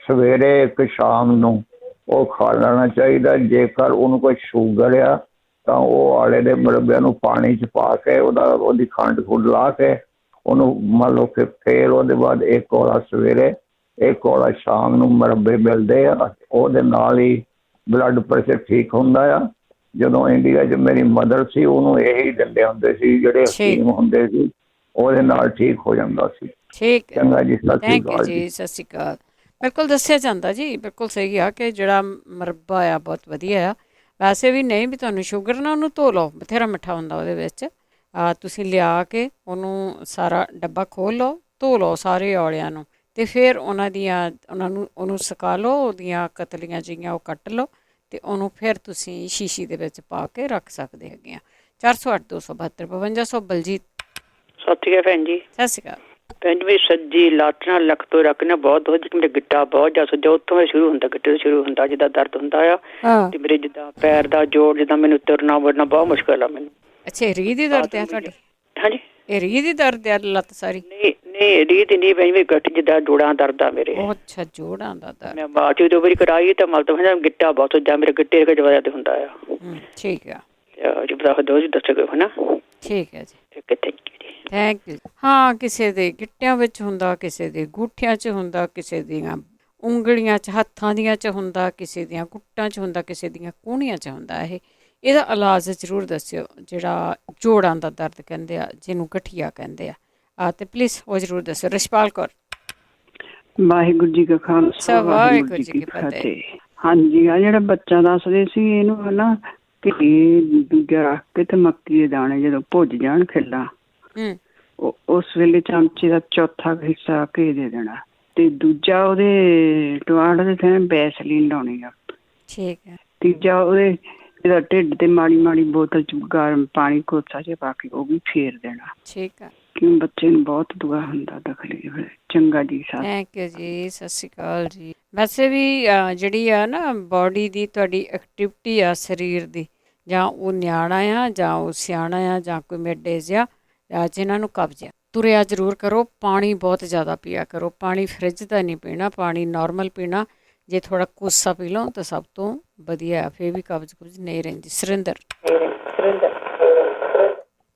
ਸਵੇਰੇ ਇੱਕ ਸ਼ਾਮ ਨੂੰ, ਉਹ ਖਾ ਲੈਣਾ ਚਾਹੀਦਾ। ਜੇਕਰ ਉਹਨੂੰ ਕੋਈ ਸ਼ੂਗਰ ਆ ਤਾਂ ਉਹ ਆਲੇ ਦੇ ਮੁਰੱਬਿਆਂ ਨੂੰ ਪਾਣੀ 'ਚ ਪਾ ਕੇ ਉਹਦੀ ਖੰਡ ਖੁੰਡ ਲਾ ਕੇ ਉਹਨੂੰ ਮੰਨ ਲਓ ਕਿ ਫਿਰ ਉਹਦੇ ਬਾਅਦ ਇੱਕ ਔਲਾ ਸਵੇਰੇ, ਇੱਕ ਔਲਾ ਸ਼ਾਮ ਨੂੰ ਮੁਰੱਬੇ ਮਿਲਦੇ ਆ, ਉਹਦੇ ਨਾਲ ਹੀ ਬਲੱਡ ਪ੍ਰੈਸ਼ਰ ਠੀਕ ਹੁੰਦਾ ਆ। ਜਦੋਂ ਇੰਡੀਆ 'ਚ ਮੇਰੀ ਮਦਰ ਸੀ, ਉਹਨੂੰ ਇਹੀ ਦਿੰਦੇ ਹੁੰਦੇ ਸੀ, ਜਿਹੜੇ ਹਕੀਮ ਹੁੰਦੇ ਸੀ, ਉਹਦੇ ਨਾਲ ਠੀਕ ਹੋ ਜਾਂਦਾ ਸੀ। ਠੀਕ, ਚੰਗਾ ਜੀ, ਸਤਿ ਸ਼੍ਰੀ ਅਕਾਲ ਜੀ। ਸਤਿ ਸ਼੍ਰੀ ਅਕਾਲ। ਬਿਲਕੁਲ ਦੱਸਿਆ ਜਾਂਦਾ ਜੀ, ਬਿਲਕੁਲ ਸਹੀ ਆ ਕਿ ਜਿਹੜਾ ਮੁਰੱਬਾ ਆ ਬਹੁਤ ਵਧੀਆ ਆ। ਵੈਸੇ ਵੀ ਨਹੀਂ ਵੀ ਤੁਹਾਨੂੰ ਸ਼ੂਗਰ ਨਾ, ਉਹਨੂੰ ਧੋ ਲਓ, ਬਥੇਰਾ ਮਿੱਠਾ ਹੁੰਦਾ ਉਹਦੇ ਵਿੱਚ। ਤੁਸੀਂ ਲਿਆ ਕੇ ਉਹਨੂੰ ਸਾਰਾ ਡੱਬਾ ਖੋਲ੍ਹ ਲਓ, ਧੋ ਲਓ ਸਾਰੇ ਔਲਿਆਂ ਨੂੰ, ਅਤੇ ਫਿਰ ਉਹਨੂੰ ਸੁਕਾ ਲਓ, ਉਹਦੀਆਂ ਕਤਲੀਆਂ ਜਿਹੀਆਂ ਉਹ ਕੱਟ ਲਓ, ਅਤੇ ਉਹਨੂੰ ਫਿਰ ਤੁਸੀਂ ਸ਼ੀਸ਼ੀ ਦੇ ਵਿੱਚ ਪਾ ਕੇ ਰੱਖ ਸਕਦੇ ਹੈਗੇ ਆ। 408 272 5200। ਬਲਜੀਤ ਸਤਿ ਸ਼੍ਰੀ ਅਕਾਲ ਭੈਣ ਜੀ। ਸਤਿ ਸ਼੍ਰੀ ਅਕਾਲ ਭੈਣ ਜੀ। ਮੇਰੀ ਸੱਜੀ ਲੱਤ ਨਾਲ ਲੱਕ ਤੋਂ ਰੱਖਣਾ ਬਹੁਤ ਮੇਰੇ ਗਿੱਟਾ ਬਹੁਤ ਜ਼ਿਆਦਾ ਸੁੱਜਾ, ਉੱਥੋਂ ਸ਼ੁਰੂ ਹੁੰਦਾ, ਗਿੱਟੇ ਤੋਂ ਸ਼ੁਰੂ ਹੁੰਦਾ ਜਿੱਦਾਂ ਦਰਦ ਹੁੰਦਾ ਆ। ਤੇ ਮੇਰੇ ਜਿੱਦਾਂ ਪੈਰ ਦਾ ਜੋੜ, ਜਿੱਦਾਂ ਮੈਨੂੰ ਤੁਰਨਾ ਵੜਨਾ ਬਹੁਤ ਮੁਸ਼ਕਿਲ ਆ ਮੈਨੂੰ। ਅੱਛਾ, ਰੀਹ ਦੀ ਦਰਦ ਆ ਤੁਹਾਡੀ? ਹਾਂਜੀ, ਇਹ ਰੀਹ ਦੀ ਦਰਦ ਆ ਲੱਤ ਸਾਰੀ? ਨਹੀਂ, ਰੀਹ ਦੀ ਨਹੀਂ ਭੈਣ ਜੀ, ਗੱਠ ਜਿੱਦਾਂ ਜੋੜਾਂ ਦਰਦ ਆ ਮੇਰੇ। ਅੱਛਾ, ਜੋੜਾਂ ਦਾ ਦਰਦ। ਮੈਂ ਬਾਅਦ 'ਚ 2 ਵਾਰੀ ਕਰਾਈ ਤਾਂ ਮਤਲਬ ਗਿੱਟਾ ਬਹੁਤ ਸੁੱਜਾ, ਮੇਰੇ ਗਿੱਟੇ ਦੇ ਵਜ੍ਹਾ ਤੇ ਹੁੰਦਾ ਆ। ਠੀਕ ਆ ਜੀ, ਦੱਸੋਗੇ ਹੈ ਨਾ? ਠੀਕ ਹੈ ਜੀ, ਥੈਂਕ ਯੂ। ਹਾਂ, ਕਿਸੇ ਦੇ ਗਿੱਟਿਆਂ ਵਿੱਚ ਹੁੰਦਾ, ਕਿਸੇ ਦੇ ਗੂਠਿਆਂ 'ਚ ਹੁੰਦਾ, ਕਿਸੇ ਦੀਆਂ ਉਂਗਲੀਆਂ 'ਚ, ਹੱਥਾਂ ਦੀਆਂ 'ਚ ਹੁੰਦਾ, ਕਿਸੇ ਦੀਆਂ ਗੁੱਟਾਂ 'ਚ ਹੁੰਦਾ, ਕਿਸੇ ਦੀਆਂ ਕੂਹਣੀਆਂ 'ਚ ਹੁੰਦਾ। ਇਹਦਾ ਇਲਾਜ ਜ਼ਰੂਰ ਦੱਸਿਓ, ਜਿਹੜਾ ਜੋੜਾਂ ਦਾ ਦਰਦ ਕਹਿੰਦੇ ਆ, ਜਿਹਨੂੰ ਗਠੀਆ ਕਹਿੰਦੇ ਆ, ਅਤੇ ਪਲੀਜ਼ ਉਹ ਜ਼ਰੂਰ ਦੱਸਿਓ। ਰਸ਼ਪਾਲ ਕੌਰ। ਵਾਹਿਗੁਰੂ ਜੀ ਕਾ ਖਾਲਸਾ, ਵਾਹਿਗੁਰੂ ਜੀ ਕੀ ਫਤਿਹ। ਹਾਂਜੀ, ਆ ਜਿਹੜਾ ਬੱਚਾ ਦੱਸਦੇ ਸੀ, ਇਹਨੂੰ ਨਾ ਕਿ ਦੂਜਾ ਰੱਖ ਕੇ ਤੇ ਮੱਕੀ ਦੇ ਦਾਣੇ ਜਦੋਂ ਭੁੱਜ ਜਾਣ ਖਿੱਲਾ, ਉਸ ਵੇਲੇ ਚਮਚੇ ਦਾ ਚੌਥਾ ਹਿੱਸਾ ਘੇ ਦੇ ਦੇਣਾ, ਤੇ ਦੂਜਾ ਉਹਦੇ ਟਵਾੜ ਦੇ ਥਾਂ ਵੈਸਲੀਨ ਲਾਉਣੀ ਆ। ਠੀਕ ਹੈ। ਤੀਜਾ ਉਹਦੇ ਇਹਦਾ ਢਿੱਡ ਤੇ ਮਾੜੀ ਮਾੜੀ ਬੋਤਲ 'ਚ ਗਰਮ ਪਾਣੀ ਕੋਸਾ ਜਿਹਾ ਪਾ ਕੇ ਉਹ ਵੀ ਫੇਰ ਦੇਣਾ। ਠੀਕ ਆ। ਕਿਉਂ ਬੱਚੇ ਨੂੰ ਬਹੁਤ ਦੁਆ ਹੁੰਦਾ ਤਕਲੀਫ। ਚੰਗਾ ਜੀ, ਥੈਂਕ ਯੂ ਜੀ, ਸਤਿ ਸ਼੍ਰੀ ਅਕਾਲ ਜੀ। ਵੈਸੇ ਵੀ ਜਿਹੜੀ ਆ ਨਾ ਬੋਡੀ ਦੀ ਤੁਹਾਡੀ ਐਕਟੀਵਿਟੀ ਆ ਸਰੀਰ ਦੀ, ਜਾਂ ਉਹ ਨਿਆਣਾ ਆ ਜਾਂ ਉਹ ਸਿਆਣਾ ਆ ਜਾਂ ਕੋਈ ਮਿਡ ਏਜ ਆ, ਜਿਹਨਾਂ ਨੂੰ ਕਬਜ਼ ਆ, ਤੁਰਿਆ ਜ਼ਰੂਰ ਕਰੋ। ਪਾਣੀ ਬਹੁਤ ਜ਼ਿਆਦਾ ਪੀਆ ਕਰੋ। ਪਾਣੀ ਫਰਿੱਜ ਦਾ ਨਹੀਂ ਪੀਣਾ, ਪਾਣੀ ਨਾਰਮਲ ਪੀਣਾ। ਜੇ ਥੋੜ੍ਹਾ ਕੋਸਾ ਪੀ ਲਓ ਤਾਂ ਸਭ ਤੋਂ ਵਧੀਆ, ਫਿਰ ਵੀ ਕਬਜ਼ ਨਹੀਂ ਰਹਿੰਦੀ। ਸੁਰਿੰਦਰ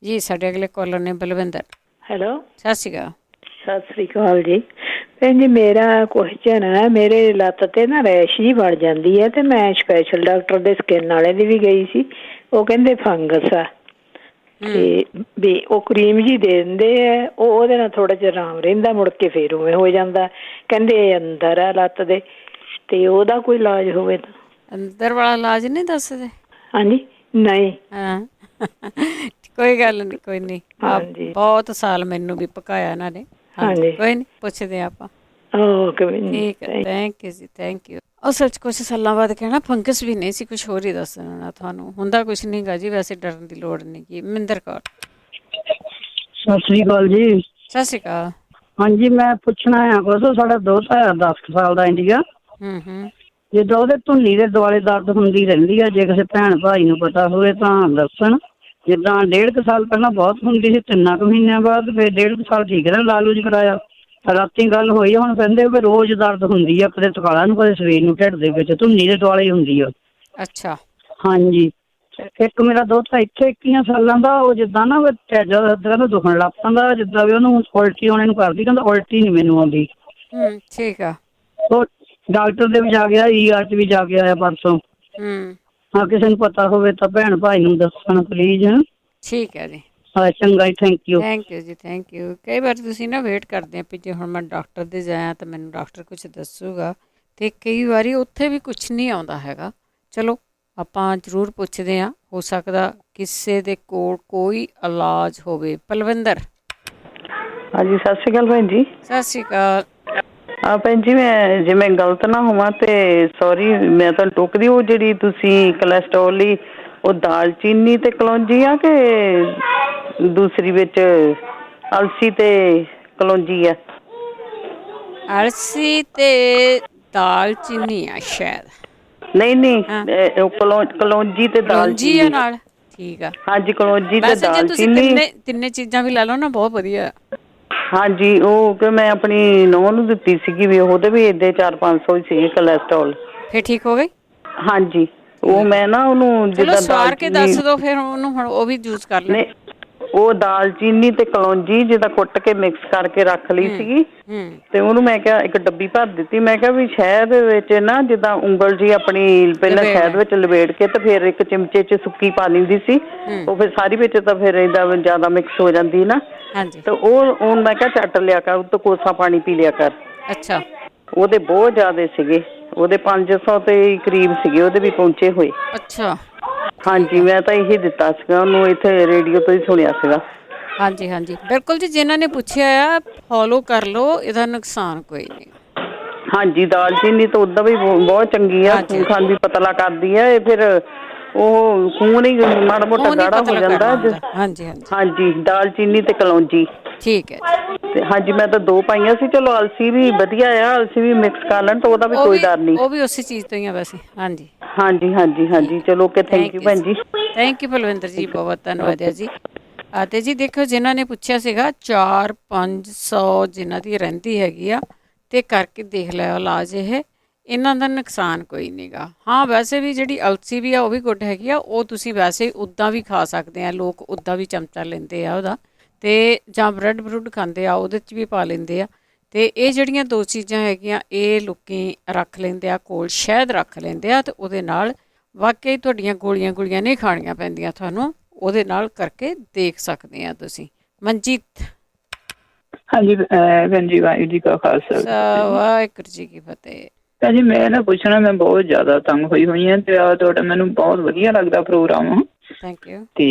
ਜੀ, ਸਾਡੇ ਅਗਲੇ ਕਾਲਰ ਨੇ ਬਲਵਿੰਦਰ। ਹੈਲੋ, ਸਤਿ ਸ਼੍ਰੀ ਅਕਾਲ। ਸਤਿ ਸ਼੍ਰੀ ਅਕਾਲ ਜੀ। ਭੈਣ ਜੀ, ਮੇਰਾ ਕੁਐਸਚਨ ਹੈ, ਮੇਰੇ ਲੱਤ ਤੇ ਨਾ ਰੈਸ਼ ਜੀ ਬਣ ਜਾਂਦੀ ਹੈ, ਤੇ ਮੈਂ ਸਪੈਸ਼ਲ ਡਾਕਟਰ ਦੇ ਸਕਿਨ ਵਾਲੇ ਦੀ ਵੀ ਗਈ ਸੀ, ਉਹ ਕਹਿੰਦੇ ਫੰਗਸ ਆ, ਤੇ ਵੀ ਉਹ ਕਰੀਮ ਜੀ ਦੇ ਦਿੰਦੇ ਆ, ਉਹਦੇ ਨਾਲ ਥੋੜਾ ਜਿਹਾ ਆਰਾਮ ਰਹਿੰਦਾ, ਮੁੜ ਕੇ ਫੇਰ ਉਵੇਂ ਹੋ ਜਾਂਦਾ। ਕਹਿੰਦੇ ਅੰਦਰ ਆ ਲੱਤ ਦੇ, ਤੇ ਉਹਦਾ ਕੋਈ ਇਲਾਜ ਹੋਵੇ ਤਾਂ। ਅੰਦਰ ਵਾਲਾ ਇਲਾਜ ਨਹੀਂ ਦੱਸਦੇ? ਹਾਂਜੀ, ਨਹੀਂ। ਹਾਂ, ਕੋਈ ਗੱਲ ਨਹੀਂ, ਕੋਈ ਨਹੀਂ। ਹਾਂਜੀ, ਬਹੁਤ ਸਾਲ ਮੈਨੂੰ ਵੀ ਪਕਾਇਆ ਇਹਨਾਂ ਨੇ। ਹਾਂਜੀ, ਕੋਈ ਨਹੀਂ, ਪੁੱਛਦੇ ਆਪਾਂ। ਓਕੇ ਭੈਣ ਜੀ, ਠੀਕ ਹੈ, ਥੈਂਕ ਯੂ ਜੀ, ਥੈਂਕ ਯੂ। ਅਸਲ 'ਚ ਕੁਛ ਸਾਲਾਂ ਬਾਅਦ ਕਹਿਣਾ ਫੰਗਸ ਵੀ ਨਹੀਂ ਸੀ, ਕੁਛ ਹੋਰ ਹੀ ਦੱਸਣਾ ਤੁਹਾਨੂੰ। ਹੁੰਦਾ ਕੁਛ ਨਹੀਂ ਗਾ ਜੀ, ਵੈਸੇ ਡਰਨ ਦੀ ਲੋੜ ਨਹੀਂ ਗੀ। ਮਹਿੰਦਰ ਕੌਰ। ਸਤਿ ਸ੍ਰੀ ਅਕਾਲ ਜੀ। ਸਤਿ ਸ਼੍ਰੀ ਅਕਾਲ। ਹਾਂਜੀ, ਮੈਂ ਪੁੱਛਣਾ ਆ ਕੁਛ। ਸਾਡਾ ਦੋਤਾ ਹੈ 10 ਸਾਲ ਦਾ ਇੰਡੀਆ। ਜਿੱਦਾਂ ਉਹਦੇ ਧੁੰਨੀ ਦੇ ਦੁਆਲੇ ਦਰਦ ਹੁੰਦੀ ਰਹਿੰਦੀ ਆ, ਜੇ ਕਿਸੇ ਭੈਣ ਭਾਈ ਨੂੰ ਪਤਾ ਹੋਵੇ ਤਾਂ ਦੱਸਣ। ਜਿੱਦਾਂ 1.5 ਸਾਲ ਪਹਿਲਾਂ ਬਹੁਤ ਹੁੰਦੀ ਸੀ, 3 ਕੁ ਮਹੀਨਿਆਂ ਬਾਅਦ ਫਿਰ 1.5 ਸਾਲ ਠੀਕ ਰਿਹਾ, ਲਾਲੂਜ ਕਰਾਇਆ। ਰਾਤੀ ਗੱਲ ਹੋਈ, ਹੁਣ ਕਹਿੰਦੇ ਵੀ ਰੋਜ਼ ਦਰਦ ਹੁੰਦੀ ਆ, ਕਦੇ ਸਕਾਲਾਂ ਨੂੰ ਕਦੇ ਸਰੀਰ ਨੂੰ, ਢਿੱਡ ਦੇ ਵਿੱਚ ਧੁੰਨੀ ਦੇ ਦੁਆਲੇ ਹੀ ਹੁੰਦੀ ਆ। ਅੱਛਾ। ਹਾਂਜੀ, ਇੱਕ ਮੇਰਾ ਦੋਸਤ ਇੱਥੇ 21 ਸਾਲਾਂ ਦਾ, ਉਹ ਜਿੱਦਾਂ ਨਾ ਢਿੱਡ ਦਾ ਦੁਖਣ ਲੱਗ ਪੈਂਦਾ, ਜਿੱਦਾਂ ਵੀ ਉਹਨੂੰ ਉਲਟੀ ਆਉਣੇ ਨੂੰ ਕਰਦੀ, ਕਹਿੰਦਾ ਉਲਟੀ ਨਹੀਂ ਮੈਨੂੰ ਆਉਂਦੀ। ਠੀਕ ਆ। ਉਹ ਡਾਕਟਰ ਦੇ ਵੀ ਜਾ ਗਿਆ, ER 'ਚ ਵੀ ਜਾ ਕੇ ਆਇਆ ਪਰਸੋਂ। ਹਾਂ, ਕਿਸੇ ਨੂੰ ਪਤਾ ਹੋਵੇ ਤਾਂ ਭੈਣ ਭਾਈ ਨੂੰ ਦੱਸਣ ਪਲੀਜ਼। ਠੀਕ ਹੈ ਜੀ। ਹਾਂ, ਚੰਗਾ ਜੀ, ਥੈਂਕ ਯੂ। ਥੈਂਕ ਯੂ ਜੀ, ਥੈਂਕ ਯੂ। ਕਈ ਵਾਰ ਤੁਸੀਂ ਨਾ ਵੇਟ ਕਰਦੇ ਆ ਵੀ ਜੇ ਹੁਣ ਮੈਂ ਡਾਕਟਰ ਦੇ ਜਾਇਆ ਤਾਂ ਮੈਨੂੰ ਡਾਕਟਰ ਕੁਛ ਦੱਸੂਗਾ, ਅਤੇ ਕਈ ਵਾਰੀ ਉੱਥੇ ਵੀ ਕੁਛ ਨਹੀਂ ਆਉਂਦਾ ਹੈਗਾ। ਚਲੋ ਆਪਾਂ ਜ਼ਰੂਰ ਪੁੱਛਦੇ ਹਾਂ, ਹੋ ਸਕਦਾ ਕਿਸੇ ਦੇ ਕੋਲ ਕੋਈ ਇਲਾਜ ਹੋਵੇ। ਪਲਵਿੰਦਰ। ਹਾਂਜੀ, ਸਤਿ ਸ਼੍ਰੀ ਅਕਾਲ ਭੈਣ ਜੀ। ਸਤਿ ਸ਼੍ਰੀ ਅਕਾਲ। ਭੈਣ ਜੀ, ਮੈਂ ਜੇ ਮੈਂ ਗਲਤ ਨਾ ਹੋਵਾਂ ਤੇ ਸੌਰੀ, ਮੈਂ ਤੁਹਾਨੂੰ ਟੋਕਦੀ। ਉਹ ਜਿਹੜੀ ਤੁਸੀਂ ਕੋਲੈਸਟਰੋਲ ਲਈ ਉਹ ਦਾਲਚੀਨੀ ਤੇ ਕਲੌਂਜੀ ਆ ਕਿ ਦੂਸਰੀ ਵਿੱਚ ਅਲਸੀ ਤੇ ਕਲੌਂਜੀ ਆ? ਅਲਸੀ ਤੇ ਦਾਲਚੀਨੀ ਆ ਸ਼ਾਇਦ। ਨਹੀਂ, ਕਲੌਂਜੀ ਤੇ ਦਾਲਚੀਨੀ ਆ ਨਾਲ। ਠੀਕ ਆ। ਹਾਂਜੀ, ਕਲੌਂਜੀ ਤੇ ਵੈਸੇ ਜੇ ਤੁਸੀਂ ਦਾਲਚੀਨੀ। ਤਿੰਨੇ ਚੀਜ਼ਾਂ ਵੀ ਲੈ ਲਓ ਨਾ, ਬਹੁਤ ਵਧੀਆ। ਹਾਂਜੀ, ਉਹ ਕਿ ਮੈਂ ਆਪਣੀ ਨੂੰਹ ਨੂੰ ਦਿੱਤੀ ਸੀਗੀ, ਵੀ ਉਹਦੇ ਵੀ ਏਦਾਂ 400-500 ਹੀ ਸੀ ਕੋਲੈਸਟਰੋਲ। ਫਿਰ ਠੀਕ ਹੋ ਗਈ? ਹਾਂਜੀ, ਉਹ ਮੈਂ ਨਾ ਉਹਨੂੰ ਚਲੋ ਸਵਾਰ ਕੇ ਦੱਸ ਦਿਓ ਫਿਰ ਉਹਨੂੰ, ਹੁਣ ਉਹ ਵੀ ਯੂਜ਼ ਕਰ ਲੈ। ਉਹ ਦਾਲਚੀਨੀ ਤੇ ਕਲੌਂਜੀ ਜਿੱਦਾਂ ਕੁੱਟ ਕੇ ਮਿਕਸ ਕਰਕੇ ਰੱਖ ਲਈ ਸੀਗੀ, ਤੇ ਉਹਨੂੰ ਮੈਂ ਕਿਹਾ ਇੱਕ ਡੱਬੀ ਭਰ ਦਿੱਤੀ। ਮੈਂ ਕਿਹਾ ਵੀ ਸ਼ਹਿਦ ਵਿੱਚ ਨਾ ਜਿੱਦਾਂ ਉਂਗਲ ਜੀ ਆਪਣੀ ਪਹਿਲਾਂ ਸ਼ਹਿਦ ਵਿੱਚ ਲਪੇਟ ਕੇ ਤੇ ਫਿਰ ਇੱਕ ਚਮਚੇ 'ਚ ਸੁੱਕੀ ਪਾ ਲੈਂਦੀ ਸੀ। ਉਹ ਫਿਰ ਸਾਰੀ ਵਿੱਚ ਤਾਂ ਫਿਰ ਏਦਾਂ ਜ਼ਿਆਦਾ ਮਿਕਸ ਹੋ ਜਾਂਦੀ ਨਾ। ਤੇ ਉਹ ਮੈਂ ਕਿਹਾ ਚੱਟ ਲਿਆ ਕਰ, ਉਹ ਤੋਂ ਕੋਸਾ ਪਾਣੀ ਪੀ ਲਿਆ ਕਰ। ਅੱਛਾ। ਉਹਦੇ ਬਹੁਤ ਜ਼ਿਆਦਾ ਸੀਗੇ, ਉਹਦੇ 500 ਦੇ ਕਰੀਬ ਸੀਗੇ, ਉਹਦੇ ਵੀ ਪਹੁੰਚੇ ਹੋਏ। ਅੱਛਾ। ਹਾਂਜੀ, ਮੈਂ ਤਾਂ ਇਹੀ ਦਿੱਤਾ ਸੀਗਾ ਉਹਨੂੰ, ਇੱਥੇ ਰੇਡੀਓ ਤੋਂ ਹੀ ਸੁਣਿਆ ਸੀਗਾ। ਹਾਂਜੀ ਹਾਂਜੀ, ਬਿਲਕੁਲ ਜੀ। ਜਿਨ੍ਹਾਂ ਨੇ ਪੁੱਛਿਆ ਆ ਫੋਲੋ ਕਰ ਲਓ, ਇਹਦਾ ਨੁਕਸਾਨ ਕੋਈ ਨਹੀਂ। ਹਾਂਜੀ, ਦਾਲਚੀਨੀ ਤਾਂ ਉੱਦਾਂ ਵੀ ਬਹੁਤ ਚੰਗੀ ਆ, ਖੂਨ ਖਾਨ ਵੀ ਪਤਲਾ ਕਰਦੀ ਆ। ਇਹ ਫਿਰ ਉਹ ਖੂਨ ਹੀ ਮਾੜਾ ਮੋਟਾ ਗਾੜਾ ਹੋ ਜਾਂਦਾ। ਹਾਂਜੀ ਹਾਂਜੀ ਹਾਂਜੀ, ਦਾਲਚੀਨੀ ਤੇ ਕਲੌਂਜੀ। ਠੀਕ ਹੈ। ਤੇ ਹਾਂਜੀ, ਮੈਂ ਤਾਂ 2 ਪਾਈਆਂ ਸੀ। ਚਲੋ ਅਲਸੀ ਵੀ ਵਧੀਆ ਆ, ਅਲਸੀ ਵੀ ਮਿਕਸ ਕਰ ਲੈਣ ਤਾਂ ਉਹਦਾ ਵੀ ਕੋਈ ਡਰ ਨਹੀਂ। ਉਹ ਵੀ ਉਸੇ ਚੀਜ਼ ਤੋਂ ਹੀ ਆ ਵੈਸੇ। ਹਾਂਜੀ ਹਾਂਜੀ ਹਾਂਜੀ ਹਾਂਜੀ, ਚਲੋ ਓਕੇ, ਥੈਂਕ ਯੂ ਭੈਣ ਜੀ। ਥੈਂਕ ਯੂ ਬਲਵਿੰਦਰ ਜੀ, ਬਹੁਤ ਧੰਨਵਾਦ ਹੈ ਜੀ। ਅਤੇ ਜੀ ਦੇਖੋ, ਜਿਨ੍ਹਾਂ ਨੇ ਪੁੱਛਿਆ ਸੀਗਾ 400-500 ਜਿਨ੍ਹਾਂ ਦੀ ਰਹਿੰਦੀ ਹੈਗੀ ਆ, ਅਤੇ ਕਰਕੇ ਦੇਖ ਲਿਓ ਇਲਾਜ। ਇਹਨਾਂ ਦਾ ਨੁਕਸਾਨ ਕੋਈ ਨਹੀਂ ਗਾ। ਹਾਂ, ਵੈਸੇ ਵੀ ਜਿਹੜੀ ਅਲਸੀ ਵੀ ਆ ਉਹ ਵੀ ਗੁੱਡ ਹੈਗੀ ਆ, ਉਹ ਤੁਸੀਂ ਵੈਸੇ ਉੱਦਾਂ ਵੀ ਖਾ ਸਕਦੇ ਆ। ਲੋਕ ਉੱਦਾਂ ਵੀ ਚਮਚਾ ਲੈਂਦੇ ਆ ਉਹਦਾ, ਅਤੇ ਜਾਂ ਬਰੈੱਡ ਬਰੁੱਡ ਖਾਂਦੇ ਆ, ਉਹਦੇ 'ਚ ਵੀ ਪਾ ਲੈਂਦੇ ਆ। ਅਤੇ ਇਹ ਜਿਹੜੀਆਂ 2 ਚੀਜ਼ਾਂ ਹੈਗੀਆਂ, ਇਹ ਲੋਕ ਰੱਖ ਲੈਂਦੇ ਆ ਕੋਲ, ਸ਼ਹਿਦ ਰੱਖ ਲੈਂਦੇ ਆ, ਅਤੇ ਉਹਦੇ ਨਾਲ ਵਾਕਈ ਤੁਹਾਡੀਆਂ ਗੋਲੀਆਂ ਨਹੀਂ ਖਾਣੀਆਂ ਪੈਂਦੀਆਂ ਤੁਹਾਨੂੰ, ਉਹਦੇ ਨਾਲ ਕਰਕੇ ਦੇਖ ਸਕਦੇ ਆ ਤੁਸੀਂ। ਮਨਜੀਤ। ਹਾਂਜੀ ਭੈਣ ਜੀ, ਵਾਹਿਗੁਰੂ ਜੀ ਕਾ ਖਾਲਸਾ, ਵਾਹਿਗੁਰੂ ਜੀ ਕੀ ਫਤਿਹ। ਭੈਣ ਜੀ, ਮੈਂ ਨਾ ਪੁੱਛਣਾ, ਮੈਂ ਬਹੁਤ ਜ਼ਿਆਦਾ ਤੰਗ ਹੋਈ ਹਾਂ ਤੇ ਤੁਹਾਡਾ ਮੈਨੂੰ ਬਹੁਤ ਵਧੀਆ ਲੱਗਦਾ ਪ੍ਰੋਗਰਾਮ। Thank you. ਤੇ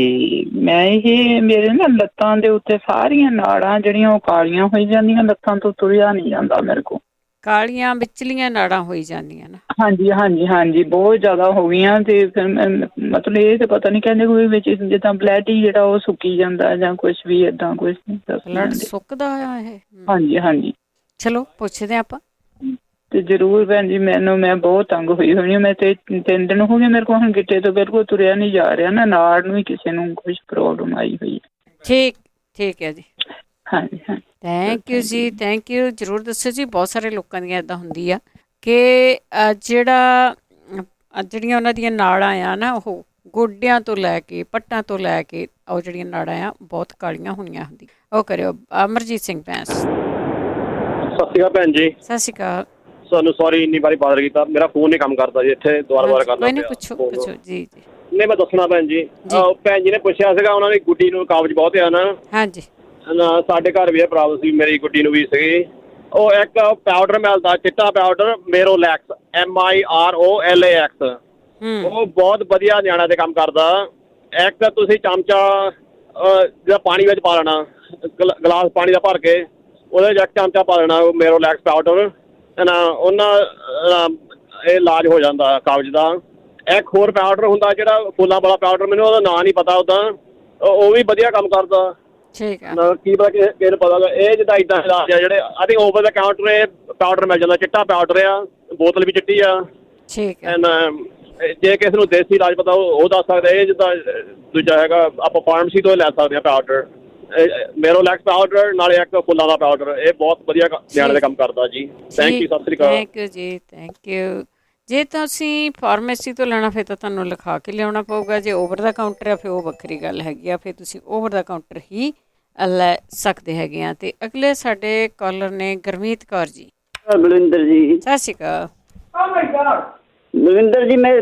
ਮੈਂ ਇਹ ਮੇਰੇ ਨਾ ਲੱਤਾਂ ਦੇ ਉੱਤੇ ਸਾਰੀਆਂ ਨਾੜਾਂ ਜਿਹੜੀਆਂ ਉਹ ਕਾਲੀਆਂ ਹੋਈ ਜਾਂਦੀਆਂ, ਲੱਤਾਂ ਤੋਂ ਤੁਰਿਆ ਨਹੀਂ ਜਾਂਦਾ ਮੇਰੇ ਕੋਲ। ਕਾਲੀਆਂ ਵਿਚਲੀਆਂ ਨਾੜਾਂ ਹੋਈ ਜਾਂਦੀਆਂ ਨਾ? ਹਾਂਜੀ ਹਾਂਜੀ ਹਾਂਜੀ, ਬਹੁਤ ਜ਼ਿਆਦਾ ਹੋ ਗਈਆਂ। ਤੇ ਫਿਰ ਮਤਲਬ ਇਹ ਤਾਂ ਪਤਾ ਨਹੀਂ, ਕਹਿੰਦੇ ਕੋਈ ਵਿੱਚ ਜਿੱਦਾਂ ਬਲੱਡ ਹੀ ਜਿਹੜਾ ਉਹ ਸੁੱਕੀ ਜਾਂਦਾ ਜਾਂ ਕੁਛ ਵੀ ਏਦਾਂ ਕੁਛ। ਬਲੱਡ ਸੁੱਕਦਾ ਆ ਇਹ? ਹਾਂਜੀ ਹਾਂਜੀ। ਚਲੋ ਪੁੱਛਦੇ ਆਪਾਂ। ਤੇ ਜ਼ਰੂਰ ਭੈਣ ਜੀ, ਮੈਂ ਬਹੁਤ ਤੰਗ ਹੋਈ ਹਾਂ। ਮੈਂ ਤੇ 3 ਦਿਨ ਹੋ ਗਏ ਮੇਰੇ ਕੋਲ ਹੁਣ ਗਿੱਟੇ ਤੋਂ ਬਿਲਕੁਲ ਤੁਰਿਆ ਨਹੀਂ ਜਾ ਰਿਹਾ ਨਾ, ਨਾੜ ਨੂੰ ਹੀ ਕਿਸੇ ਨੂੰ ਕੁਛ ਪ੍ਰੋਬਲਮ ਆਈ ਹੋਈ। ਠੀਕ ਹੈ ਜੀ। ਹਾਂਜੀ ਹਾਂਜੀ, ਥੈਂਕ ਯੂ ਜੀ, ਥੈਂਕ ਯੂ। ਜ਼ਰੂਰ ਦੱਸੋ ਜੀ। ਬਹੁਤ ਸਾਰੇ ਲੋਕਾਂ ਦੀਆਂ ਇੱਦਾਂ ਹੁੰਦੀ ਆ ਕਿ ਜਿਹੜੀਆਂ ਉਹਨਾਂ ਦੀਆਂ ਨਾੜਾਂ ਆ ਨਾ, ਉਹ ਗੋਡਿਆਂ ਤੋਂ ਲੈ ਕੇ ਪੱਟਾਂ ਤੋਂ ਲੈ ਕੇ ਉਹ ਜਿਹੜੀਆਂ ਨਾੜਾਂ ਆ ਬਹੁਤ ਕਾਲੀਆਂ ਹੋਈਆਂ ਹੁੰਦੀਆਂ। ਉਹ ਕਰਿਓ। ਅਮਰਜੀਤ ਸਿੰਘ ਬੈਂਸ। ਸਤਿ ਸ਼੍ਰੀ ਅਕਾਲ ਭੈਣ ਜੀ। ਸਤਿ ਸ਼੍ਰੀ ਅਕਾਲ। ਤੁਹਾਨੂੰ ਸੌਰੀ ਇੰਨੀ ਵਾਰੀ ਬਾਦਰ ਕੀਤਾ, ਮੇਰਾ ਫੋਨ ਨਹੀਂ ਕੰਮ ਕਰਦਾ ਜੀ, ਇੱਥੇ ਦੁਬਾਰਾ ਕਰਨਾ ਕੋਈ ਨਹੀਂ, ਪੁੱਛੋ ਜੀ। ਨਹੀਂ, ਮੈਂ ਦੱਸਣਾ ਭੈਣ ਜੀ। ਭੈਣ ਜੀ ਨੇ ਪੁੱਛਿਆ ਸੀਗਾ, ਉਹਨਾਂ ਦੀ ਗੁੱਡੀ ਨੂੰ ਕਾਬਜ਼ ਬਹੁਤ ਆ ਨਾ। ਹਾਂਜੀ। ਸਾਡੇ ਘਰ ਵੀ ਇਹ ਪ੍ਰੋਬਲਮ ਸੀ, ਮੇਰੀ ਗੁੱਡੀ ਨੂੰ ਵੀ ਸੀਗੀ। ਉਹ ਇੱਕ ਪਾਊਡਰ ਮਿਲਦਾ, ਚਿੱਟਾ ਪਾਊਡਰ, ਮੇਰੋਲੈਕਸ, MIROLAX। ਉਹ ਬਹੁਤ ਵਧੀਆ ਨਿਆਣਿਆਂ 'ਤੇ ਕੰਮ ਕਰਦਾ। ਇੱਕ ਤੁਸੀਂ ਚਮਚਾ ਜਿਹੜਾ ਪਾਣੀ ਵਿੱਚ ਪਾ ਲੈਣਾ, ਗਲਾਸ ਪਾਣੀ ਦਾ ਭਰ ਕੇ ਉਹਦੇ 'ਚ 1 ਚਮਚਾ ਪਾ ਦੇਣਾ ਮੈਰੋਲੈਕਸ ਪਾਊਡਰ, ਉਹਨਾਂ ਇਹ ਇਲਾਜ ਹੋ ਜਾਂਦਾ ਕਬਜ਼ ਦਾ। ਇੱਕ ਹੋਰ ਪਾਊਡਰ ਹੁੰਦਾ ਜਿਹੜਾ ਫੁੱਲਾਂ ਵਾਲਾ ਪਾਊਡਰ, ਮੈਨੂੰ ਉਹਦਾ ਨਾਂ ਨਹੀਂ ਪਤਾ ਉੱਦਾਂ, ਉਹ ਵੀ ਵਧੀਆ ਕੰਮ ਕਰਦਾ। ਠੀਕ ਹੈ, ਕੀ ਪਤਾ ਕਿਸੇ ਨੂੰ ਪਤਾ। ਇਹ ਜਿੱਦਾਂ ਇੱਦਾਂ ਇਲਾਜ ਆ ਜਿਹੜੇ ਆਹ ਓਵਰ ਦਾ ਕਾਊਂਟਰ ਇਹ ਪਾਊਡਰ ਮਿਲ ਜਾਂਦਾ, ਚਿੱਟਾ ਪਾਊਡਰ ਆ, ਬੋਤਲ ਵੀ ਚਿੱਟੀ ਆ। ਠੀਕ ਹੈ, ਜੇ ਕਿਸੇ ਨੂੰ ਦੇਸੀ ਇਲਾਜ ਪਤਾ ਉਹ ਦੱਸ ਸਕਦੇ। ਇਹ ਜਿੱਦਾਂ ਦੂਜਾ ਹੈਗਾ ਆਪਾਂ ਫਾਰਮੇਸੀ ਤੋਂ ਲੈ ਸਕਦੇ ਹਾਂ ਪਾਊਡਰ, ਮੈਰੋਲੈਕਸ ਪਾਊਡਰ ਨਾਲੇ ਇੱਕ ਫੁੱਲਾਂ ਦਾ ਪਾਊਡਰ। ਇਹ ਬਹੁਤ ਵਧੀਆ ਨਿਆਣੇ ਦਾ ਕੰਮ ਕਰਦਾ ਜੀ। ਥੈਂਕ ਯੂ, ਸਤਿ ਸ਼੍ਰੀ ਅਕਾਲ। ਥੈਂਕ ਯੂ ਜੀ, ਥੈਂਕ ਯੂ। ਜੇ ਤੁਸੀਂ ਫਾਰਮੇਸੀ ਤੋਂ ਲੈਣਾ ਫਿਰ ਤਾਂ ਤੁਹਾਨੂੰ ਲਿਖਾ ਕੇ ਲਿਆਉਣਾ ਪਊਗਾ। ਜੇ ਓਵਰ ਦਾ ਕਾਊਂਟਰ ਆ ਫਿਰ ਉਹ ਵੱਖਰੀ ਗੱਲ ਹੈਗੀ ਆ, ਫਿਰ ਤੁਸੀਂ ਓਵਰ ਦਾ ਕਾਊਂਟਰ ਹੀ ਲੈ ਸਕਦੇ ਹੈਗੇ ਆ। ਤੇ ਅਗਲੇ ਸਾਡੇ ਕਾਲਰ ਨੇ ਗੁਰਮੀਤ ਕੌਰ ਜੀ। ਬਲਵਿੰਦਰ ਜੀ, ਸਤਿ ਸ਼੍ਰੀ ਅਕਾਲ। ਬਲਵਿੰਦਰ ਜੀ, ਮੈਂ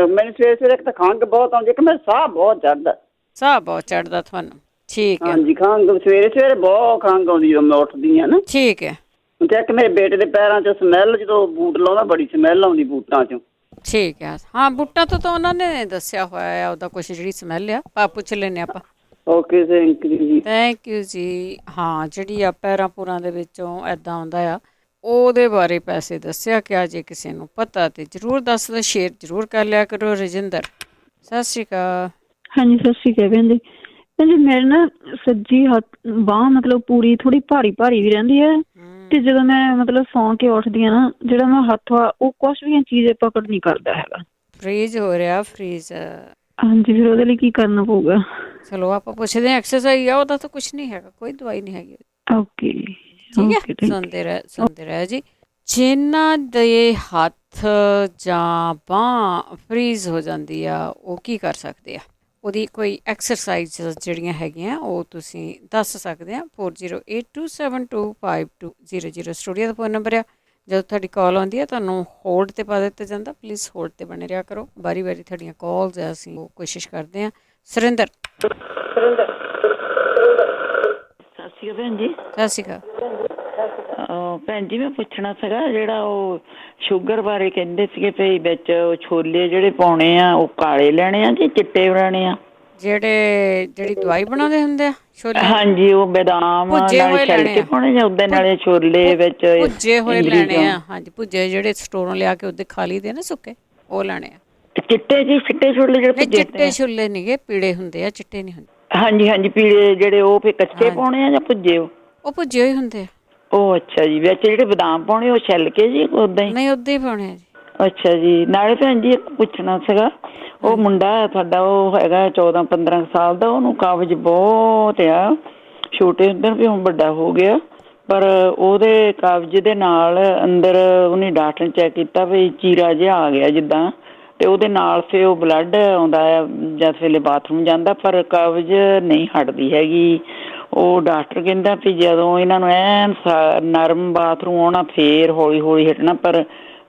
ਮੈਨੂੰ ਸਵੇਰੇ ਇੱਕ ਤਾਂ ਖੰਘ ਬਹੁਤ ਆਉਂਦੀ, ਇੱਕ ਮੈਂ ਸਾਹ ਬਹੁਤ ਚੜਦਾ। ਸਾਹ ਬਹੁਤ ਚੜਦਾ ਤੁਹਾਨੂੰ? ਠੀਕ ਹੈ। ਹਾਂਜੀ, ਖੰਘ ਸਵੇਰੇ ਬਹੁਤ ਖੰਘ ਆਉਂਦੀ ਜਦੋਂ ਮੈਂ ਉੱਠਦੀ ਆ ਨਾ। ਠੀਕ ਹੈ। ਤੇ ਇੱਕ ਮੇਰੇ ਬੇਟੇ ਦੇ ਪੈਰਾਂ 'ਚ ਸਮੈਲ, ਜਦੋਂ ਬੂਟ ਲਾਉਂਦਾ ਬੜੀ ਸਮੈਲ ਆਉਂਦੀ ਬੂਟਾਂ 'ਚੋਂ। ਠੀਕ ਹੈ, ਹਾਂ ਬੂਟਾਂ ਤੋਂ ਤਾਂ ਉਹਨਾਂ ਨੇ ਦੱਸਿਆ ਹੋਇਆ ਆ ਉਹਦਾ ਕੁਛ ਜਿਹੜੀ ਸਮੈਲ ਆ, ਪੁੱਛ ਲੈਂਦੇ ਆਪਾਂ। ਓਕੇ, ਥੈਂਕ ਯੂ ਜੀ। ਥੈਂਕ ਯੂ ਜੀ। ਹਾਂ, ਜਿਹੜੀ ਆ ਪੈਰਾਂ ਪੂਰਾਂ ਦੇ ਵਿੱਚੋਂ ਇੱਦਾਂ ਆਉਂਦਾ ਆ, ਉਹਦੇ ਬਾਰੇ ਪੈਸੇ ਦੱਸਿਆ ਕਿ ਜੇ ਕਿਸੇ ਨੂੰ ਪਤਾ ਤੇ ਜ਼ਰੂਰ ਦੱਸ ਦਿਓ, ਸ਼ੇਅਰ ਜ਼ਰੂਰ ਕਰ ਲਿਆ ਕਰੋ। ਰਜਿੰਦਰ, ਸਤਿ ਸ਼੍ਰੀ ਅਕਾਲ। ਹਾਂਜੀ, ਸਤਿ ਸ਼੍ਰੀ ਅਕਾਲ ਭੈਣ ਜੀ। ਭੈਣ ਜੀ, ਮੇਰੇ ਨਾ ਸੱਜੀ ਬਾਂਹ ਮਤਲਬ ਪੂਰੀ ਥੋੜੀ ਭਾਰੀ ਵੀ ਰਹਿੰਦੀ ਹੈ, ਤੇ ਜਦੋਂ ਮੈਂ ਮਤਲਬ ਸੌਂ ਕੇ ਉੱਠਦੀ ਆ ਨਾ, ਜਿਹੜਾ ਮੈਂ ਹੱਥ ਵਾ ਉਹ ਕੁਛ ਵੀ ਚੀਜ਼ ਪਕੜ ਨਹੀਂ ਕਰਦਾ ਹੈਗਾ। ਫਰੀਜ਼ ਹੋ ਰਿਹਾ, ਫਰੀਜ਼। ਹਾਂਜੀ, ਫਿਰ ਉਹਦੇ ਲਈ ਕੀ ਕਰਨਾ ਪਊਗਾ? ਚਲੋ ਆਪਾਂ ਪੁੱਛਦੇ ਹਾਂ। ਐਕਸਰਸਾਈਜ਼ ਆ, ਉਹਦਾ ਤਾਂ ਕੁਛ ਨਹੀਂ ਹੈਗਾ, ਕੋਈ ਦਵਾਈ ਨਹੀਂ ਹੈਗੀ। ਓਕੇ, ਠੀਕ ਹੈ। ਸੁਣਦੇ ਰਹਿ ਜੀ। ਜਿਨ੍ਹਾਂ ਦੇ ਹੱਥ ਜਾਂ ਬਾਂਹ ਫਰੀਜ਼ ਹੋ ਜਾਂਦੀ ਆ, ਉਹ ਕੀ ਕਰ ਸਕਦੇ ਆ? ਉਹਦੀ ਕੋਈ ਐਕਸਰਸਾਈਜ਼ ਜਿਹੜੀਆਂ ਹੈਗੀਆਂ ਉਹ ਤੁਸੀਂ ਦੱਸ ਸਕਦੇ ਆ। 4082725200 ਸਟੂਡੀਓ ਦਾ ਫੋਨ ਨੰਬਰ ਆ। ਜਦੋਂ ਤੁਹਾਡੀ ਕਾਲ ਆਉਂਦੀ ਹੈ ਤੁਹਾਨੂੰ ਹੋਲਡ 'ਤੇ ਪਾ ਦਿੱਤਾ ਜਾਂਦਾ, ਪਲੀਜ਼ ਹੋਲਡ 'ਤੇ ਬਣੇ ਰਿਹਾ ਕਰੋ। ਵਾਰੀ ਤੁਹਾਡੀਆਂ ਕਾਲਸ ਆ, ਅਸੀਂ ਉਹ ਕੋਸ਼ਿਸ਼ ਕਰਦੇ ਹਾਂ। ਸੁਰਿੰਦਰ, ਸਤਿ ਸ਼੍ਰੀ ਅਕਾਲ ਭੈਣ ਜੀ। ਸਤਿ ਸ਼੍ਰੀ ਅਕਾਲ ਭੈਣ ਜੀ, ਮੈਂ ਪੁੱਛਣਾ ਸੀਗਾ ਜਿਹੜਾ ਉਹ ਸ਼ੂਗਰ ਬਾਰੇ ਕਹਿੰਦੇ ਸੀਗੇ ਵੀ ਵਿੱਚ ਛੋਲੇ ਜਿਹੜੇ ਪਾਉਣੇ ਆ ਉਹ ਕਾਲੇ ਲੈਣੇ ਆ ਕਿ ਚਿੱਟੇ ਲੈਣੇ ਆ? ਜਿਹੜੀ ਦਵਾਈ ਬਣਾਉਂਦੇ ਹੁੰਦੇ ਆ ਛੋਲੇ? ਹਾਂਜੀ, ਉਹ ਬਦਾਮ ਨਾਲ ਛਿੱਲ ਕੇ ਪਾਉਣੇ ਜਾਂ ਉਹਦੇ ਨਾਲੇ ਛੋਲੇ ਵਿੱਚ ਭੁੱਜੇ ਹੋਏ ਲੈਣੇ ਆ? ਹਾਂਜੀ, ਭੁੱਜੇ ਜਿਹੜੇ ਸਟੋਰੋਂ ਲਿਆ ਕੇ ਉਹਦੇ ਖਾ ਲਈਦੇ ਨਾ ਸੁੱਕੇ, ਉਹ ਲੈਣੇ ਆ। ਚਿੱਟੇ ਛੋਲੇ ਜਿਹੜੇ ਚਿੱਟੇ ਛੋਲੇ ਨਹੀਂਗੇ, ਪੀਲੇ ਹੁੰਦੇ ਆ, ਚਿੱਟੇ ਨਹੀਂ ਹੁੰਦੇ। ਹਾਂਜੀ, ਪੀਲੇ ਜਿਹੜੇ ਉਹ ਫਿਰ ਕੱਚੇ ਪਾਉਣੇ ਆ ਜਾਂ ਭੁੱਜੇ? ਉਹ ਭੁੱਜੇ ਹੋਏ ਹੁੰਦੇ ਆ। ਉਹ ਅੱਛਾ ਜੀ। ਵਿੱਚ ਜਿਹੜੇ ਬਦਾਮ ਪਾਉਣੇ ਉਹ ਛਿੱਲ ਕੇ ਜੀ ਉਦਾਂ ਹੀ? ਨਹੀਂ, ਉਦਾਂ ਹੀ ਪਾਉਣੇ ਆ ਜੀ। ਅੱਛਾ ਜੀ। ਨਾਲੇ ਭੈਣ ਜੀ ਇੱਕ ਪੁੱਛਣਾ ਸੀਗਾ, ਉਹ ਮੁੰਡਾ ਸਾਡਾ ਉਹ ਹੈਗਾ 14-15 ਸਾਲ ਦਾ, ਉਹਨੂੰ ਕਬਜ਼ ਬਹੁਤ ਆ। ਛੋਟੇ ਹੁੰਦੇ ਵੀ ਹੁਣ ਵੱਡਾ ਹੋ ਗਿਆ, ਪਰ ਉਹਦੇ ਕਬਜ਼ ਦੇ ਨਾਲ ਅੰਦਰ ਉਹਨੇ ਡਾਕਟਰ ਨੇ ਚੈੱਕ ਕੀਤਾ ਵੀ ਚੀਰਾ ਜਿਹਾ ਆ ਗਿਆ ਜਿੱਦਾਂ, ਤੇ ਉਹਦੇ ਨਾਲ ਫਿਰ ਉਹ ਬਲੱਡ ਆਉਂਦਾ ਆ ਜਦ ਵੇਲੇ ਬਾਥਰੂਮ ਜਾਂਦਾ, ਪਰ ਕਬਜ਼ ਨਹੀਂ ਹਟਦੀ ਹੈਗੀ। ਉਹ ਡਾਕਟਰ ਕਹਿੰਦਾ ਵੀ ਜਦੋਂ ਇਹਨਾਂ ਨੂੰ ਐਨ ਨਰਮ ਬਾਥਰੂਮ ਆਉਣਾ ਫੇਰ ਹੌਲੀ ਹਟਣਾ, ਪਰ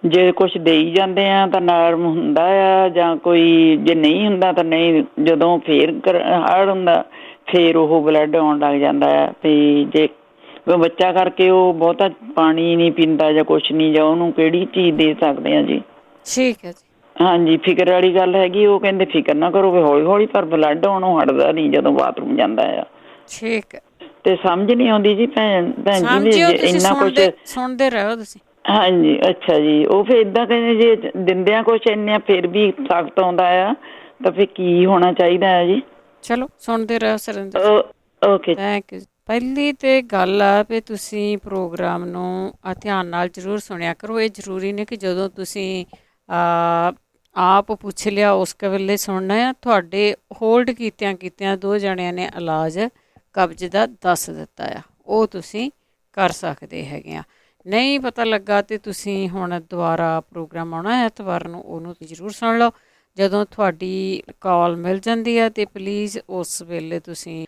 ਜੇ ਕੁਛ ਦੇਈ ਜਾਂਦੇ ਆ ਤਾਂ ਨਰਮ ਹੁੰਦਾ ਆ, ਜਾਂ ਕੋਈ ਜੇ ਨਹੀਂ ਹੁੰਦਾ ਤਾਂ ਨਹੀਂ। ਜਦੋਂ ਫੇਰ ਹਾਰਡ ਹੁੰਦਾ ਫੇਰ ਉਹ ਬਲੱਡ ਆਉਣ ਲੱਗ ਜਾਂਦਾ ਆ। ਵੀ ਜੇ ਬੱਚਾ ਕਰਕੇ ਉਹ ਬਹੁਤਾ ਪਾਣੀ ਨਹੀਂ ਪੀਂਦਾ ਜਾਂ ਕੁਛ ਨਹੀਂ, ਜਾਂ ਉਹਨੂੰ ਕਿਹੜੀ ਚੀਜ਼ ਦੇ ਸਕਦੇ ਆ ਜੀ? ਠੀਕ ਹੈ ਜੀ। ਹਾਂਜੀ, ਫਿਕਰ ਵਾਲੀ ਗੱਲ ਹੈਗੀ। ਉਹ ਕਹਿੰਦੇ ਫਿਕਰ ਨਾ ਕਰੋ ਵੀ ਹੌਲੀ ਪਰ ਬਲੱਡ ਆਉਣੋਂ ਹਟਦਾ ਨਹੀਂ ਜਦੋਂ ਬਾਥਰੂਮ ਜਾਂਦਾ ਆ। ਠੀਕ ਹੈ। ਤੇ ਸਮਝ ਨਹੀਂ ਆਉਂਦੀ ਜੀ ਭੈਣ ਜੀ, ਇੰਨਾ ਕੁਛ ਸੁਣਦੇ ਰਹੋ ਤੁਸੀਂ। ਹਾਂਜੀ, ਅੱਛਾ ਜੀ। ਉਹ ਫਿਰ ਏਦਾਂ ਕਹਿੰਦੇ ਜੇ ਦਿੰਦਿਆਂ ਕੁਛ ਇੰਨੇ ਫਿਰ ਵੀ ਸਖਤ ਆਉਂਦਾ ਆ, ਤਾਂ ਫਿਰ ਕੀ ਹੋਣਾ ਚਾਹੀਦਾ ਹੈ ਜੀ? ਚਲੋ ਸੁਣਦੇ ਰਹੋ ਸੁਰਿੰਦਰ। Okay, thank you. ਪਹਿਲੀ ਤੇ ਗੱਲ ਆ ਵੀ ਤੁਸੀਂ ਪ੍ਰੋਗਰਾਮ ਨੂੰ ਧਿਆਨ ਨਾਲ ਜ਼ਰੂਰ ਸੁਣਿਆ ਕਰੋ। ਇਹ ਜ਼ਰੂਰੀ ਨਹੀਂ ਕਿ ਜਦੋਂ ਤੁਸੀਂ ਆਪ ਪੁੱਛ ਲਿਆ ਉਸ ਵੇਲੇ ਸੁਣਨਾ ਆ। ਤੁਹਾਡੇ ਹੋਲਡ ਕੀਤਿਆਂ ਦੋ ਜਣਿਆਂ ਨੇ ਇਲਾਜ ਕਬਜ਼ ਦਾ ਦੱਸ ਦਿੱਤਾ ਆ, ਉਹ ਤੁਸੀਂ ਕਰ ਸਕਦੇ ਹੈਗੇ ਆ। ਨਹੀਂ ਪਤਾ ਲੱਗਾ ਤੇ ਤੁਸੀਂ ਹੁਣ ਦੁਬਾਰਾ ਪ੍ਰੋਗਰਾਮ ਆਉਣਾ ਐਤਵਾਰ ਨੂੰ, ਉਹਨੂੰ ਜ਼ਰੂਰ ਸੁਣ ਲਓ। ਜਦੋਂ ਤੁਹਾਡੀ ਕਾਲ ਮਿਲ ਜਾਂਦੀ ਹੈ ਤੇ ਪਲੀਜ਼ ਉਸ ਵੇਲੇ ਤੁਸੀਂ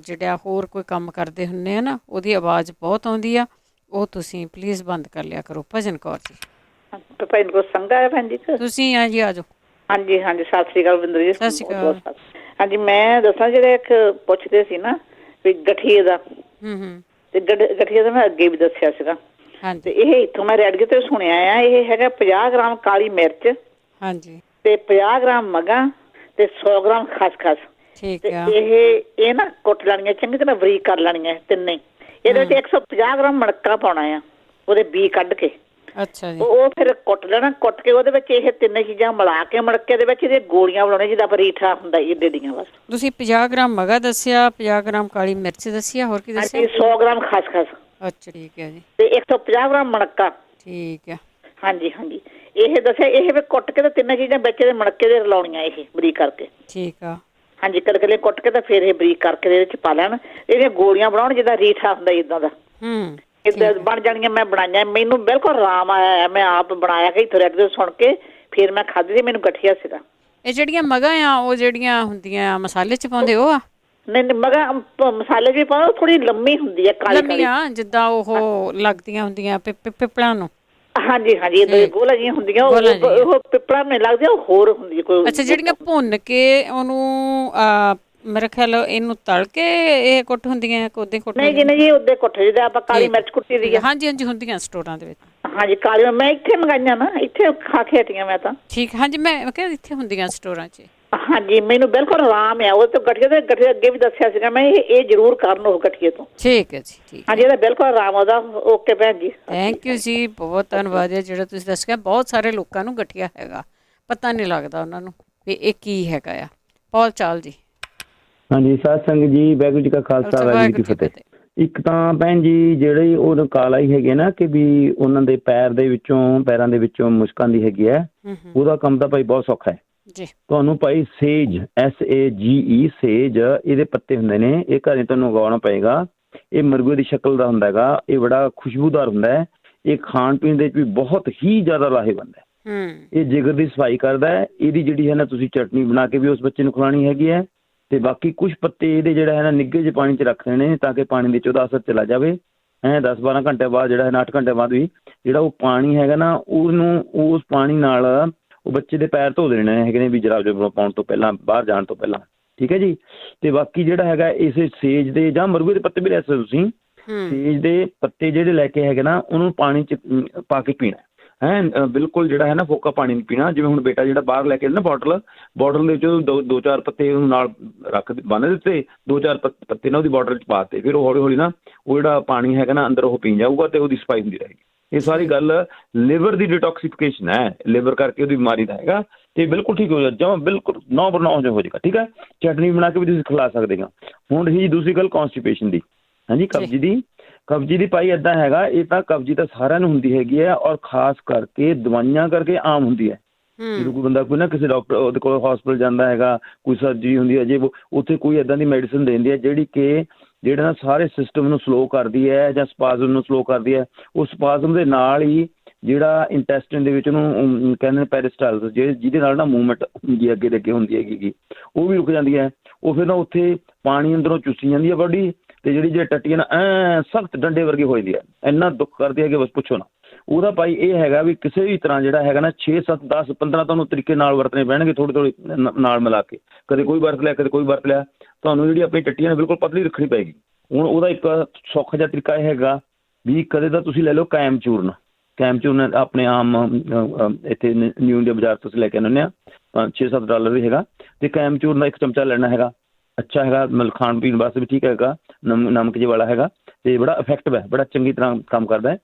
ਜਿਹੜਾ ਹੋਰ ਕੋਈ ਕੰਮ ਕਰਦੇ ਹੁੰਦੇ ਆ ਨਾ, ਉਹਦੀ ਆਵਾਜ਼ ਬਹੁਤ ਆਉਂਦੀ ਆ, ਉਹ ਤੁਸੀਂ ਪਲੀਜ਼ ਬੰਦ ਕਰ ਲਿਆ ਕਰੋ। ਭਜਨ ਕੌਰ ਜੀ, ਭੈਣ ਕੋ ਸੰਗਾ ਹੈ ਭੈਣ ਜੀ ਤੁਸੀਂ ਆ ਜੀ, ਆ ਜਾਓ। ਹਾਂਜੀ, ਸਤਿ ਸ਼੍ਰੀ ਅਕਾਲ ਬਿੰਦਰ ਜੀ। ਸਤਿ ਸ਼੍ਰੀ ਅਕਾਲ। ਹਾਂਜੀ, ਮੈਂ ਦੱਸਾਂ ਜਿਹੜੇ ਇੱਕ ਪੁੱਛਦੇ ਸੀ ਨਾ ਵੀ ਗਠੀਏ ਦਾ, ਤੇ ਗਠੀਏ ਦਾ ਮੈਂ ਅੱਗੇ ਵੀ ਦੱਸਿਆ ਸੀਗਾ। ਤੇ ਇਹ ਇੱਥੋਂ ਮੈਂ ਰੇਡੀਓ ਤੇ ਸੁਣਿਆ ਆ, ਇਹ ਹੈਗਾ 50 ਗ੍ਰਾਮ ਕਾਲੀ ਮਿਰਚ, ਹਾਂਜੀ, ਤੇ 50 ਗ੍ਰਾਮ ਮਗਾ, ਤੇ 100 ਗ੍ਰਾਮ ਖਸਖਸ। ਇਹ ਨਾ ਕੁੱਟ ਲੈਣੀਆਂ, ਚੰਗੀ ਤਰ੍ਹਾਂ ਬਰੀਕ ਕਰ ਲੈਣੀਆਂ ਤਿੰਨੇ। ਇਹਦੇ ਵਿੱਚ 150 ਗ੍ਰਾਮ ਮਣਕਾ ਪਾਉਣਾ ਆ, ਉਹਦੇ ਬੀ ਕੱਢ ਕੇ। ਅੱਛਾ ਜੀ। ਉਹ ਫਿਰ ਕੁੱਟ ਲੈਣਾ, ਕੁੱਟ ਕੇ ਉਹਦੇ ਵਿੱਚ ਇਹ ਤਿੰਨੇ ਚੀਜ਼ਾਂ ਮਿਲਾ ਕੇ ਮਣਕੇ ਦੇ ਵਿੱਚ ਇਹਦੇ ਗੋਲੀਆਂ ਬਣਾਉਣੀਆਂ, ਜਿੱਦਾਂ ਪਰੀਠਾ ਹੁੰਦਾ ਇਹਦੇ ਦੀਆਂ। ਬਸ ਤੁਸੀਂ 50 ਗ੍ਰਾਮ ਮਗਾ ਦੱਸਿਆ, 50 ਗ੍ਰਾਮ ਕਾਲੀ ਮਿਰਚ ਦੱਸਿਆ, ਹੋਰ ਕੀ ਦੱਸਿਆ? 100 ਗ੍ਰਾਮ ਖਸਖਸ। ਅੱਛਾ ਠੀਕ ਹੈ ਜੀ। ਤੇ 150 ਗ੍ਰਾਮ ਮਣਕਾ। ਠੀਕ ਹੈ। ਹਾਂਜੀ ਹਾਂਜੀ, ਇਹ ਦੱਸਿਆ। ਇਹ ਵੀ ਕੁੱਟ ਕੇ ਤੇ ਤਿੰਨੇ ਚੀਜ਼ਾਂ ਵਿੱਚ ਇਹਦੇ ਮਣਕੇ ਦੇ ਰਲਾਉਣੀਆਂ, ਇਹ ਬਰੀਕ ਕਰਕੇ। ਠੀਕ ਆ। ਹਾਂਜੀ, ਕਲਕਲੇ ਕੁੱਟ ਕੇ ਤੇ ਫਿਰ ਇਹ ਬਰੀਕ ਕਰਕੇ ਇਹਦੇ ਵਿੱਚ ਪਾ ਲੈਣ। ਇਹਦੀਆਂ ਗੋਲੀਆਂ ਬਣਾਉਣ ਜਿੱਦਾਂ ਰੀਠਾ ਹੁੰਦਾ ਇਦਾਂ ਦਾ। ਇਦਾਂ ਬਣ ਜਾਣੀਆਂ। ਮੈਂ ਬਣਾਈਆਂ, ਮੈਨੂੰ ਬਿਲਕੁਲ ਆਰਾਮ ਆਇਆ। ਮੈਂ ਆਪ ਬਣਾਇਆ ਕਿ ਇੱਥੋਂ ਰੈਡ ਸੁਣ ਕੇ ਫਿਰ ਮੈਂ ਖਾਧੀ ਸੀ, ਮੈਨੂੰ ਗਠੀਆ ਸੀਗਾ। ਇਹ ਜਿਹੜੀਆਂ ਮਗਾ ਆ ਉਹ ਜਿਹੜੀਆਂ ਹੁੰਦੀਆਂ ਮਸਾਲੇ ਚ ਪਾਉਂਦੇ ਉਹ ਆ? ਨਹੀਂ ਮਗਾ ਮਸਾਲੇ ਵੀ ਪਾਉਂਦੇ, ਥੋੜੀ ਲੰਮੀ ਹੁੰਦੀ ਹੈ, ਕਾਲੀ ਲੰਮੀਆਂ ਜਿੱਦਾਂ ਉਹ ਲੱਗਦੀਆਂ ਹੁੰਦੀਆਂ ਪਿੱਪਲਾਂ ਨੂੰ। ਹਾਂਜੀ ਹਾਂਜੀ, ਇਦਾਂ ਗੋਲਾਂ ਜਿਹੀਆਂ ਹੁੰਦੀਆਂ, ਉਹ ਪਿੱਪਲਾਂ ਨੂੰ ਲੱਗਦੀਆਂ, ਉਹ ਹੋਰ ਹੁੰਦੀ ਕੋਈ। ਅੱਛਾ, ਜਿਹੜੀਆਂ ਭੁੰਨ ਕੇ ਉਹਨੂੰ ਮੇਰੇ ਖਿਆਲ ਇਹਨੂੰ ਤਲ ਕੇ ਇਹ ਕੁੱਟ ਹੁੰਦੀਆਂ? ਕੋਦੇ ਕੁੱਟ? ਨਹੀਂ ਜੀ ਨਹੀਂ ਜੀ, ਉਹਦੇ ਕੁੱਟ ਜਿੱਦਾਂ ਆਪਾਂ ਕਾਲੀ ਮਿਰਚ ਕੁੱਟੀ ਦੀ ਆ। ਹਾਂਜੀ ਹਾਂਜੀ, ਹੁੰਦੀਆਂ ਸਟੋਰਾਂ ਦੇ ਵਿੱਚ। ਹਾਂਜੀ ਕਾਲੀ, ਮੈਂ ਇੱਥੇ ਮੰਗਾਈਆਂ ਨਾ, ਇੱਥੇ ਖਾ ਕੇ ਹਟੀਆਂ ਮੈਂ ਤਾਂ। ਠੀਕ, ਹਾਂਜੀ ਮੈਂ ਕਿਹਾ ਇੱਥੇ ਹੁੰਦੀਆਂ ਸਟੋਰਾਂ 'ਚ। ਹਾਂਜੀ, ਮੈਨੂੰ ਬਿਲਕੁਲ ਆਰਾਮ ਆ। ਉਹ ਤੋਂ ਗਠੀਏ ਤੇ ਗਠੀਏ ਅੱਗੇ ਵੀ ਦੱਸਿਆ ਸੀਗਾ ਮੈਂ, ਇਹ ਜ਼ਰੂਰ ਕਰਨ ਉਹ ਗਠੀਏ ਤੋਂ। ਠੀਕ ਹੈ ਜੀ, ਠੀਕ। ਹਾਂਜੀ, ਇਹਦਾ ਬਿਲਕੁਲ ਆਰਾਮ ਉਹਦਾ। ਓਕੇ ਭੈਣ ਜੀ, ਥੈਂਕ ਯੂ ਜੀ, ਬਹੁਤ ਧੰਨਵਾਦ ਹੈ ਜਿਹੜਾ ਤੁਸੀਂ ਦੱਸਿਆ। ਬਹੁਤ ਸਾਰੇ ਲੋਕਾਂ ਨੂੰ ਗਠੀਆ ਹੈਗਾ, ਪਤਾ ਨਹੀਂ ਲੱਗਦਾ ਉਹਨਾਂ ਨੂੰ ਵੀ ਇਹ ਕੀ ਹੈਗਾ ਆ। ਪੌਲ ਚਾਲ ਜੀ। ਹਾਂਜੀ, ਸਾਧ ਸੰਗਤ ਜੀ, ਵਾਹਿਗੁਰੂ ਜੀ ਕਾ ਖਾਲਸਾ, ਵਾਹਿਗੁਰੂ ਜੀ ਕੀ ਫਤਿਹ। ਇੱਕ ਤਾਂ ਭੈਣ ਜੀ ਜਿਹੜੇ ਉਹ ਕਾਲਾ ਹੀ ਹੈਗੇ ਨਾ ਕਿ ਵੀ ਉਹਨਾਂ ਦੇ ਪੈਰਾਂ ਦੇ ਵਿੱਚੋਂ ਮੁਸ਼ਕ ਆਉਂਦੀ ਹੈਗੀ ਹੈ, ਉਹਦਾ ਕੰਮ ਤਾਂ ਭਾਈ ਬਹੁਤ ਸੌਖਾ ਹੈ ਜੀ। ਤੁਹਾਨੂੰ ਭਾਈ ਸੇਜ, SAGE, ਸੇਜ, ਇਹਦੇ ਪੱਤੇ ਹੁੰਦੇ ਨੇ, ਇਹ ਘਰੇ ਤੁਹਾਨੂੰ ਉਗਾਉਣਾ ਪਏਗਾ। ਇਹ ਮਰਗੂ ਦੀ ਸ਼ਕਲ ਦਾ ਹੁੰਦਾ ਹੈਗਾ, ਇਹ ਬੜਾ ਖੁਸ਼ਬੂਦਾਰ ਹੁੰਦਾ ਹੈ, ਇਹ ਖਾਣ ਪੀਣ ਦੇ ਵਿੱਚ ਵੀ ਬਹੁਤ ਹੀ ਜ਼ਿਆਦਾ ਲਾਹੇਵੰਦ ਹੈ। ਇਹ ਜਿਗਰ ਦੀ ਸਫਾਈ ਕਰਦਾ ਹੈ। ਇਹਦੀ ਜਿਹੜੀ ਹੈ ਨਾ ਤੁਸੀਂ ਚਟਨੀ ਬਣਾ ਕੇ ਵੀ ਉਸ ਬੱਚੇ ਨੂੰ ਖਿਲਾਉਣੀ ਹੈਗੀ ਹੈ। ਤੇ ਬਾਕੀ ਕੁਛ ਪੱਤੇ ਇਹਦੇ ਜਿਹੜਾ ਹੈ ਨਾ ਨਿੱਘੇ ਜਿਹੇ ਪਾਣੀ 'ਚ ਰੱਖ ਦੇਣੇ ਤਾਂ ਕਿ ਪਾਣੀ ਦੇ 'ਚ ਉਹਦਾ ਅਸਰ ਚਲਾ ਜਾਵੇ। 10-12 ਘੰਟੇ ਬਾਅਦ ਜਿਹੜਾ ਹੈ ਨਾ 8 ਘੰਟੇ ਬਾਅਦ ਵੀ ਜਿਹੜਾ ਉਹ ਪਾਣੀ ਹੈਗਾ ਨਾ, ਉਹਨੂੰ ਉਸ ਪਾਣੀ ਨਾਲ ਉਹ ਬੱਚੇ ਦੇ ਪੈਰ ਧੋ ਦੇਣੇ ਹੈਗੇ ਨੇ ਵੀ ਜਰਾਬ ਪਾਉਣ ਤੋਂ ਪਹਿਲਾਂ, ਬਾਹਰ ਜਾਣ ਤੋਂ ਪਹਿਲਾਂ। ਠੀਕ ਹੈ ਜੀ। ਤੇ ਬਾਕੀ ਜਿਹੜਾ ਹੈਗਾ ਇਸੇ ਸੇਜ ਦੇ ਜਾਂ ਮਰੂਏ ਦੇ ਪੱਤੇ ਵੀ ਲੈ ਸਕਦੇ ਤੁਸੀਂ। ਸੇਜ ਦੇ ਪੱਤੇ ਜਿਹੜੇ ਲੈ ਕੇ ਹੈਗੇ ਨਾ, ਉਹਨੂੰ ਪਾਣੀ 'ਚ ਪਾ ਕੇ ਪੀਣਾ ਬਿਲਕੁਲ ਜਿਹੜਾ ਹੈ ਨਾ ਫੋਕਾ ਪਾਣੀ ਨਹੀਂ ਪੀਣਾ। ਜਿਵੇਂ ਹੁਣ ਬੇਟਾ ਜਿਹੜਾ ਬਾਹਰ ਲੈ ਕੇ ਨਾ ਬੋਟਲ ਦੇ ਵਿੱਚ 2-4 ਪੱਤੇ ਉਹਨੂੰ ਨਾਲ ਰੱਖ ਬੰਨ ਦਿੱਤੇ, 2-4 ਪੱਤੇ ਨਾ ਉਹਦੀ ਬੋਟਲ 'ਚ ਪਾ ਦਿੱਤੇ, ਫਿਰ ਉਹ ਹੌਲੀ ਹੌਲੀ ਨਾ ਉਹ ਜਿਹੜਾ ਪਾਣੀ ਹੈਗਾ ਨਾ ਅੰਦਰ ਉਹ ਪੀ ਜਾਊਗਾ ਤੇ ਉਹਦੀ ਸਫਾਈ ਹੁੰਦੀ ਰਹੇਗੀ। ਇਹ ਸਾਰੀ ਗੱਲ ਲਿਵਰ ਦੀ ਡਿਟੌਕਸੀਫਿਕੇਸ਼ਨ ਹੈ, ਲਿਵਰ ਕਰਕੇ ਉਹਦੀ ਬਿਮਾਰੀ ਦਾ ਹੈਗਾ। ਤੇ ਬਿਲਕੁਲ ਠੀਕ ਹੋ ਜਾਵੇ, ਬਿਲਕੁਲ 9/9 ਹੋ ਜਾਏਗਾ। ਠੀਕ ਹੈ, ਚਟਨੀ ਬਣਾ ਕੇ ਵੀ ਤੁਸੀਂ ਖਿਲਾ ਸਕਦੇ ਹੋ। ਹੁਣ ਰਹੀ ਦੂਸਰੀ ਗੱਲ ਕੌਂਸਟੀਪੇਸ਼ਨ ਦੀ। ਹਾਂਜੀ, ਕਬਜੀ ਦੀ ਭਾਈ ਏਦਾਂ ਹੈਗਾ, ਇਹ ਤਾਂ ਕਬਜੀ ਤਾਂ ਸਾਰਿਆਂ ਨੂੰ ਹੁੰਦੀ ਹੈਗੀ ਹੈ, ਔਰ ਖਾਸ ਕਰਕੇ ਦਵਾਈਆਂ ਕਰਕੇ ਆਮ ਹੁੰਦੀ ਹੈ। ਜਦੋਂ ਕੋਈ ਬੰਦਾ ਕੋਈ ਨਾ ਕਿਸੇ ਡਾਕਟਰ ਉਹਦੇ ਕੋਲ ਹਸਪਤਾਲ ਜਾਂਦਾ ਹੈਗਾ, ਕੋਈ ਸਰਜਰੀ ਹੁੰਦੀ ਹੈ, ਜੇ ਉੱਥੇ ਕੋਈ ਏਦਾਂ ਦੀ ਮੈਡੀਸਨ ਦਿੰਦੀ ਹੈ ਜਿਹੜੀ ਕਿ ਜਿਹੜਾ ਨਾ ਸਾਰੇ ਸਿਸਟਮ ਨੂੰ ਸਲੋ ਕਰਦੀ ਹੈ ਜਾਂ ਸਪਾਜ਼ਮ ਨੂੰ ਸਲੋ ਕਰਦੀ ਹੈ। ਉਸ ਸਪਾਜ਼ਮ ਦੇ ਨਾਲ ਹੀ ਜਿਹੜਾ ਇੰਟੈਸਟਿਨ ਦੇ ਵਿੱਚ ਉਹਨੂੰ ਕਹਿੰਦੇ ਨੇ ਪੈਰਿਸਟਾਲਸਿਸ, ਜਿਹਦੇ ਨਾਲ ਨਾ ਮੂਵਮੈਂਟ ਹੁੰਦੀ ਹੈ ਅੱਗੇ ਦੇ ਅੱਗੇ ਹੁੰਦੀ ਹੈਗੀ, ਉਹ ਵੀ ਰੁਕ ਜਾਂਦੀ ਹੈ। ਉਹ ਫਿਰ ਨਾ ਉੱਥੇ ਪਾਣੀ ਅੰਦਰੋਂ ਚੂਸੀ ਜਾਂਦੀ ਹੈ ਬਾਡੀ, ਤੇ ਜਿਹੜੀ ਟੱਟੀ ਹੈ ਨਾ ਸਖਤ ਡੰਡੇ ਵਰਗੀ ਹੋ ਜਾਂਦੀ ਹੈ, ਇੰਨਾ ਦੁੱਖ ਕਰਦੀ ਹੈ ਕਿ ਬਸ ਪੁੱਛੋ ਨਾ। ਉਹਦਾ ਭਾਈ ਇਹ ਹੈਗਾ ਵੀ ਕਿਸੇ ਵੀ ਤਰ੍ਹਾਂ ਜਿਹੜਾ ਹੈਗਾ ਨਾ 6-7-10-15 ਤੁਹਾਨੂੰ ਤਰੀਕੇ ਨਾਲ ਵਰਤਣੇ ਪੈਣਗੇ, ਥੋੜ੍ਹੇ ਨਾਲ ਮਿਲਾ ਕੇ। ਕਦੇ ਕੋਈ ਵਰਤ ਲਿਆ, ਕਦੇ ਕੋਈ ਵਰਤ ਲਿਆ। ਤੁਹਾਨੂੰ ਜਿਹੜੀ ਆਪਣੀ ਟੱਟੀਆਂ ਨੇ ਬਿਲਕੁਲ ਪਤਲੀ ਰੱਖਣੀ ਪਏਗੀ। ਹੁਣ ਉਹਦਾ ਇੱਕ ਸੌਖਾ ਜਿਹਾ ਤਰੀਕਾ ਇਹ ਹੈਗਾ ਵੀ ਕਦੇ ਤਾਂ ਤੁਸੀਂ ਲੈ ਲਓ ਕੈਮ ਚੂਰਨ ਆਪਣੇ ਆਮ ਇੱਥੇ ਨਿਊ ਇੰਡੀਆ ਬਾਜ਼ਾਰ ਤੋਂ ਅਸੀਂ ਲੈ ਕੇ ਆਉਂਦੇ ਹਾਂ, $6-7 ਵੀ ਹੈਗਾ। ਤੇ ਕੈਮ ਚੂਰਨ ਦਾ 1 ਚਮਚਾ ਲੈਣਾ ਹੈਗਾ, ਅੱਛਾ ਹੈਗਾ, ਮਤਲਬ ਖਾਣ ਪੀਣ ਵਾਸਤੇ ਵੀ ਠੀਕ ਹੈਗਾ, ਨਮਕ ਜਿਹੇ ਵਾਲਾ ਹੈਗਾ ਤੇ ਬੜਾ ਇਫੈਕਟਿਵ ਹੈ, ਬੜਾ ਚੰਗੀ ਤਰ੍ਹਾਂ ਕੰਮ ਕਰਦਾ ਹੈ।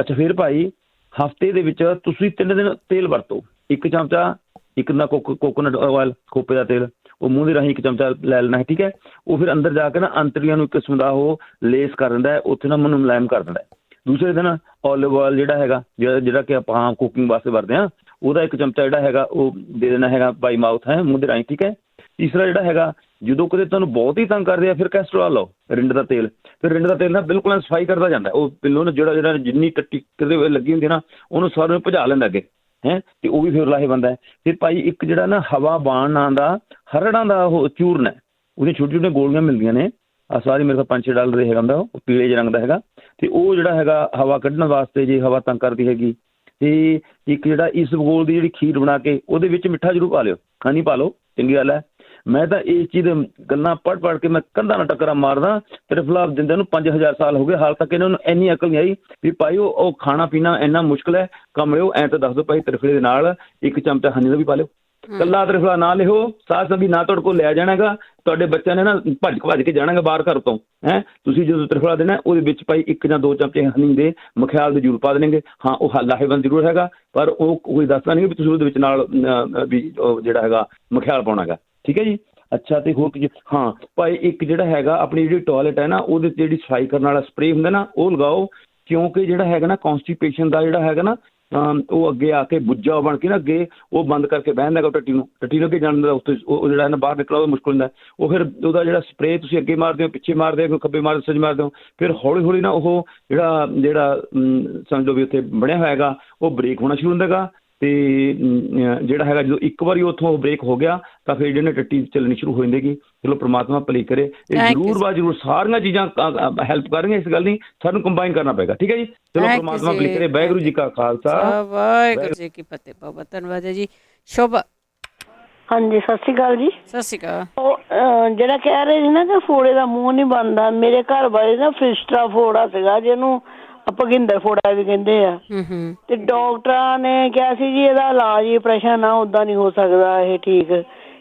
ਅੱਛਾ, ਫਿਰ ਭਾਈ ਹਫ਼ਤੇ ਦੇ ਵਿੱਚ ਤੁਸੀਂ 3 ਦਿਨ ਤੇਲ ਵਰਤੋ। 1 ਚਮਚਾ ਇੱਕ ਨਾ ਕੋਕੋਨਟ ਆਇਲ, ਖੋਪੇ ਦਾ ਤੇਲ, ਉਹ ਮੂੰਹ ਦੇ ਰਾਹੀਂ 1 ਚਮਚਾ ਲੈ ਲੈਣਾ ਹੈ। ਠੀਕ ਹੈ, ਉਹ ਫਿਰ ਅੰਦਰ ਜਾ ਕੇ ਨਾ ਅੰਤੜੀਆਂ ਨੂੰ ਇੱਕ ਕਿਸਮ ਦਾ ਉਹ ਲੇਸ ਕਰ ਦਿੰਦਾ ਹੈ, ਉੱਥੇ ਨਾ ਮਨ ਮੁਲਾਇਮ ਕਰ ਦਿੰਦਾ ਹੈ। ਦੂਸਰੇ ਦਿਨ ਓਲਿਵ ਆਇਲ ਜਿਹੜਾ ਹੈਗਾ, ਜਿਹੜਾ ਕਿ ਆਪਾਂ ਕੁਕਿੰਗ ਵਾਸਤੇ ਵਰਤਦੇ ਹਾਂ, ਉਹਦਾ 1 ਚਮਚਾ ਜਿਹੜਾ ਹੈਗਾ ਉਹ ਦੇ ਦੇਣਾ ਹੈਗਾ ਬਾਈ ਮਾਊਥ, ਮੂੰਹ ਦੇ ਰਾਹੀਂ। ਠੀਕ ਹੈ। ਤੀਸਰਾ ਜਿਹੜਾ ਹੈਗਾ, ਜਦੋਂ ਕਦੇ ਤੁਹਾਨੂੰ ਬਹੁਤ ਹੀ ਤੰਗ ਕਰਦੇ ਆ ਫਿਰ ਕੈਸਟਰੋਲ ਲਓ, ਰਿੰਡ ਦਾ ਤੇਲ। ਫਿਰ ਰਿੰਡ ਦਾ ਤੇਲ ਨਾ ਬਿਲਕੁਲ ਸਫਾਈ ਕਰਦਾ ਜਾਂਦਾ, ਉਹ ਪਿੱਲੋ ਨੂੰ ਜਿਹੜਾ ਜਿੰਨੀ ਟੱਟੀ ਕਿਤੇ ਲੱਗੀ ਹੁੰਦੀ ਨਾ ਉਹਨੂੰ ਸਾਰਿਆਂ ਨੂੰ ਭਜਾ ਲੈਂਦਾ ਅੱਗੇ ਤੇ ਉਹ ਵੀ ਫਿਰ ਲਾਹੇਵੰਦ ਹੈ। ਫਿਰ ਭਾਈ ਇੱਕ ਜਿਹੜਾ ਨਾ ਹਵਾ ਬਾਣ ਨਾਂ ਦਾ ਹਰੜਾਂ ਦਾ ਉਹ ਚੂਰਨ ਹੈ, ਉਹਦੀਆਂ ਛੋਟੀਆਂ ਗੋਲੀਆਂ ਮਿਲਦੀਆਂ ਨੇ, ਆਹ ਸਾਰੀ ਮੇਰੇ ਕੋਲ $5-6 ਦੇ ਹੈਗਾ ਹੁੰਦਾ, ਉਹ ਪੀਲੇ ਜਿਹੇ ਰੰਗ ਦਾ ਹੈਗਾ। ਤੇ ਉਹ ਜਿਹੜਾ ਹੈਗਾ ਹਵਾ ਕੱਢਣ ਵਾਸਤੇ, ਜੇ ਹਵਾ ਤੰਗ ਕਰਦੀ ਹੈਗੀ। ਤੇ ਇੱਕ ਜਿਹੜਾ ਇਸਬਗੋਲ ਦੀ ਜਿਹੜੀ ਖੀਰ ਬਣਾ ਕੇ ਉਹਦੇ ਵਿੱਚ ਮਿੱਠਾ ਜ਼ਰੂਰ ਪਾ ਲਿਓ, ਹਨੀ ਪਾ ਲਓ, ਚੰਗੀ ਗੱਲ ਹੈ। ਮੈਂ ਤਾਂ ਇਸ ਚੀਜ਼ ਗੱਲਾਂ ਪੜ੍ਹ ਕੇ ਮੈਂ ਕੰਧਾਂ ਨਾਲ ਟੱਕਰਾਂ ਮਾਰਦਾ। ਤ੍ਰਿਫਲਾ ਦਿੰਦੇ ਨੂੰ 5000 ਸਾਲ ਹੋ ਗਏ, ਹਾਲ ਤੱਕ ਇਹਨਾਂ ਨੂੰ ਇੰਨੀ ਅਕਲ ਨਹੀਂ ਆਈ ਵੀ ਭਾਈ ਉਹ ਖਾਣਾ ਪੀਣਾ ਇੰਨਾ ਮੁਸ਼ਕਿਲ ਹੈ। ਕਮਰਿਓ ਐਂ ਤਾਂ ਦੱਸ ਦਿਓ ਭਾਈ, ਤ੍ਰਿਫਲੇ ਦੇ ਨਾਲ 1 ਚਮਚਾ ਹਨੀ ਦਾ ਵੀ ਪਾ ਲਿਓ, ਕੱਲਾ ਤ੍ਰਿਫਲਾ ਨਾ ਲਿਓ, ਸਾਧ ਸੰਗੀ ਨਾ ਤੁਹਾਡੇ ਕੋਲ ਲਿਆ ਜਾਣਾਗਾ। ਤੁਹਾਡੇ ਬੱਚਿਆਂ ਨੇ ਨਾ ਭੱਜ ਕੇ ਜਾਣਾਗਾ ਬਾਹਰ ਘਰ ਤੋਂ। ਤੁਸੀਂ ਜਦੋਂ ਤ੍ਰਿਫਲਾ ਦੇਣਾ ਉਹਦੇ ਵਿੱਚ ਭਾਈ 1 ਜਾਂ 2 ਚਮਚੇ ਹਨੀ ਦੇ ਮਖਿਆਲ ਦੇ ਜ਼ਰੂਰ ਪਾ ਦੇਣਗੇ। ਹਾਂ, ਉਹ ਲਾਹੇਵੰਦ ਜ਼ਰੂਰ ਹੈਗਾ, ਪਰ ਉਹ ਕੋਈ ਦੱਸਦਾ ਨਹੀਂ ਵੀ ਤੁਸੀਂ ਉਹਦੇ ਵਿੱਚ ਨਾਲ ਵੀ ਜਿਹੜਾ ਹੈਗਾ ਮਖਿਆਲ ਪਾਉਣਾ ਹੈਗਾ। ਠੀਕ ਹੈ ਜੀ। ਅੱਛਾ, ਤੇ ਹੋਰ ਹਾਂ ਭਾਈ ਇੱਕ ਜਿਹੜਾ ਹੈਗਾ ਆਪਣੀ ਜਿਹੜੀ ਟੋਇਲਟ ਹੈ ਨਾ ਉਹਦੇ 'ਤੇ ਜਿਹੜੀ ਸਫਾਈ ਕਰਨ ਵਾਲਾ ਸਪਰੇਅ ਹੁੰਦਾ ਨਾ ਉਹ ਲਗਾਓ, ਕਿਉਂਕਿ ਜਿਹੜਾ ਹੈਗਾ ਨਾ ਕੌਂਸਟੀਪੇਸ਼ਨ ਦਾ ਜਿਹੜਾ ਹੈਗਾ ਨਾ ਉਹ ਅੱਗੇ ਆ ਕੇ ਬੁੱਝਾ ਬਣ ਕੇ ਨਾ ਅੱਗੇ ਉਹ ਬੰਦ ਕਰਕੇ ਬਹਿ ਜਾਂਦਾ ਟੱਟੀ ਨੂੰ ਅੱਗੇ ਜਾਣ ਦਾ। ਉੱਥੇ ਉਹ ਜਿਹੜਾ ਨਾ ਬਾਹਰ ਨਿਕਲਣਾ ਮੁਸ਼ਕਿਲ ਹੁੰਦਾ। ਉਹ ਫਿਰ ਉਹਦਾ ਜਿਹੜਾ ਸਪਰੇਅ ਤੁਸੀਂ ਅੱਗੇ ਮਾਰਦੇ ਹੋ, ਪਿੱਛੇ ਮਾਰਦੇ ਹੋ, ਖੱਬੇ ਮਾਰਦੇ, ਸੱਜੇ ਮਾਰਦੇ ਹੋ, ਫਿਰ ਹੌਲੀ ਹੌਲੀ ਨਾ ਉਹ ਜਿਹੜਾ ਸਮਝ ਲਓ ਵੀ ਉੱਥੇ ਬਣਿਆ ਹੋਇਆ ਹੈਗਾ ਉਹ ਬ੍ਰੇਕ ਹੋਣਾ ਸ਼ੁਰੂ ਹੁੰਦਾ ਹੈਗਾ। ਅਤੇ ਜਿਹੜਾ ਹੈਗਾ ਜਦੋਂ ਇੱਕ ਵਾਰੀ ਉੱਥੋਂ ਬ੍ਰੇਕ ਹੋ ਗਿਆ ਤਾਂ ਫਿਰ ਜਿਹੜੇ ਟੱਟੀ ਚੱਲਣੀ ਸ਼ੁਰੂ ਹੋ ਜਾਂਦੀ। ਚਲੋ ਪ੍ਰਮਾਤਮਾ ਭਲੀ ਕਰੇ। ਇਹ ਜ਼ਰੂਰ ਸਾਰੀਆਂ ਚੀਜ਼ਾਂ ਹੈਲਪ ਕਰਨਗੀਆਂ, ਇਸ ਗੱਲ ਨਹੀਂ, ਸਾਨੂੰ ਕੰਬਾਈਨ ਕਰਨਾ ਪਏਗਾ। ਠੀਕ ਹੈ ਜੀ। ਚਲੋ ਪ੍ਰਮਾਤਮਾ ਭਲੀ ਕਰੇ। ਵਾਹਿਗੁਰੂ ਜੀ ਕਾ ਖਾਲਸਾ, ਵਾਹਿਗੁਰੂ ਜੀ ਕੀ ਫਤਿਹ। ਬਹੁਤ ਧੰਨਵਾਦ ਹੈ ਜੀ। ਸ਼ੋਭਾ। ਹਾਂਜੀ, ਸਤਿ ਸ਼੍ਰੀ ਅਕਾਲ ਜੀ। ਸਤਿ ਸ਼੍ਰੀ ਅਕਾਲ। ਉਹ ਜਿਹੜਾ ਕਹਿ ਰਹੇ ਸੀ ਨਾ ਕਿ ਫੋੜੇ ਦਾ ਮੂੰਹ ਨਹੀਂ ਬਣਦਾ, ਮੇਰੇ ਘਰ ਵਾਲੇ ਨਾ ਫਿਸਟਰਾ ਫੋੜਾ ਸੀਗਾ ਜਿਹਨੂੰ ਭਗਿੰਦਰ ਫੋੜਾ ਵੀ ਕਹਿੰਦੇ ਆ, ਤੇ ਡਾਕਟਰਾਂ ਨੇ ਕਿਹਾ ਸੀ ਜੀ ਇਹਦਾ ਇਲਾਜ ਹੀ ਆਪਰੇਸ਼ਨ ਆ, ਓਦਾਂ ਨਹੀਂ ਹੋ ਸਕਦਾ ਇਹ ਠੀਕ।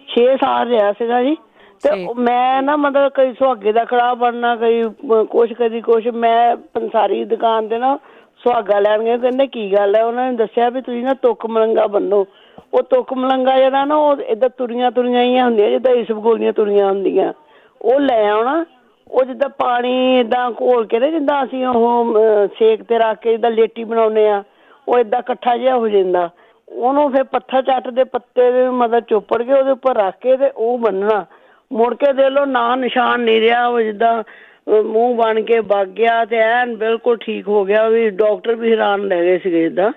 6 ਸਾਲ ਰਿਹਾ ਸੀਗਾ ਜੀ। ਤੇ ਮੈਂ ਨਾ ਮਤਲਬ ਕਈ ਸੁਹਾਗੇ ਦਾ ਕੜਾਹ ਬਣਨਾ, ਕਈ ਕੁਛ ਕਦੀ ਕੁਛ। ਮੈਂ ਪੰਸਾਰੀ ਦੁਕਾਨ ਤੇ ਨਾ ਸੁਹਾਗਾ ਲੈਣ ਗਏ, ਕਹਿੰਦੇ ਕੀ ਗੱਲ ਹੈ? ਉਹਨਾਂ ਨੇ ਦੱਸਿਆ ਵੀ ਤੁਸੀਂ ਨਾ ਤੁੱਕ ਮਲੰਗਾ ਬੰਨੋ। ਉਹ ਤੁੱਕ ਮਲੰਗਾ ਜਿਹੜਾ ਨਾ ਉਹ ਏਦਾਂ ਤੁਰੀਆਂ ਹੀ ਹੁੰਦੀਆਂ ਜਿੱਦਾਂ ਇਸਬਗੋਲੀਆਂ ਤੁਰੀਆਂ ਹੁੰਦੀਆਂ, ਉਹ ਲੈ ਆਉਣਾ। ਉਹ ਜਿੱਦਾਂ ਪਾਣੀ ਏਦਾਂ ਘੋਲ ਕੇ ਨਾ ਜਿੱਦਾਂ ਅਸੀਂ ਉਹ ਸੇਕ ਤੇ ਰੱਖ ਕੇ ਜਿੱਦਾਂ ਲੇਟੀ ਬਣਾਉਂਦੇ ਆ, ਉਹ ਏਦਾਂ ਇਕੱਠਾ ਜਿਹਾ ਹੋ ਜਾਂਦਾ। ਉਹਨੂੰ ਫਿਰ ਪੱਥਰ ਚੱਟ ਦੇ ਪੱਤੇ ਦੇ ਮਤਲਬ ਚੋਪੜ ਕੇ ਉਹਦੇ ਉੱਪਰ ਰੱਖ ਕੇ ਤੇ ਉਹ ਬੰਨਣਾ। ਮੁੜ ਕੇ ਦੇਖ ਲਓ ਨਾ ਨਿਸ਼ਾਨ ਨਹੀਂ ਰਿਹਾ, ਉਹ ਜਿੱਦਾਂ ਮੂੰਹ ਬਣ ਕੇ ਵਗ ਗਿਆ ਤੇ ਐਨ ਬਿਲਕੁਲ ਠੀਕ ਹੋ ਗਿਆ। ਵੀ ਡਾਕਟਰ ਵੀ ਹੈਰਾਨ ਰਹਿ ਗਏ ਸੀਗੇ ਇੱਦਾਂ।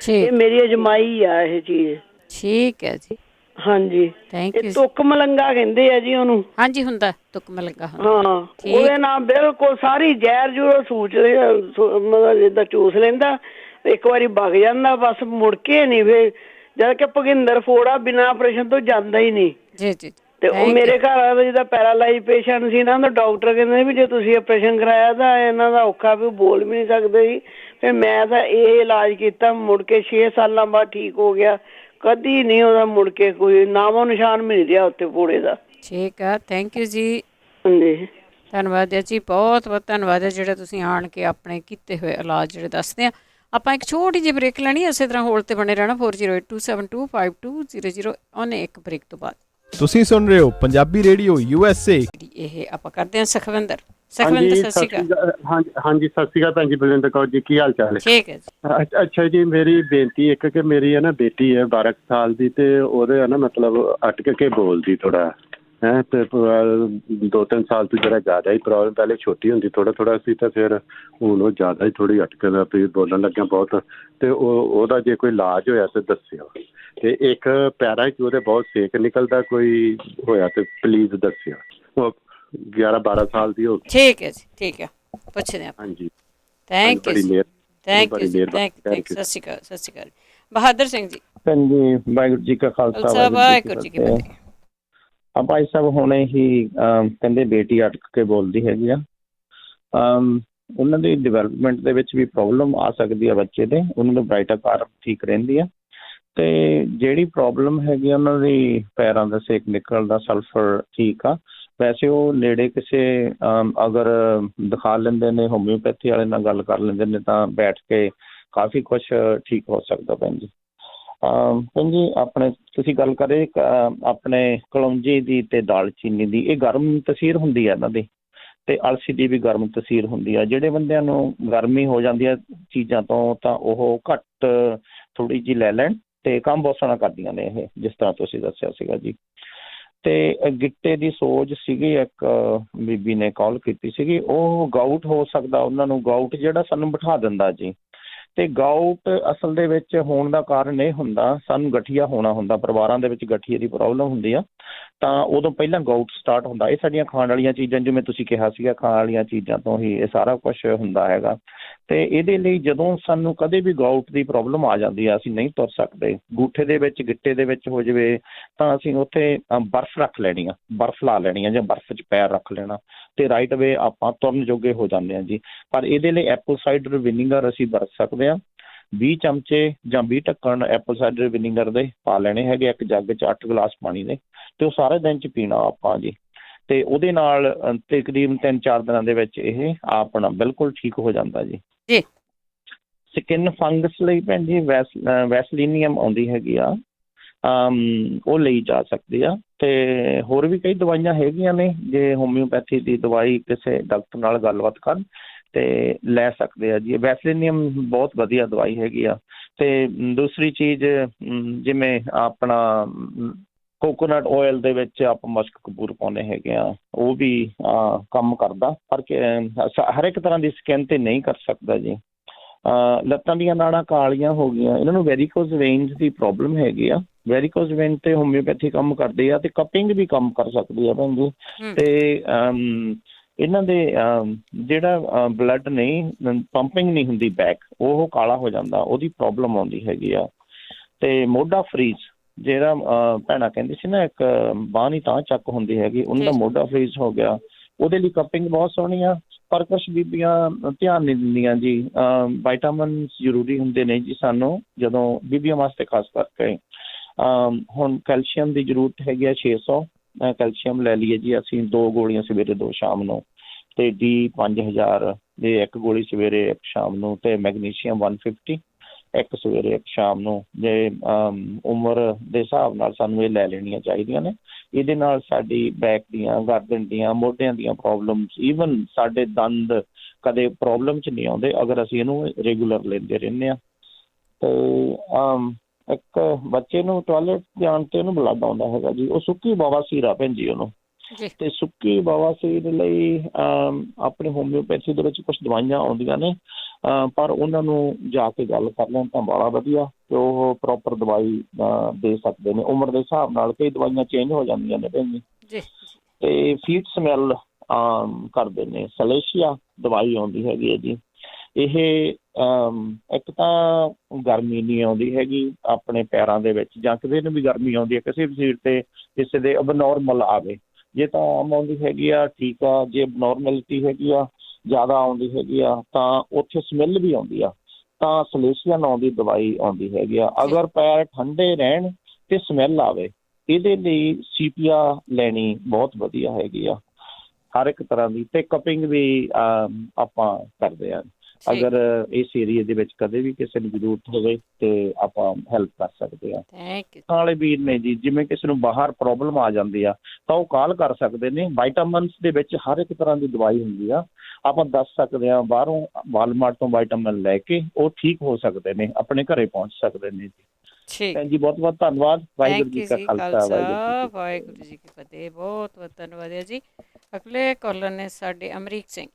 ਇਹ ਮੇਰੀ ਅਜਮਾਈ ਆ ਇਹ ਚੀਜ਼। ਠੀਕ ਹੈ ਜੀ। ਹਾਂਜੀ, ਇਹ ਤੁੱਕ ਮਲੰਗਾ ਕਹਿੰਦੇ ਆ ਜੀ ਉਹਨੂੰ। ਹਾਂਜੀ, ਹੁੰਦਾ ਤੁੱਕ ਮਲੰਗਾ। ਹਾਂ, ਉਹਦੇ ਨਾਲ ਬਿਲਕੁਲ ਸਾਰੀ ਜ਼ਹਿਰ ਜੂਰ ਸੂਚ ਮਤਲਬ ਜਿੱਦਾਂ ਚੂਸ ਲੈਂਦਾ, ਇੱਕ ਵਾਰੀ ਵਗ ਜਾਂਦਾ ਬਸ, ਮੁੜ ਕੇ ਨਹੀਂ। ਫਿਰ ਜਦ ਕਿ ਭਗਿੰਦਰ ਫੋੜਾ ਬਿਨਾਂ ਆਪਰੇਸ਼ਨ ਤੋਂ ਜਾਂਦਾ ਹੀ ਨਹੀਂ। ਜੀ ਜੀ। ਤੇ ਉਹ ਮੇਰੇ ਘਰ ਵਾਲਾ ਜਿਹਦਾ ਪੈਰਾਲਾਈਜ਼ ਪੇਸ਼ੈਂਟ ਸੀ ਨਾ, ਤਾਂ ਡਾਕਟਰ ਕਹਿੰਦੇ ਵੀ ਜੇ ਤੁਸੀਂ ਆਪਰੇਸ਼ਨ ਕਰਾਇਆ ਤਾਂ ਇਹਨਾਂ ਦਾ ਔਖਾ, ਵੀ ਬੋਲ ਵੀ ਨਹੀਂ ਸਕਦੇ ਸੀ। ਫਿਰ ਮੈਂ ਤਾਂ ਇਹ ਇਲਾਜ ਕੀਤਾ, ਮੁੜ ਕੇ 6 ਸਾਲਾਂ ਬਾਅਦ ਠੀਕ ਹੋ ਗਿਆ। ਕਦੀ ਨਹੀਂ ਉਹਦਾ ਮੁੜ ਕੇ ਕੋਈ ਨਾਮੋ ਨਿਸ਼ਾਨ ਮਿਲ ਰਿਹਾ ਉੱਥੇ ਫੋੜੇ ਦਾ। ਠੀਕ ਆ, ਥੈਂਕ ਯੂ ਜੀ। ਹਾਂਜੀ, ਧੰਨਵਾਦ ਹੈ ਜੀ, ਬਹੁਤ ਬਹੁਤ ਧੰਨਵਾਦ ਹੈ ਜਿਹੜਾ ਤੁਸੀਂ ਆਣ ਕੇ ਆਪਣੇ ਕੀਤੇ ਹੋਏ ਇਲਾਜ ਜਿਹੜੇ ਦੱਸਦੇ ਆ। ਆਪਾਂ ਇੱਕ ਛੋਟੀ ਜਿਹੀ ਬ੍ਰੇਕ ਲੈਣੀ, ਇਸੇ ਤਰ੍ਹਾਂ ਹੋਲਡ ਤੇ ਬਣੇ ਰਹਿਣਾ। 4082725200 ਉਹਨੇ ਇੱਕ ਬ੍ਰੇਕ ਤੋਂ ਬਾਅਦ। ਤੁਸੀਂ ਸੁਣ ਰਹੇ ਹੋ ਪੰਜਾਬੀ ਰੇਡੀਓ USA। ਇਹ ਆਪਾਂ ਕਰਦੇ ਹਾਂ ਸੁਖਵਿੰਦਰ। ਸੁਖਵਿੰਦਰ ਸਤਿ ਸ਼੍ਰੀ ਅਕਾਲ। ਹਾਂਜੀ, ਸਤਿ ਸ਼੍ਰੀ ਅਕਾਲ ਭੈਣ ਜੀ ਬਲਵਿੰਦਰ ਕੌਰ ਜੀ, ਕੀ ਹਾਲ ਚਾਲ ਹੈ? ਠੀਕ ਹੈ ਜੀ। ਅੱਛਾ ਜੀ, ਮੇਰੀ ਬੇਨਤੀ ਇੱਕ ਕਿ ਮੇਰੀ ਹੈ ਨਾ ਬੇਟੀ ਹੈ 12 ਸਾਲ ਦੀ, ਤੇ ਉਹਦੇ ਹੈ ਨਾ ਮਤਲਬ ਅਟਕ ਕੇ ਬੋਲਦੀ ਥੋੜਾ ਹੈ, ਤੇ 2-3 ਸਾਲ ਤੋਂ ਜਿਹੜਾ ਜ਼ਿਆਦਾ ਹੀ ਪ੍ਰੋਬਲਮ, ਪਹਿਲੇ ਛੋਟੀ ਹੁੰਦੀ ਥੋੜਾ ਸੀ, ਤਾਂ ਫਿਰ ਹੁਣ ਉਹ ਜ਼ਿਆਦਾ ਹੀ ਥੋੜੀ ਅਟਕਦਾ ਵੀ ਬੋਲਣ ਲੱਗਿਆ ਬਹੁਤ। ਤੇ ਉਹਦਾ ਜੇ ਕੋਈ ਇਲਾਜ ਹੋਇਆ ਤੇ ਦੱਸਿਓ। ਤੇ ਇੱਕ ਪੈਰਾਂ 'ਚ ਉਹਦੇ ਬਹੁਤ ਸੇਕ ਨਿਕਲਦਾ, ਕੋਈ ਹੋਇਆ ਤੇ ਪਲੀਜ਼ ਦੱਸਿਓ। ਉਹ 11-12 ਸਾਲ ਦੀ ਹੋ ਗਈ। ਠੀਕ ਹੈ ਜੀ, ਠੀਕ ਹੈ, ਪੁੱਛਦੇ ਹਾਂ। ਹਾਂਜੀ, ਥੈਂਕ ਯੂ, ਥੈਂਕ ਯੂ, ਸਤਿ ਸ਼੍ਰੀ ਅਕਾਲ। ਸਤਿ ਸ਼੍ਰੀ ਅਕਾਲ। ਬਹਾਦਰ ਸਿੰਘ ਜੀ। ਭੈਣ ਜੀ, ਵਾਹਿਗੁਰੂ ਜੀ ਕਾ ਖਾਲਸਾ, ਵਾਹਿਗੁਰੂ ਜੀ ਕੀ ਫਤਿਹ। ਭਾਈ ਸਾਹਿਬ ਹੁਣੇ ਹੀ ਕਹਿੰਦੇ ਬੇਟੀ ਅਟਕ ਕੇ ਬੋਲਦੀ ਹੈਗੀ ਆ। ਉਹਨਾਂ ਦੀ ਡਿਵੈਲਪਮੈਂਟ ਦੇ ਵਿੱਚ ਵੀ ਪ੍ਰੋਬਲਮ ਆ ਸਕਦੀ ਆ ਬੱਚੇ ਦੇ। ਉਹਨਾਂ ਦਾ ਬ੍ਰਾਈਟ ਆਕਾਰ ਠੀਕ ਰਹਿੰਦੀ ਆ, ਤੇ ਜਿਹੜੀ ਪ੍ਰੋਬਲਮ ਹੈਗੀ ਉਹਨਾਂ ਦੀ ਪੈਰਾਂ ਦਾ ਸੇਕ ਨਿਕਲਦਾ, ਸਲਫਰ ਠੀਕ ਆ। ਵੈਸੇ ਉਹ ਨੇੜੇ ਕਿਸੇ ਅਗਰ ਦਿਖਾ ਲੈਂਦੇ ਨੇ, ਹੋਮਿਓਪੈਥੀ ਵਾਲੇ ਨਾਲ ਗੱਲ ਕਰ ਲੈਂਦੇ ਨੇ, ਤਾਂ ਬੈਠ ਕੇ ਕਾਫੀ ਕੁਛ ਠੀਕ ਹੋ ਸਕਦਾ। ਭੈਣ ਜੀ, ਭੈਣ ਜੀ ਆਪਣੇ ਤੁਸੀਂ ਗੱਲ ਕਰੇ ਆਪਣੇ ਕਲੌਂਜੀ ਦੀ ਤੇ ਦਾਲਚੀਨੀ ਦੀ, ਇਹ ਗਰਮ ਤਸੀਰ ਹੁੰਦੀ ਹੈ ਇਹਨਾਂ ਦੀ, ਤੇ ਅਲਸੀ ਦੀ ਵੀ ਗਰਮ ਤਸੀਰ ਹੁੰਦੀ ਆ। ਜਿਹੜੇ ਬੰਦਿਆਂ ਨੂੰ ਗਰਮੀ ਹੋ ਜਾਂਦੀ ਹੈ ਚੀਜ਼ਾਂ ਤੋਂ, ਤਾਂ ਉਹ ਘੱਟ ਥੋੜ੍ਹੀ ਜਿਹੀ ਲੈ ਲੈਣ, ਤੇ ਕੰਮ ਬਹੁਤ ਸੋਹਣਾ ਕਰਦੀਆਂ ਨੇ ਇਹ, ਜਿਸ ਤਰ੍ਹਾਂ ਤੁਸੀਂ ਦੱਸਿਆ ਸੀਗਾ ਜੀ। ਤੇ ਗਿੱਟੇ ਦੀ ਸੋਜ ਸੀਗੀ, ਇੱਕ ਬੀਬੀ ਨੇ ਕਾਲ ਕੀਤੀ ਸੀਗੀ, ਉਹ ਗਾਊਟ ਹੋ ਸਕਦਾ ਉਹਨਾਂ ਨੂੰ। ਗਾਊਟ ਜਿਹੜਾ ਸਾਨੂੰ ਬਿਠਾ ਦਿੰਦਾ ਜੀ, ਤੇ ਗਾਊਟ ਅਸਲ ਦੇ ਵਿੱਚ ਹੋਣ ਦਾ ਕਾਰਨ ਇਹ ਹੁੰਦਾ, ਸਾਨੂੰ ਗਠੀਆ ਹੋਣਾ ਹੁੰਦਾ, ਪਰਿਵਾਰਾਂ ਦੇ ਵਿੱਚ ਗਠੀਏ ਦੀ ਪ੍ਰੋਬਲਮ ਹੁੰਦੀ ਆ, ਤਾਂ ਉਦੋਂ ਪਹਿਲਾਂ ਗਾਊਟ ਸਟਾਰਟ ਹੁੰਦਾ। ਇਹ ਸਾਡੀਆਂ ਖਾਣ ਵਾਲੀਆਂ ਚੀਜ਼ਾਂ, ਜਿਵੇਂ ਤੁਸੀਂ ਕਿਹਾ ਸੀਗਾ, ਖਾਣ ਵਾਲੀਆਂ ਚੀਜ਼ਾਂ ਤੋਂ ਹੀ ਇਹ ਸਾਰਾ ਕੁਛ ਹੁੰਦਾ ਹੈਗਾ। ਤੇ ਇਹਦੇ ਲਈ ਜਦੋਂ ਸਾਨੂੰ ਕਦੇ ਵੀ ਗਾਊਟ ਦੀ ਪ੍ਰੋਬਲਮ ਆ ਜਾਂਦੀ ਆ, ਅਸੀਂ ਨਹੀਂ ਤੁਰ ਸਕਦੇ, ਗੂਠੇ ਦੇ ਵਿੱਚ ਗਿੱਟੇ ਦੇ ਵਿੱਚ ਹੋ ਜਾਵੇ, ਤਾਂ ਅਸੀਂ ਉੱਥੇ ਬਰਫ਼ ਰੱਖ ਲੈਣੀ ਆ, ਬਰਫ਼ ਲਾ ਲੈਣੀ ਆ, ਜਾਂ ਬਰਫ਼ 'ਚ ਪੈਰ ਰੱਖ ਲੈਣਾ, ਤੇ ਰਾਈਟ ਵੇ ਆਪਾਂ ਤੁਰਨ ਜੋਗੇ ਹੋ ਜਾਂਦੇ ਹਾਂ ਜੀ। ਪਰ ਇਹਦੇ ਲਈ ਐਪਲ ਸਾਈਡਰ ਵਿਨੀਗਰ ਅਸੀਂ ਵਰਤ ਸਕਦੇ ਹਾਂ, 20 ਚਮਚੇ ਜਾਂ 20 ਢੱਕਣ ਐਪਲ ਸਾਈਡਰ ਵਿਨੀਗਰ ਦੇ ਪਾ ਲੈਣੇ ਹੈਗੇ ਇੱਕ ਜੱਗ 'ਚ 8 ਗਲਾਸ ਪਾਣੀ ਦੇ, ਤੇ ਉਹ ਸਾਰੇ ਦਿਨ 'ਚ ਪੀਣਾ ਆਪਾਂ ਜੀ। ਤੇ ਉਹਦੇ ਨਾਲ ਤਕਰੀਬਨ 3-4 ਦਿਨਾਂ ਦੇ ਵਿੱਚ ਇਹ ਆਪਣਾ ਬਿਲਕੁਲ ਠੀਕ ਹੋ ਜਾਂਦਾ ਜੀ। ਸਕਿਨ ਫੰਗਸ ਲਈ ਭੈਣ ਜੀ ਵੈਸਲੀਨੀਅਮ ਆਉਂਦੀ ਹੈਗੀ ਆ, ਉਹ ਲਈ ਜਾ ਸਕਦੀ ਆ। ਤੇ ਹੋਰ ਵੀ ਕਈ ਦਵਾਈਆਂ ਹੈਗੀਆਂ ਨੇ, ਜੇ ਹੋਮਿਓਪੈਥੀ ਦੀ ਦਵਾਈ ਕਿਸੇ ਡਾਕਟਰ ਨਾਲ ਗੱਲਬਾਤ ਕਰਨ ਤੇ ਲੈ ਸਕਦੇ ਆ ਜੀ। ਵੈਸਲੀਨੀਅਮ ਬਹੁਤ ਵਧੀਆ ਦਵਾਈ ਹੈਗੀ ਆ। ਤੇ ਦੂਸਰੀ ਚੀਜ਼ ਜਿਵੇਂ ਆਪਣਾ ਕੋਕੋਨਟ ਆਇਲ ਦੇ ਵਿੱਚ ਆਪਾਂ ਮਸਕ ਕਪੂਰ ਪਾਉਂਦੇ ਹੈਗੇ ਆ, ਉਹ ਵੀ ਕੰਮ ਕਰਦਾ, ਪਰ ਹਰ ਇੱਕ ਤਰ੍ਹਾਂ ਦੀ ਸਕਿਨ ਤੇ ਨਹੀਂ ਕਰ ਸਕਦਾ ਜੀ। ਲੱਤਾਂ ਦੀਆਂ ਨਾੜਾਂ ਕਾਲੀਆਂ ਹੋ ਗਈਆਂ, ਇਹਨਾਂ ਨੂੰ ਵੈਰੀਕੋਜ਼ ਵੇਨਸ ਦੀ ਪ੍ਰੋਬਲਮ ਹੈਗੀ ਆ। ਵੈਰੀਕੋਜ਼ ਵੇਨ ਤੇ ਹੋਮਿਓਪੈਥੀ ਕੰਮ ਕਰਦੀ ਆ, ਤੇ ਕਪਿੰਗ ਵੀ ਕੰਮ ਕਰ ਸਕਦੀ ਆ ਭੈਣ ਜੀ। ਤੇ ਇਹਨਾਂ ਦੇ ਜਿਹੜਾ ਬਲੱਡ ਨਹੀਂ ਪੰਪਿੰਗ ਨਹੀਂ ਹੁੰਦੀ ਬੈਕ, ਉਹ ਕਾਲਾ ਹੋ ਜਾਂਦਾ, ਉਹਦੀ ਪ੍ਰੋਬਲਮ ਆਉਂਦੀ ਹੈਗੀ ਆ। ਤੇ ਮੋਢਾ ਫਰੀਜ਼, ਜਿਹੜਾ ਭੈਣਾਂ ਕਹਿੰਦੀ ਸੀ ਨਾ ਇੱਕ ਬਾਂਹ ਨਹੀਂ ਤਾਂ ਚੱਕ ਹੁੰਦੀ ਹੈਗੀ, ਉਹਨਾਂ ਦਾ ਮੋਢਾ ਫਰੀਜ਼ ਹੋ ਗਿਆ, ਉਹਦੇ ਲਈ ਕਪਿੰਗ ਬਹੁਤ ਸੋਹਣੀ ਆ। ਪਰ ਕੁਛ ਬੀਬੀਆਂ ਧਿਆਨ ਨਹੀਂ ਦਿੰਦੀਆਂ ਜੀ। ਵਾਈਟਾਮਿਨਸ ਜ਼ਰੂਰੀ ਹੁੰਦੇ ਨੇ ਜੀ ਸਾਨੂੰ, ਜਦੋਂ ਬੀਬੀਆਂ ਵਾਸਤੇ ਖਾਸ ਕਰਕੇ। ਹੁਣ ਕੈਲਸ਼ੀਅਮ ਦੀ ਜ਼ਰੂਰਤ ਹੈਗੀ ਆ 600 ਕੈਲਸ਼ੀਅਮ ਲੈ ਲਈਏ ਜੀ ਅਸੀਂ, 2 ਗੋਲੀਆਂ ਸਵੇਰੇ 2 ਸ਼ਾਮ ਨੂੰ, ਤੇ D 5000 ਦੇ 1 ਗੋਲੀ ਸਵੇਰੇ 1 ਸ਼ਾਮ ਨੂੰ, ਤੇ ਮੈਗਨੀਸ਼ੀਅਮ 150 1 ਸਵੇਰੇ 1 ਸ਼ਾਮ ਨੂੰ। ਜੇ ਉਮਰ ਦੇ ਹਿਸਾਬ ਨਾਲ ਸਾਨੂੰ ਇਹ ਲੈ ਲੈਣੀਆਂ ਚਾਹੀਦੀਆਂ ਨੇ। ਇਹਦੇ ਨਾਲ ਸਾਡੀ ਬੈਕ ਦੀਆਂ, ਗਰਦਨ ਦੀਆਂ, ਮੋਢਿਆਂ ਦੀਆਂ ਪ੍ਰੋਬਲਮਸ, ਈਵਨ ਸਾਡੇ ਦੰਦ ਕਦੇ ਪ੍ਰੋਬਲਮ 'ਚ ਨਹੀਂ ਆਉਂਦੇ ਅਗਰ ਅਸੀਂ ਇਹਨੂੰ ਰੈਗੂਲਰ ਲੈਂਦੇ ਰਹਿੰਦੇ ਹਾਂ। ਤੇ ਇੱਕ ਬੱਚੇ ਨੂੰ ਟਾਇਲਟ ਜਾਣ ਤੇ ਉਹਨੂੰ ਬਲੱਡ ਆਉਂਦਾ ਹੈਗਾ ਜੀ, ਉਹ ਸੁੱਕੀ ਬਵਾਸੀਰ ਆ ਭੈਣ ਜੀ ਉਹਨੂੰ। ਤੇ ਸੁੱਕੀ ਬਵਾਸੀਰ ਲਈ ਆਪਣੇ ਹੋਮਿਓਪੈਥੀ ਦੇ ਵਿੱਚ ਕੁਛ ਦਵਾਈਆਂ ਆਉਂਦੀਆਂ ਨੇ, ਪਰ ਉਹਨਾਂ ਨੂੰ ਜਾ ਕੇ ਗੱਲ ਕਰ ਲੈਣ ਤਾਂ ਬੜਾ ਵਧੀਆ, ਤੇ ਉਹ ਪ੍ਰੋਪਰ ਦਵਾਈ ਦੇ ਸਕਦੇ ਨੇ। ਉਮਰ ਦੇ ਹਿਸਾਬ ਨਾਲ ਕਈ ਦਵਾਈਆਂ ਚੇਂਜ ਹੋ ਜਾਂਦੀਆਂ ਨੇ ਭੈਣ ਜੀ। ਤੇ ਫੀਟ ਸਮੈਲ ਕਰਦੇ ਨੇ, ਸਲੇਸ਼ੀਆ ਦਵਾਈ ਆਉਂਦੀ ਹੈਗੀ ਹੈ ਜੀ। ਇਹ ਇੱਕ ਤਾਂ ਗਰਮੀ ਨਹੀਂ ਆਉਂਦੀ ਹੈਗੀ ਆਪਣੇ ਪੈਰਾਂ ਦੇ ਵਿੱਚ, ਜਾਂ ਕਿਸੇ ਨੂੰ ਵੀ ਗਰਮੀ ਆਉਂਦੀ ਹੈ ਕਿਸੇ ਵੀ ਸੀਟ ਤੇ, ਕਿਸੇ ਦੇ ਅਬਨੋਰਮਲ ਆਵੇ। ਜੇ ਤਾਂ ਆਮ ਆਉਂਦੀ ਹੈਗੀ ਆ ਠੀਕ ਆ, ਜੇ ਅਬਨੋਰਮੈਲਿਟੀ ਹੈਗੀ ਆ ਜ਼ਿਆਦਾ ਆਉਂਦੀ ਹੈਗੀ ਆ ਤਾਂ ਉੱਥੇ ਸਮੈਲ ਵੀ ਆਉਂਦੀ ਆ, ਤਾਂ ਸਲੇਸ਼ੀਆ ਨਾਂ ਦੀ ਦਵਾਈ ਆਉਂਦੀ ਹੈਗੀ ਆ। ਅਗਰ ਪੈਰ ਠੰਡੇ ਰਹਿਣ ਤੇ ਸਮੈਲ ਆਵੇ, ਇਹਦੇ ਲਈ ਸੀਪੀਆ ਲੈਣੀ ਬਹੁਤ ਵਧੀਆ ਹੈਗੀ ਆ ਹਰ ਇੱਕ ਤਰ੍ਹਾਂ ਦੀ। ਤੇ ਕਪਿੰਗ ਵੀ ਆਪਾਂ ਕਰਦੇ ਹਾਂ, ਅਗਰ ਇਸ ਏਰੀਏ ਦੇ ਵਿੱਚ ਕਦੇ ਵੀ ਕਿਸੇ ਨੂੰ ਜ਼ਰੂਰਤ ਹੋਵੇ ਤੇ ਆਪਾਂ ਹੈਲਪ ਕਰ ਸਕਦੇ ਹਾਂ। ਨਾਲੇ ਵੀਰ ਨੇ ਜੀ, ਜਿਵੇਂ ਕਿਸੇ ਨੂੰ ਬਾਹਰ ਪ੍ਰੋਬਲਮ ਆ ਜਾਂਦੀ ਆ ਤਾਂ ਉਹ ਕਾਲ ਕਰ ਸਕਦੇ ਨੇ। ਵਾਈਟਾਮਿਨਸ ਦੇ ਵਿੱਚ ਹਰ ਇੱਕ ਤਰ੍ਹਾਂ ਦੀ ਦਵਾਈ ਹੁੰਦੀ ਆ, ਆਪਾਂ ਦੱਸ ਸਕਦੇ ਹਾਂ ਬਾਹਰੋਂ ਵਾਲਮਾਰਟ ਤੋਂ ਵਾਈਟਾਮਿਨ ਲੈ ਕੇ ਉਹ ਠੀਕ ਹੋ ਸਕਦੇ ਨੇ, ਆਪਣੇ ਘਰੇ ਪਹੁੰਚ ਸਕਦੇ ਨੇ ਜੀ। ਭੈਣ ਜੀ ਬਹੁਤ ਬਹੁਤ ਧੰਨਵਾਦ। ਵਾਹਿਗੁਰੂ ਜੀ ਕਾ ਖਾਲਸਾ, ਵਾਹਿਗੁਰੂ ਜੀ ਕੀ ਫਤਿਹ। ਬਹੁਤ ਬਹੁਤ ਧੰਨਵਾਦ ਹੈ ਜੀ। ਅਗਲੇ ਕਾਲਰ ਨੇ ਸਾਡੇ ਅਮਰੀਕ ਸਿੰਘ।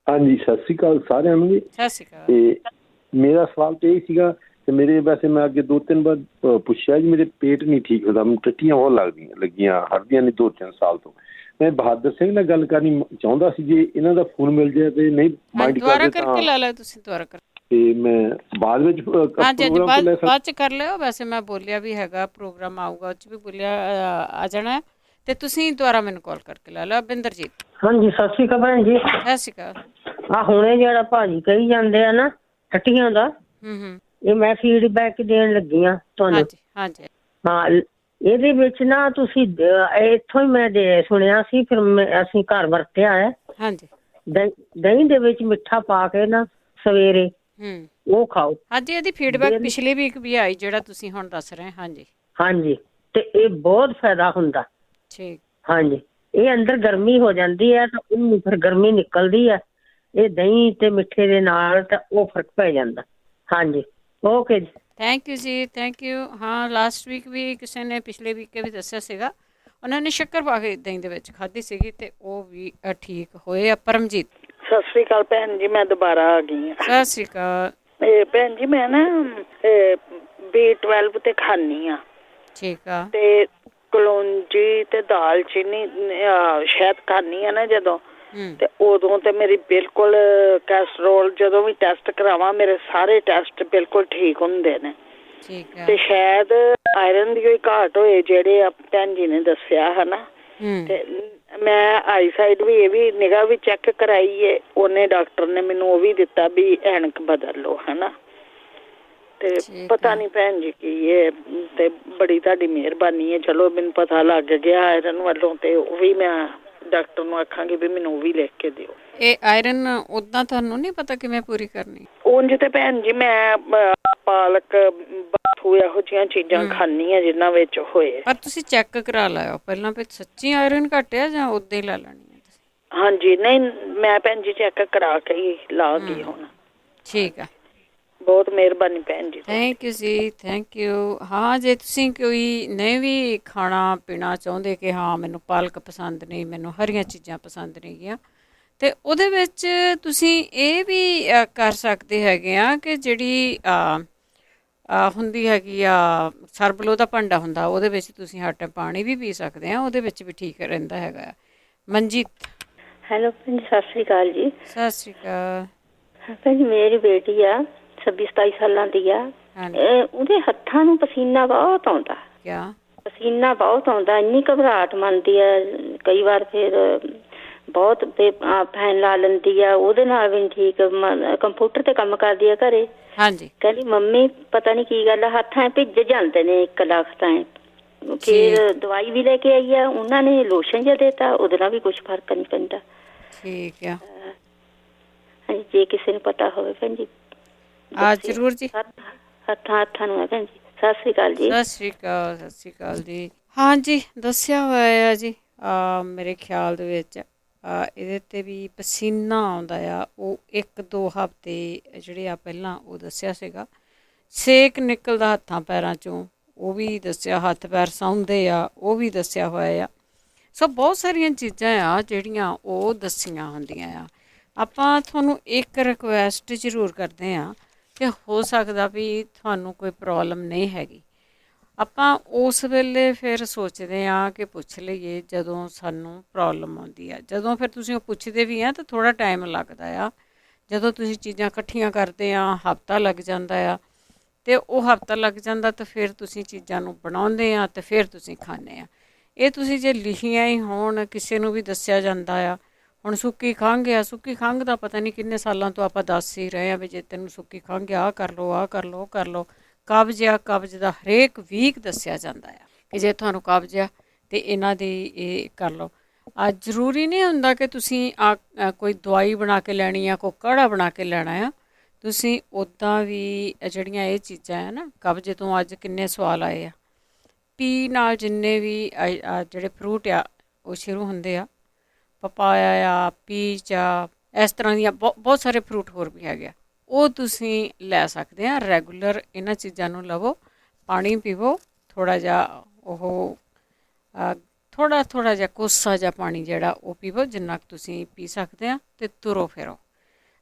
ਹਾਂਜੀ, ਸਤਿ ਸ਼੍ਰੀ ਅਕਾਲ ਸਾਰਿਆਂ ਨੂੰ ਜੀ। ਸਤਿ ਸ਼੍ਰੀ ਅਕਾਲ। ਤੇ ਮੇਰਾ ਸਵਾਲ ਤੇ ਇਹ ਸੀਗਾ ਤੇ ਮੇਰੇ ਵੈਸੇ ਮੈਂ ਅੱਗੇ 2-3 ਵਾਰ ਪੁੱਛਿਆ ਜੀ, ਮੇਰੇ ਪੇਟ ਨਹੀਂ ਠੀਕ ਹੁੰਦਾ, ਮੈਨੂੰ ਟੱਟੀਆਂ ਬਹੁਤ ਲੱਗਦੀਆਂ ਹਟਦੀਆਂ ਨਹੀਂ 2-3 ਸਾਲ ਤੋਂ। ਮੈਂ ਬਹਾਦਰ ਸਿੰਘ ਨਾਲ ਗੱਲ ਕਰਨੀ ਚਾਹੁੰਦਾ ਸੀ, ਜੇ ਇਹਨਾਂ ਦਾ ਫੋਨ ਮਿਲ ਜਾਏ ਤੇ ਨਹੀਂ ਮਾਈਂਡ ਦੁਬਾਰਾ ਕਰਕੇ ਲਾ ਲਿਓ ਤੁਸੀਂ, ਦੁਬਾਰਾ ਕਰ। ਤੇ ਮੈਂ ਬਾਅਦ ਵਿੱਚ ਬਾਅਦ ਚ ਕਰ ਲਿਓ। ਵੈਸੇ ਮੈਂ ਬੋਲਿਆ ਵੀ ਹੈਗਾ ਪ੍ਰੋਗਰਾਮ ਆਊਗਾ, ਉਹ ਚ ਵੀ ਬੋਲਿਆ ਆ ਜਾਣਾ, ਤੇ ਤੁਸੀਂ ਦੁਬਾਰਾ ਮੈਨੂੰ ਕਾਲ ਕਰਕੇ ਲਾ ਲਓ। ਬਿੰਦਰਜੀਤ। ਹਾਂਜੀ, ਸਤਿ ਸ਼੍ਰੀ ਅਕਾਲ ਭੈਣ ਜੀ। ਸਤਿ ਸ਼੍ਰੀ ਅਕਾਲ। ਆ ਹੁਣੇ ਜਿਹੜਾ ਭਾਜੀ ਕਹੀ ਜਾਂਦੇ ਆ ਨਾ ਟੱਟੀਆਂ ਦਾ, ਇਹ ਮੈਂ ਫੀਡਬੈਕ ਦੇਣ ਲੱਗੀ ਆ ਤੁਹਾਨੂੰ। ਹਾਂਜੀ ਹਾਂ, ਇਹਦੇ ਵਿੱਚ ਨਾ ਤੁਸੀਂ ਇੱਥੋਂ ਹੀ ਮੈਂ ਸੁਣਿਆ ਸੀ, ਫਿਰ ਅਸੀਂ ਘਰ ਵਰਤਿਆ ਹੈ। ਹਾਂਜੀ, ਦਹੀਂ ਦੇ ਵਿੱਚ ਮਿੱਠਾ ਪਾ ਕੇ ਨਾ ਸਵੇਰੇ ਉਹ ਖਾਓ। ਹਾਂਜੀ, ਇਹਦੀ ਫੀਡਬੈਕ ਪਿਛਲੀ ਵੀਕ ਵੀ ਆਈ ਜਿਹੜਾ ਤੁਸੀਂ ਹੁਣ ਦੱਸ ਰਹੇ। ਹਾਂਜੀ ਹਾਂਜੀ, ਤੇ ਇਹ ਬਹੁਤ ਫਾਇਦਾ ਹੁੰਦਾ। ਠੀਕ। ਹਾਂਜੀ, ਇਹ ਅੰਦਰ ਗਰਮੀ ਹੋ ਜਾਂਦੀ ਹੈ ਤਾਂ ਉਹਨੂੰ ਫਿਰ ਗਰਮੀ ਨਿਕਲਦੀ ਹੈ, ਇਹ ਦਹੀਂ ਤੇ ਮਿੱਠੇ ਦੇ ਨਾਲ ਤਾਂ ਉਹ ਫਰਕ ਪੈ ਜਾਂਦਾ। ਹਾਂਜੀ, ਓਕੇ ਜੀ, ਥੈਂਕ ਯੂ ਜੀ, ਥੈਂਕ ਯੂ। ਹਾਂ, ਲਾਸਟ ਵੀਕ ਵੀ ਕਿਸੇ ਨੇ ਪਿਛਲੇ ਵੀਕ ਵੀ ਦੱਸਿਆ ਸੀਗਾ, ਉਹਨਾਂ ਨੇ ਸ਼ੱਕਰ ਪਾ ਕੇ ਦਹੀਂ ਦੇ ਵਿੱਚ ਖਾਧੀ ਸੀਗੀ ਤੇ ਉਹ ਵੀ ਠੀਕ ਹੋਏ ਆ। ਪਰਮਜੀਤ। ਸਤਿ ਸ੍ਰੀ ਅਕਾਲ ਭੈਣ ਜੀ, ਮੈਂ ਦੁਬਾਰਾ ਆ ਗਈ ਹਾਂ। ਸਤਿ ਸ੍ਰੀ ਅਕਾਲ। ਭੈਣ ਜੀ ਮੈਂ ਨਾ B12 ਤੇ ਖਾਂਦੀ ਆ। ਠੀਕ ਆ। ਤੇ ਕਲੌਂਜੀ ਤੇ ਦਾਲਚੀਨੀ ਸ਼ਹਿਦ ਖਾਂਦੀ ਆ ਨਾ ਜਦੋਂ, ਤੇ ਉਦੋਂ ਤੇ ਮੇਰੀ ਬਿਲਕੁਲ ਕੈਸਟਰੋਲ, ਜਦੋਂ ਵੀ ਟੈਸਟ ਕਰਾਵਾਂ ਮੇਰੇ ਸਾਰੇ ਟੈਸਟ ਬਿਲਕੁਲ ਠੀਕ ਹੁੰਦੇ ਨੇ। ਤੇ ਸ਼ਾਇਦ ਆਇਰਨ ਦੀ ਕੋਈ ਘਾਟ ਹੋਏ ਜਿਹੜੇ ਭੈਣ ਜੀ ਨੇ ਦੱਸਿਆ ਹਨਾ। ਤੇ ਮੈਂ ਆਈ ਸਾਈਡ ਵੀ ਇਹ ਵੀ ਨਿਗਾਹ ਵੀ ਚੈੱਕ ਕਰਾਈ ਏ, ਉਹਨੇ ਡਾਕਟਰ ਨੇ ਮੈਨੂੰ ਉਹ ਵੀ ਦਿੱਤਾ ਵੀ ਐਨਕ ਬਦਲ ਲਓ ਹਨਾ। ਤੇ ਪਤਾ ਨਹੀਂ ਭੈਣ ਜੀ ਕੀ ਇਹ, ਤੇ ਬੜੀ ਤੁਹਾਡੀ ਮਿਹਰਬਾਨੀ ਹੈ। ਚਲੋ ਮੈਨੂੰ ਪਤਾ ਲੱਗ ਗਿਆ ਆਇਰਨ ਵੱਲੋਂ, ਤੇ ਉਹ ਵੀ ਮੈਂ ਡਾਕਟਰ ਨੂੰ ਆਖਾਂਗੀ ਵੀ ਮੈਨੂੰ ਉਹ ਵੀ ਲਿਖ ਕੇ ਦਿਓ। ਇਹ ਆਇਰਨ ਉਦਾਂ ਤੁਹਾਨੂੰ ਨਹੀਂ ਪਤਾ ਕਿਵੇਂ ਪੂਰੀ ਕਰਨੀ? ਉਂਝ ਤੇ ਭੈਣ ਜੀ ਮੈਂ ਪਾਲਕ ਬਾਥੂ ਇਹੋ ਜਿਹੀਆਂ ਚੀਜ਼ਾਂ ਖਾਂਦੀ ਆ ਜਿਨ੍ਹਾਂ ਵਿੱਚ ਹੋਏ। ਪਰ ਤੁਸੀਂ ਚੈੱਕ ਕਰਾ ਲਾਓ ਪਹਿਲਾਂ ਵੀ ਸੱਚੀ ਆਇਰਨ ਘੱਟ ਆ ਜਾਂ ਉਦਾਂ ਹੀ ਲਾ ਲੈਣੀ ਹੈ ਤੁਸੀਂ? ਹਾਂਜੀ ਨਹੀਂ ਮੈਂ ਭੈਣ ਜੀ ਚੈੱਕ ਕਰਾ ਕੇ ਹੀ ਲਾ ਗਈ ਹੁਣ। ਠੀਕ ਆ, ਬਹੁਤ ਮਿਹਰਬਾਨੀ ਭੈਣ ਜੀ। ਥੈਂਕ ਯੂ ਜੀ, ਥੈਂਕ ਯੂ। ਹਾਂ ਜੇ ਤੁਸੀਂ ਕੋਈ ਨਹੀਂ ਵੀ ਖਾਣਾ ਪੀਣਾ ਚਾਹੁੰਦੇ ਕਿ ਹਾਂ ਮੈਨੂੰ ਪਾਲਕ ਪਸੰਦ ਨਹੀਂ, ਮੈਨੂੰ ਹਰੀਆਂ ਚੀਜ਼ਾਂ ਪਸੰਦ ਨਹੀਂ ਗੀਆਂ, ਅਤੇ ਉਹਦੇ ਵਿੱਚ ਤੁਸੀਂ ਇਹ ਵੀ ਕਰ ਸਕਦੇ ਹੈਗੇ ਆ ਕਿ ਜਿਹੜੀ ਹੁੰਦੀ ਹੈਗੀ ਆ ਸਰਬਲੋ ਦਾ ਭਾਂਡਾ ਹੁੰਦਾ, ਉਹਦੇ ਵਿੱਚ ਤੁਸੀਂ ਹਰ ਟਾਈਮ ਪਾਣੀ ਵੀ ਪੀ ਸਕਦੇ ਆ, ਉਹਦੇ ਵਿੱਚ ਵੀ ਠੀਕ ਰਹਿੰਦਾ ਹੈਗਾ। ਮਨਜੀਤ। ਹੈਲੋ ਭੈਣ ਜੀ, ਸਤਿ ਸ਼੍ਰੀ ਅਕਾਲ ਜੀ। ਸਤਿ ਸ਼੍ਰੀ ਅਕਾਲ ਭੈਣ ਜੀ, ਮੇਰੀ ਬੇਟੀ ਆ 26-27 ਸਾਲਾਂ ਦੀ ਆ, ਉਹਦੇ ਹੱਥਾਂ ਨੂੰ ਪਸੀਨਾ ਬਹੁਤ ਆਉਂਦਾ। ਕਿਆ? ਪਸੀਨਾ ਬਹੁਤ ਆਉਂਦਾ, ਇੰਨੀ ਘਬਰਾਹਟ ਮੰਨਦੀ ਆ, ਕਈ ਵਾਰ ਫਿਰ ਬਹੁਤ ਫੈਨ ਲਾ ਲੈਂਦੀ ਆ, ਉਹਦੇ ਨਾਲ ਵੀ ਠੀਕ। ਕੰਪਿਊਟਰ ਤੇ ਕੰਮ ਕਰਦੀ ਆ ਘਰੇ। ਹਾਂਜੀ। ਕਹਿੰਦੀ ਮੰਮੀ ਪਤਾ ਨਹੀਂ ਕੀ ਗੱਲ ਆ, ਹੱਥਾਂ ਭਿੱਜ ਜਾਂਦੇ ਨੇ 1 ਲੱਖ ਤਾਂ। ਫਿਰ ਦਵਾਈ ਵੀ ਲੈ ਕੇ ਆਈ ਆ, ਉਹਨਾਂ ਨੇ ਲੋਸ਼ਨ ਜਿਹਾ ਦੇਤਾ, ਉਹਦੇ ਨਾਲ ਵੀ ਕੁਛ ਫਰਕ ਨਹੀਂ ਪੈਂਦਾ। ਠੀਕ ਆ। ਹਾਂਜੀ, ਜੇ ਕਿਸੇ ਨੂੰ ਪਤਾ ਹੋਵੇ ਭੈਣ ਜੀ ਜ਼ਰੂਰ ਜੀ। ਹੱਥਾਂ ਨੂੰ ਹੈ ਭੈਣ ਜੀ। ਸਤਿ ਸ਼੍ਰੀ ਅਕਾਲ ਜੀ। ਸਤਿ ਸ਼੍ਰੀ ਅਕਾਲ, ਸਤਿ ਸ਼੍ਰੀ ਅਕਾਲ ਜੀ। ਹਾਂਜੀ ਦੱਸਿਆ ਹੋਇਆ ਆ ਜੀ, ਮੇਰੇ ਖਿਆਲ ਦੇ ਵਿੱਚ ਇਹਦੇ 'ਤੇ ਵੀ ਪਸੀਨਾ ਆਉਂਦਾ ਆ, ਉਹ 1-2 ਹਫ਼ਤੇ ਜਿਹੜੇ ਆ ਪਹਿਲਾਂ ਉਹ ਦੱਸਿਆ ਸੀਗਾ। ਸੇਕ ਨਿਕਲਦਾ ਹੱਥਾਂ ਪੈਰਾਂ 'ਚੋਂ, ਉਹ ਵੀ ਦੱਸਿਆ। ਹੱਥ ਪੈਰ ਸੌਂਦੇ ਆ, ਉਹ ਵੀ ਦੱਸਿਆ ਹੋਇਆ ਆ। ਸੋ ਬਹੁਤ ਸਾਰੀਆਂ ਚੀਜ਼ਾਂ ਆ ਜਿਹੜੀਆਂ ਉਹ ਦੱਸੀਆਂ ਹੁੰਦੀਆਂ ਆ। ਆਪਾਂ ਤੁਹਾਨੂੰ ਇੱਕ ਰਿਕੁਐਸਟ ਜ਼ਰੂਰ ਕਰਦੇ ਹਾਂ ਕਿ ਹੋ ਸਕਦਾ ਵੀ ਤੁਹਾਨੂੰ ਕੋਈ ਪ੍ਰੋਬਲਮ ਨਹੀਂ ਹੈਗੀ। ਆਪਾਂ ਉਸ ਵੇਲੇ ਫਿਰ ਸੋਚਦੇ ਹਾਂ ਕਿ ਪੁੱਛ ਲਈਏ ਜਦੋਂ ਸਾਨੂੰ ਪ੍ਰੋਬਲਮ ਆਉਂਦੀ ਆ। ਜਦੋਂ ਫਿਰ ਤੁਸੀਂ ਉਹ ਪੁੱਛਦੇ ਵੀ ਆ ਤਾਂ ਥੋੜ੍ਹਾ ਟਾਈਮ ਲੱਗਦਾ ਆ। ਜਦੋਂ ਤੁਸੀਂ ਚੀਜ਼ਾਂ ਇਕੱਠੀਆਂ ਕਰਦੇ ਆ ਹਫ਼ਤਾ ਲੱਗ ਜਾਂਦਾ ਆ, ਅਤੇ ਉਹ ਹਫ਼ਤਾ ਲੱਗ ਜਾਂਦਾ ਤਾਂ ਫਿਰ ਤੁਸੀਂ ਚੀਜ਼ਾਂ ਨੂੰ ਬਣਾਉਂਦੇ ਆ ਅਤੇ ਫਿਰ ਤੁਸੀਂ ਖਾਂਦੇ ਆ। ਇਹ ਤੁਸੀਂ ਜੇ ਲਿਖੀਆਂ ਹੀ ਹੋਣ, ਕਿਸੇ ਨੂੰ ਵੀ ਦੱਸਿਆ ਜਾਂਦਾ ਆ। ਹੁਣ ਸੁੱਕੀ ਖੰਘ ਆ, ਸੁੱਕੀ ਖੰਘ ਦਾ ਪਤਾ ਨਹੀਂ ਕਿੰਨੇ ਸਾਲਾਂ ਤੋਂ ਆਪਾਂ ਦੱਸ ਹੀ ਰਹੇ ਹਾਂ ਵੀ ਜੇ ਤੈਨੂੰ ਸੁੱਕੀ ਖੰਘ ਆਹ ਕਰ ਲਓ, ਆਹ ਕਰ ਲਓ, ਉਹ ਕਰ ਲਓ। ਕਬਜ਼ ਆ, ਕਬਜ਼ ਦਾ ਹਰੇਕ ਵੀਕ ਦੱਸਿਆ ਜਾਂਦਾ ਆ ਕਿ ਜੇ ਤੁਹਾਨੂੰ ਕਬਜ਼ ਆ ਅਤੇ ਇਹਨਾਂ ਦੀ ਇਹ ਕਰ ਲਓ। ਜ਼ਰੂਰੀ ਨਹੀਂ ਹੁੰਦਾ ਕਿ ਤੁਸੀਂ ਕੋਈ ਦਵਾਈ ਬਣਾ ਕੇ ਲੈਣੀ ਆ, ਕੋਈ ਕਾੜਾ ਬਣਾ ਕੇ ਲੈਣਾ ਆ। ਤੁਸੀਂ ਉੱਦਾਂ ਵੀ ਜਿਹੜੀਆਂ ਇਹ ਚੀਜ਼ਾਂ ਆ ਨਾ, ਕਬਜ਼ ਤੋਂ ਅੱਜ ਕਿੰਨੇ ਸਵਾਲ ਆਏ ਆ। ਪੀ ਨਾਲ ਜਿੰਨੇ ਵੀ ਜਿਹੜੇ ਫਰੂਟ ਆ ਉਹ ਸ਼ੁਰੂ ਹੁੰਦੇ ਆ, ਪਪਾਇਆ ਆ, ਪੀਚ ਆ, ਇਸ ਤਰ੍ਹਾਂ ਦੀਆਂ ਬਹੁਤ ਸਾਰੇ ਫਰੂਟ ਹੋਰ ਵੀ ਹੈਗੇ ਆ, ਉਹ ਤੁਸੀਂ ਲੈ ਸਕਦੇ ਆ। ਰੈਗੂਲਰ ਇਹਨਾਂ ਚੀਜ਼ਾਂ ਨੂੰ ਲਵੋ, ਪਾਣੀ ਪੀਵੋ ਥੋੜ੍ਹਾ ਜਿਹਾ, ਉਹ ਥੋੜ੍ਹਾ ਜਿਹਾ ਕੋਸਾ ਜਿਹਾ ਪਾਣੀ ਜਿਹੜਾ ਉਹ ਪੀਵੋ, ਜਿੰਨਾ ਕੁ ਤੁਸੀਂ ਪੀ ਸਕਦੇ ਆ, ਅਤੇ ਤੁਰੋ ਫਿਰੋ।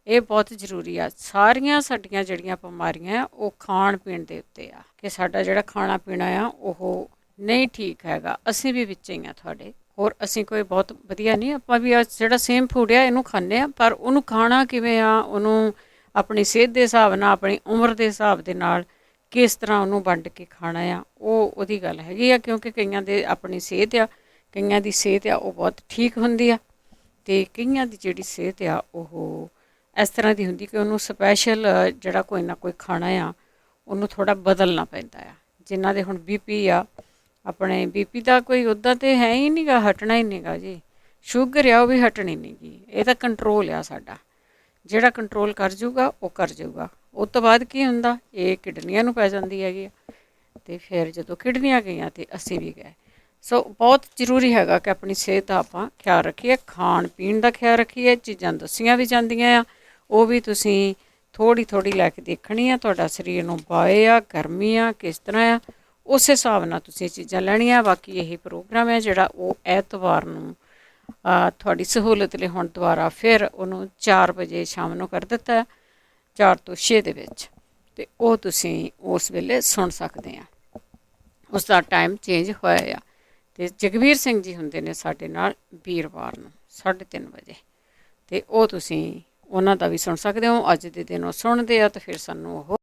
ਇਹ ਬਹੁਤ ਜ਼ਰੂਰੀ ਆ। ਸਾਰੀਆਂ ਸਾਡੀਆਂ ਜਿਹੜੀਆਂ ਬਿਮਾਰੀਆਂ ਆ ਉਹ ਖਾਣ ਪੀਣ ਦੇ ਉੱਤੇ ਆ, ਕਿ ਸਾਡਾ ਜਿਹੜਾ ਖਾਣਾ ਪੀਣਾ ਆ ਉਹ ਨਹੀਂ ਠੀਕ ਹੈਗਾ। ਅਸੀਂ ਵੀ ਵਿੱਚ ਹੀ ਆ ਤੁਹਾਡੇ, ਹੋਰ ਅਸੀਂ ਕੋਈ ਬਹੁਤ ਵਧੀਆ ਨਹੀਂ। ਆਪਾਂ ਵੀ ਜਿਹੜਾ ਸੇਮ ਫੂਡ ਆ ਇਹਨੂੰ ਖਾਂਦੇ ਆ, ਪਰ ਉਹਨੂੰ ਖਾਣਾ ਕਿਵੇਂ ਆ, ਉਹਨੂੰ ਆਪਣੀ ਸਿਹਤ ਦੇ ਹਿਸਾਬ ਨਾਲ, ਆਪਣੀ ਉਮਰ ਦੇ ਹਿਸਾਬ ਦੇ ਨਾਲ ਕਿਸ ਤਰ੍ਹਾਂ ਉਹਨੂੰ ਵੰਡ ਕੇ ਖਾਣਾ ਆ, ਉਹ ਉਹਦੀ ਗੱਲ ਹੈਗੀ ਆ। ਕਿਉਂਕਿ ਕਈਆਂ ਦੇ ਆਪਣੀ ਸਿਹਤ ਆ, ਕਈਆਂ ਦੀ ਸਿਹਤ ਆ ਉਹ ਬਹੁਤ ਠੀਕ ਹੁੰਦੀ ਆ, ਅਤੇ ਕਈਆਂ ਦੀ ਜਿਹੜੀ ਸਿਹਤ ਆ ਉਹ ਇਸ ਤਰ੍ਹਾਂ ਦੀ ਹੁੰਦੀ ਕਿ ਉਹਨੂੰ ਸਪੈਸ਼ਲ ਜਿਹੜਾ ਕੋਈ ਨਾ ਕੋਈ ਖਾਣਾ ਆ ਉਹਨੂੰ ਥੋੜ੍ਹਾ ਬਦਲਣਾ ਪੈਂਦਾ ਆ। ਜਿਨ੍ਹਾਂ ਦੇ ਹੁਣ BP ਆ, ਆਪਣੇ BP ਦਾ ਕੋਈ ਉੱਦਾਂ ਤਾਂ ਹੈ ਹੀ ਨਹੀਂ ਗਾ, ਹਟਣਾ ਹੀ ਨਹੀਂ ਗਾ ਜੀ। ਸ਼ੂਗਰ ਆ ਉਹ ਵੀ ਹਟਣੀ ਨਹੀਂ ਗੀ, ਇਹ ਤਾਂ ਕੰਟਰੋਲ ਆ ਸਾਡਾ। ਜਿਹੜਾ ਕੰਟਰੋਲ ਕਰ ਜਾਊਗਾ ਉਹ ਕਰ ਜਾਊਗਾ। ਉਸ ਤੋਂ ਬਾਅਦ ਕੀ ਹੁੰਦਾ, ਇਹ ਕਿਡਨੀਆਂ ਨੂੰ ਪੈ ਜਾਂਦੀ ਹੈਗੀ ਆ, ਅਤੇ ਫਿਰ ਜਦੋਂ ਕਿਡਨੀਆਂ ਗਈਆਂ ਤਾਂ ਅਸੀਂ ਵੀ ਗਏ। ਸੋ ਬਹੁਤ ਜ਼ਰੂਰੀ ਹੈਗਾ ਕਿ ਆਪਣੀ ਸਿਹਤ ਦਾ ਆਪਾਂ ਖਿਆਲ ਰੱਖੀਏ, ਖਾਣ ਪੀਣ ਦਾ ਖਿਆਲ ਰੱਖੀਏ। ਚੀਜ਼ਾਂ ਦੱਸੀਆਂ ਵੀ ਜਾਂਦੀਆਂ ਆ, ਉਹ ਵੀ ਤੁਸੀਂ ਥੋੜ੍ਹੀ ਲੈ ਕੇ ਦੇਖਣੀ ਆ। ਤੁਹਾਡਾ ਸਰੀਰ ਨੂੰ ਬਾਏ ਆ, ਗਰਮੀ ਆ, ਕਿਸ ਤਰ੍ਹਾਂ ਆ, ਉਸ ਹਿਸਾਬ ਨਾਲ ਤੁਸੀਂ ਇਹ ਚੀਜ਼ਾਂ ਲੈਣੀਆਂ। ਬਾਕੀ ਇਹ ਪ੍ਰੋਗਰਾਮ ਹੈ ਜਿਹੜਾ ਉਹ ਐਤਵਾਰ ਨੂੰ ਤੁਹਾਡੀ ਸਹੂਲਤ ਲਈ ਹੁਣ ਦੁਬਾਰਾ ਫਿਰ ਉਹਨੂੰ 4 ਵਜੇ ਸ਼ਾਮ ਨੂੰ ਕਰ ਦਿੱਤਾ, 4 ਤੋਂ 6 ਦੇ ਵਿੱਚ, ਅਤੇ ਉਹ ਤੁਸੀਂ ਉਸ ਵੇਲੇ ਸੁਣ ਸਕਦੇ ਆ। ਉਸ ਦਾ ਟਾਈਮ ਚੇਂਜ ਹੋਇਆ ਆ। ਅਤੇ ਜਗਵੀਰ ਸਿੰਘ ਜੀ ਹੁੰਦੇ ਨੇ ਸਾਡੇ ਨਾਲ ਵੀਰਵਾਰ ਨੂੰ 3:30 ਵਜੇ, ਅਤੇ ਉਹ ਤੁਸੀਂ ਉਹਨਾਂ ਦਾ ਵੀ ਸੁਣ ਸਕਦੇ ਹੋ। ਅੱਜ ਦੇ ਦਿਨ ਉਹ ਸੁਣਦੇ ਆ, ਅਤੇ ਫਿਰ ਸਾਨੂੰ ਉਹ